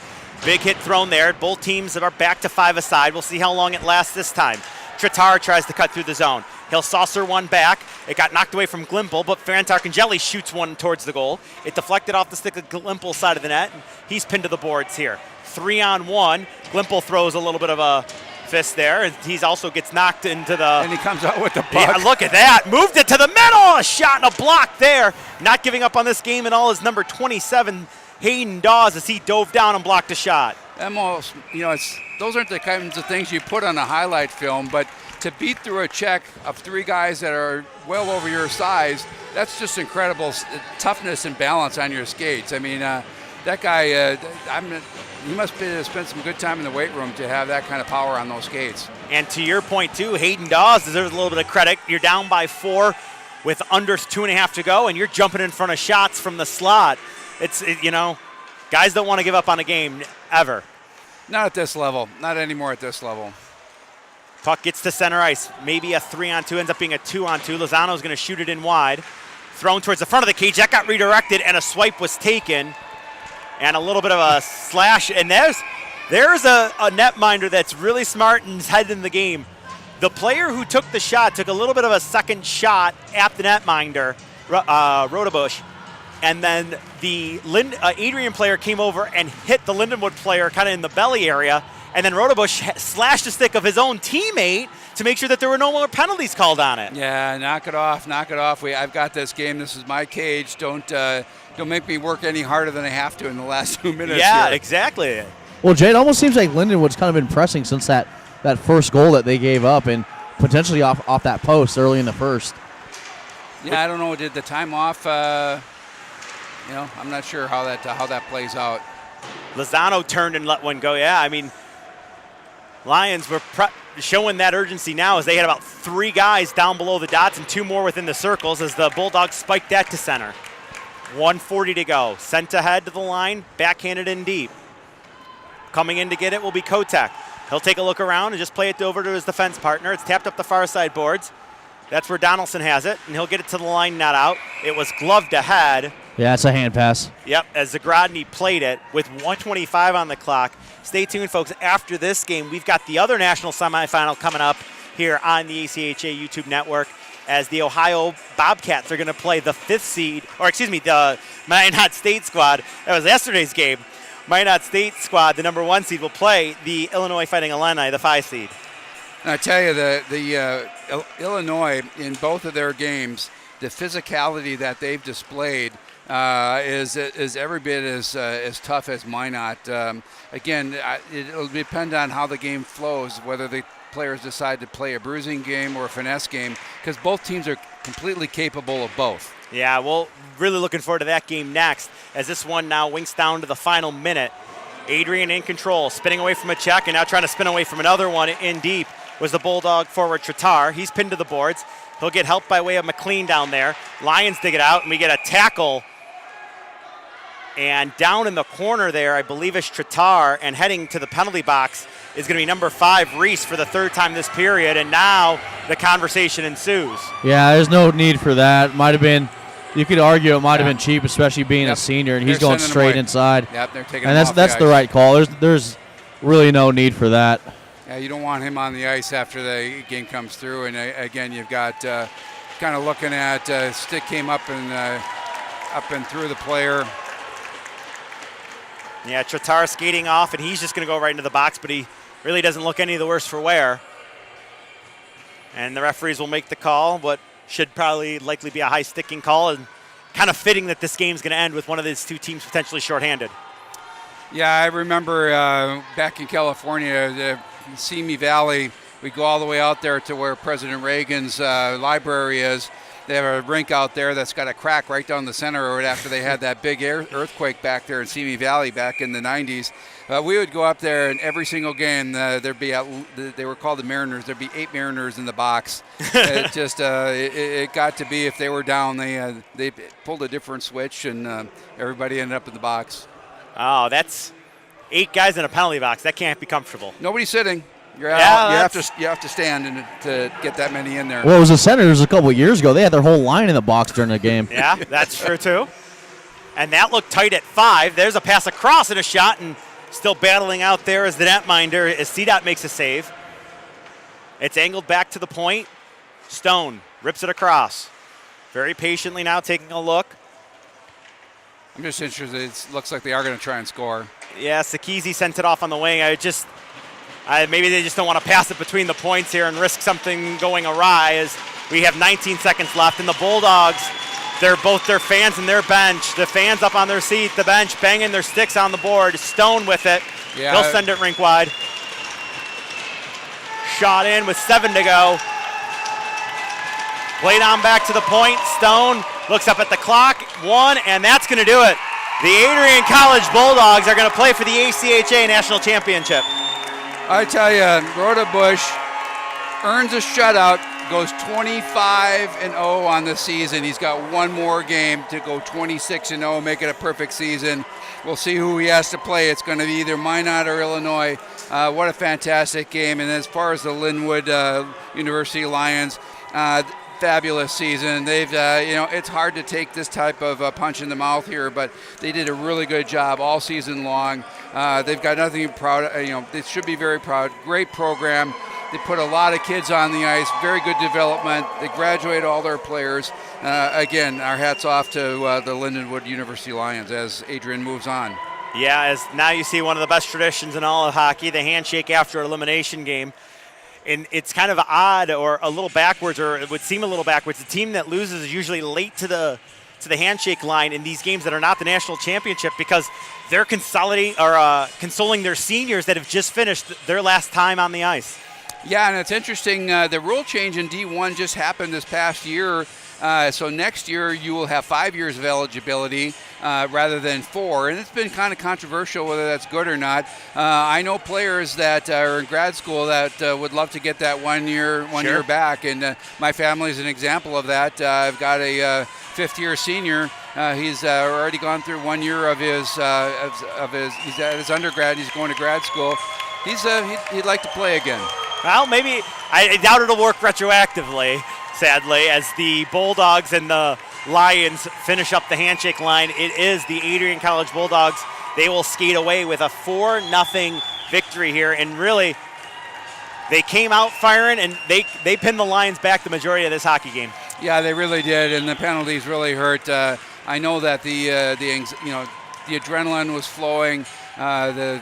Big hit thrown there. Both teams are back to 5 aside. We'll see how long it lasts this time. Tritar tries to cut through the zone. He'll saucer one back. It got knocked away from Glimple, but Ferran Tarcangeli shoots one towards the goal. It deflected off the stick of Glimple's side of the net, and he's pinned to the boards here. 3-on-1. Glimple throws a little bit of a fist there, and he also gets knocked into the... And he comes out with the puck. Yeah, look at that. Moved it to the middle. A shot and a block there. Not giving up on this game at all is number 27, Hayden Dawes, as he dove down and blocked a shot. Almost, those aren't the kinds of things you put on a highlight film, but to beat through a check of 3 guys that are well over your size, that's just incredible toughness and balance on your skates. I mean, that guy, he must have spent some good time in the weight room to have that kind of power on those skates. And to your point, too, Hayden Dawes deserves a little bit of credit. You're down by 4 with under 2.5 to go, and you're jumping in front of shots from the slot. Guys don't want to give up on a game ever. Not at this level. Not anymore at this level. Puck gets to center ice. Maybe a 3-on-2, ends up being a 2-on-2. Lozano's going to shoot it in wide. Thrown towards the front of the cage. That got redirected, and a swipe was taken. And a little bit of a slash. And there's a netminder that's really smart and is headed in the game. The player who took the shot took a little bit of a second shot at the netminder, Rodebush. And then the Adrian player came over and hit the Lindenwood player kind of in the belly area. And then Rodebush slashed the stick of his own teammate to make sure that there were no more penalties called on it. Yeah, knock it off. I've got this game. This is my cage. Don't make me work any harder than I have to in the last 2 minutes. Yeah, here. exactly. Well, Jay, it almost seems like Lindenwood's kind of been pressing since that first goal that they gave up, and potentially off that post early in the first. Yeah, I don't know. Did the time off? I'm not sure how that plays out. Lozano turned and let one go. Yeah, I mean, Lions were showing that urgency now as they had about 3 guys down below the dots and 2 more within the circles as the Bulldogs spiked that to center. 1:40 to go. Sent ahead to the line, backhanded in deep. Coming in to get it will be Kotek. He'll take a look around and just play it over to his defense partner. It's tapped up the far side boards. That's where Donaldson has it, and he'll get it to the line, not out. It was gloved ahead. Yeah, it's a hand pass. Yep, as Zagrodny played it with 1:25 on the clock. Stay tuned, folks. After this game, we've got the other national semifinal coming up here on the ACHA YouTube network as the Ohio Bobcats are going to play the 5th seed, the Minot State squad. That was yesterday's game. Minot State squad, the number 1 seed, will play the Illinois Fighting Illini, the 5 seed. And I tell you, the Illinois, in both of their games, the physicality that they've displayed is every bit as tough as Minot. Again, it'll depend on how the game flows, whether the players decide to play a bruising game or a finesse game, because both teams are completely capable of both. Yeah, well, really looking forward to that game next, as this one now winks down to the final minute. Adrian in control, spinning away from a check, and now trying to spin away from another one in deep was the Bulldog forward Tritar. He's pinned to the boards. He'll get help by way of McLean down there. Lions dig it out, and we get a tackle. And down in the corner there, I believe is Tritar, and heading to the penalty box is going to be number 5, Reese, for the 3rd time this period, and now the conversation ensues. Yeah, there's no need for that. Might have been, you could argue it might have been cheap, especially being a senior, and he's going straight inside. Yep, they're taking and him off that's the right call. There's really no need for that. Yeah, you don't want him on the ice after the game comes through, and again, you've got kind of looking at stick came up and through the player. Yeah, Tritar skating off, and he's just going to go right into the box, but he really doesn't look any the worse for wear. And the referees will make the call, but should probably likely be a high sticking call, and kind of fitting that this game's going to end with one of these 2 teams potentially shorthanded. Yeah, I remember back in California, the Simi Valley, we go all the way out there to where President Reagan's library is, They have a rink out there that's got a crack right down the center right after they had that big earthquake back there in Simi Valley back in the 90s. We would go up there, and every single game there'd be they were called the Mariners. There'd be 8 Mariners in the box. It just it got to be if they were down, they pulled a different switch, and everybody ended up in the box. Oh, that's 8 guys in a penalty box. That can't be comfortable. Nobody's sitting. You're out. You have to stand to get that many in there. Well, it was the Senators a couple of years ago. They had their whole line in the box during the game. Yeah, that's true too. And that looked tight at 5. There's a pass across and a shot, and still battling out there as the netminder as CDOT makes a save. It's angled back to the point. Stone rips it across. Very patiently now taking a look. I'm just interested. It looks like they are going to try and score. Yeah, Sakisi sent it off on the wing. Maybe they just don't want to pass it between the points here and risk something going awry as we have 19 seconds left. And the Bulldogs, they're both their fans and their bench. The fans up on their seat, the bench banging their sticks on the board. Stone with it. Yeah. They'll send it rink wide. Shot in with 7 to go. Played on back to the point. Stone looks up at the clock. 1, and that's going to do it. The Adrian College Bulldogs are going to play for the ACHA National Championship. I tell you, Rhoda Bush earns a shutout, goes 25-0 on the season. He's got one more game to go 26-0, make it a perfect season. We'll see who he has to play. It's going to be either Minot or Illinois. What a fantastic game. And as far as the Lindenwood University Lions, fabulous season. They've, it's hard to take this type of punch in the mouth here, but they did a really good job all season long. They've got nothing to be proud of. They should be very proud. Great program. They put a lot of kids on the ice. Very good development. They graduate all their players. Again, our hats off to the Lindenwood University Lions as Adrian moves on. Yeah, as now you see one of the best traditions in all of hockey, the handshake after elimination game. And it's kind of odd or a little backwards, or it would seem a little backwards. The team that loses is usually late to the handshake line in these games that are not the national championship because they're consoling their seniors that have just finished their last time on the ice. Yeah, and it's interesting. The rule change in D1 just happened this past year. So next year you will have 5 years of eligibility rather than 4. And it's been kind of controversial whether that's good or not. I know players that are in grad school that would love to get that 1 year back. And my family is an example of that. I've got a fifth-year senior. He's already gone through 1 year of his he's at his undergrad. He's going to grad school. He'd like to play again. Well, maybe I doubt it'll work retroactively, sadly, as the Bulldogs and the Lions finish up the handshake line. It is the Adrian College Bulldogs. They will skate away with a 4-0 victory here, and really, they came out firing, and they pinned the Lions back the majority of this hockey game. Yeah, they really did, and the penalties really hurt. I know that the adrenaline was flowing. The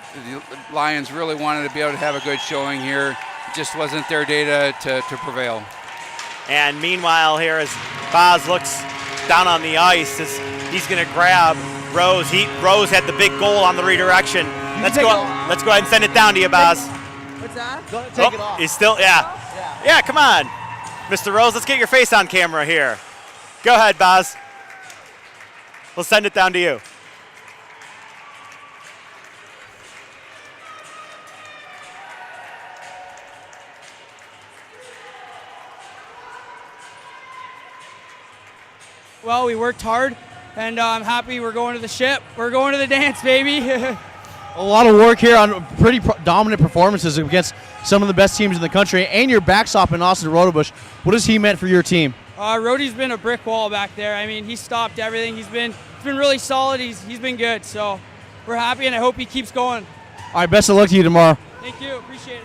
Lions really wanted to be able to have a good showing here. It just wasn't their day to prevail. And meanwhile here as Boz looks down on the ice, as he's going to grab Rose. Rose had the big goal on the redirection. Let's go ahead and send it down to you, Boz. What's that? Take it off. He's still, yeah, come on. Mr. Rose, let's get your face on camera here. Go ahead, Boz. We'll send it down to you. Well, we worked hard, and I'm happy we're going to the ship. We're going to the dance, baby. A lot of work here on pretty dominant performances against some of the best teams in the country, and your backstop in Austin Rodebush. What has he meant for your team? Rhodey's been a brick wall back there. I mean, he stopped everything. He's been really solid. He's been good. So we're happy, and I hope he keeps going. All right, best of luck to you tomorrow. Thank you. Appreciate it.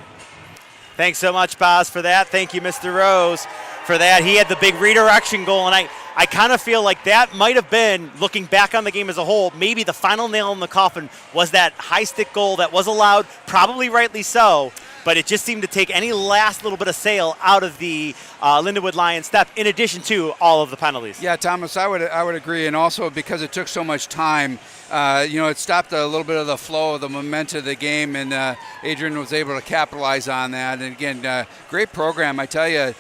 Thanks so much, Boz, for that. Thank you, Mr. Rose, for that. He had the big redirection goal, and I kind of feel like that might have been, looking back on the game as a whole, maybe the final nail in the coffin was that high stick goal that was allowed, probably rightly so. but it just seemed to take any last little bit of sail out of the Lindenwood Lions step, in addition to all of the penalties. Yeah, Thomas, I would agree, and also because it took so much time, it stopped a little bit of the flow of the momentum of the game, and Adrian was able to capitalize on that. And again, great program. I tell you,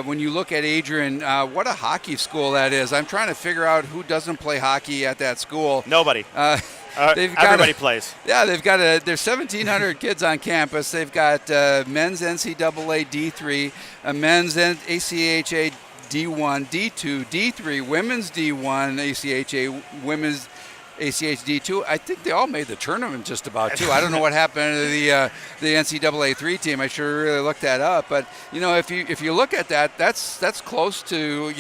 when you look at Adrian, what a hockey school that is. I'm trying to figure out who doesn't play hockey at that school. Nobody. Everybody plays. Yeah, there's 1,700 kids on campus. They've got men's NCAA D3, men's ACHA D1, D2, D3, women's D1, ACHA, women's ACH D2. I think they all made the tournament just about, too. I don't know what happened to the NCAA 3 team. I sure really looked that up. But, if you look at that, that's close to,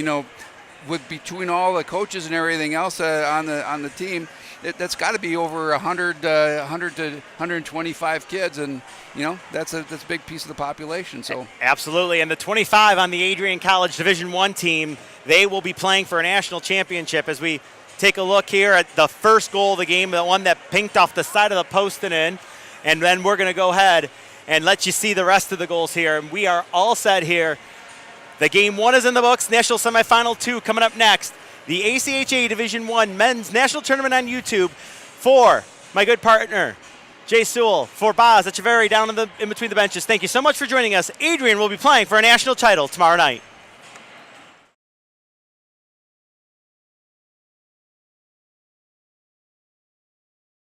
with between all the coaches and everything else on the team, that's got to be over 100 to 125 kids, and that's a big piece of the population. So absolutely, and the 25 on the Adrian College Division I team, they will be playing for a national championship. As we take a look here at the first goal of the game, the one that pinked off the side of the post and in, and then we're going to go ahead and let you see the rest of the goals here, and we are all set here. The game 1 is in the books. National Semifinal 2 coming up next. The ACHA Division I Men's National Tournament on YouTube. For my good partner, Jay Sewell, for Boz Echeverry down in between the benches. Thank you so much for joining us. Adrian will be playing for a national title tomorrow night.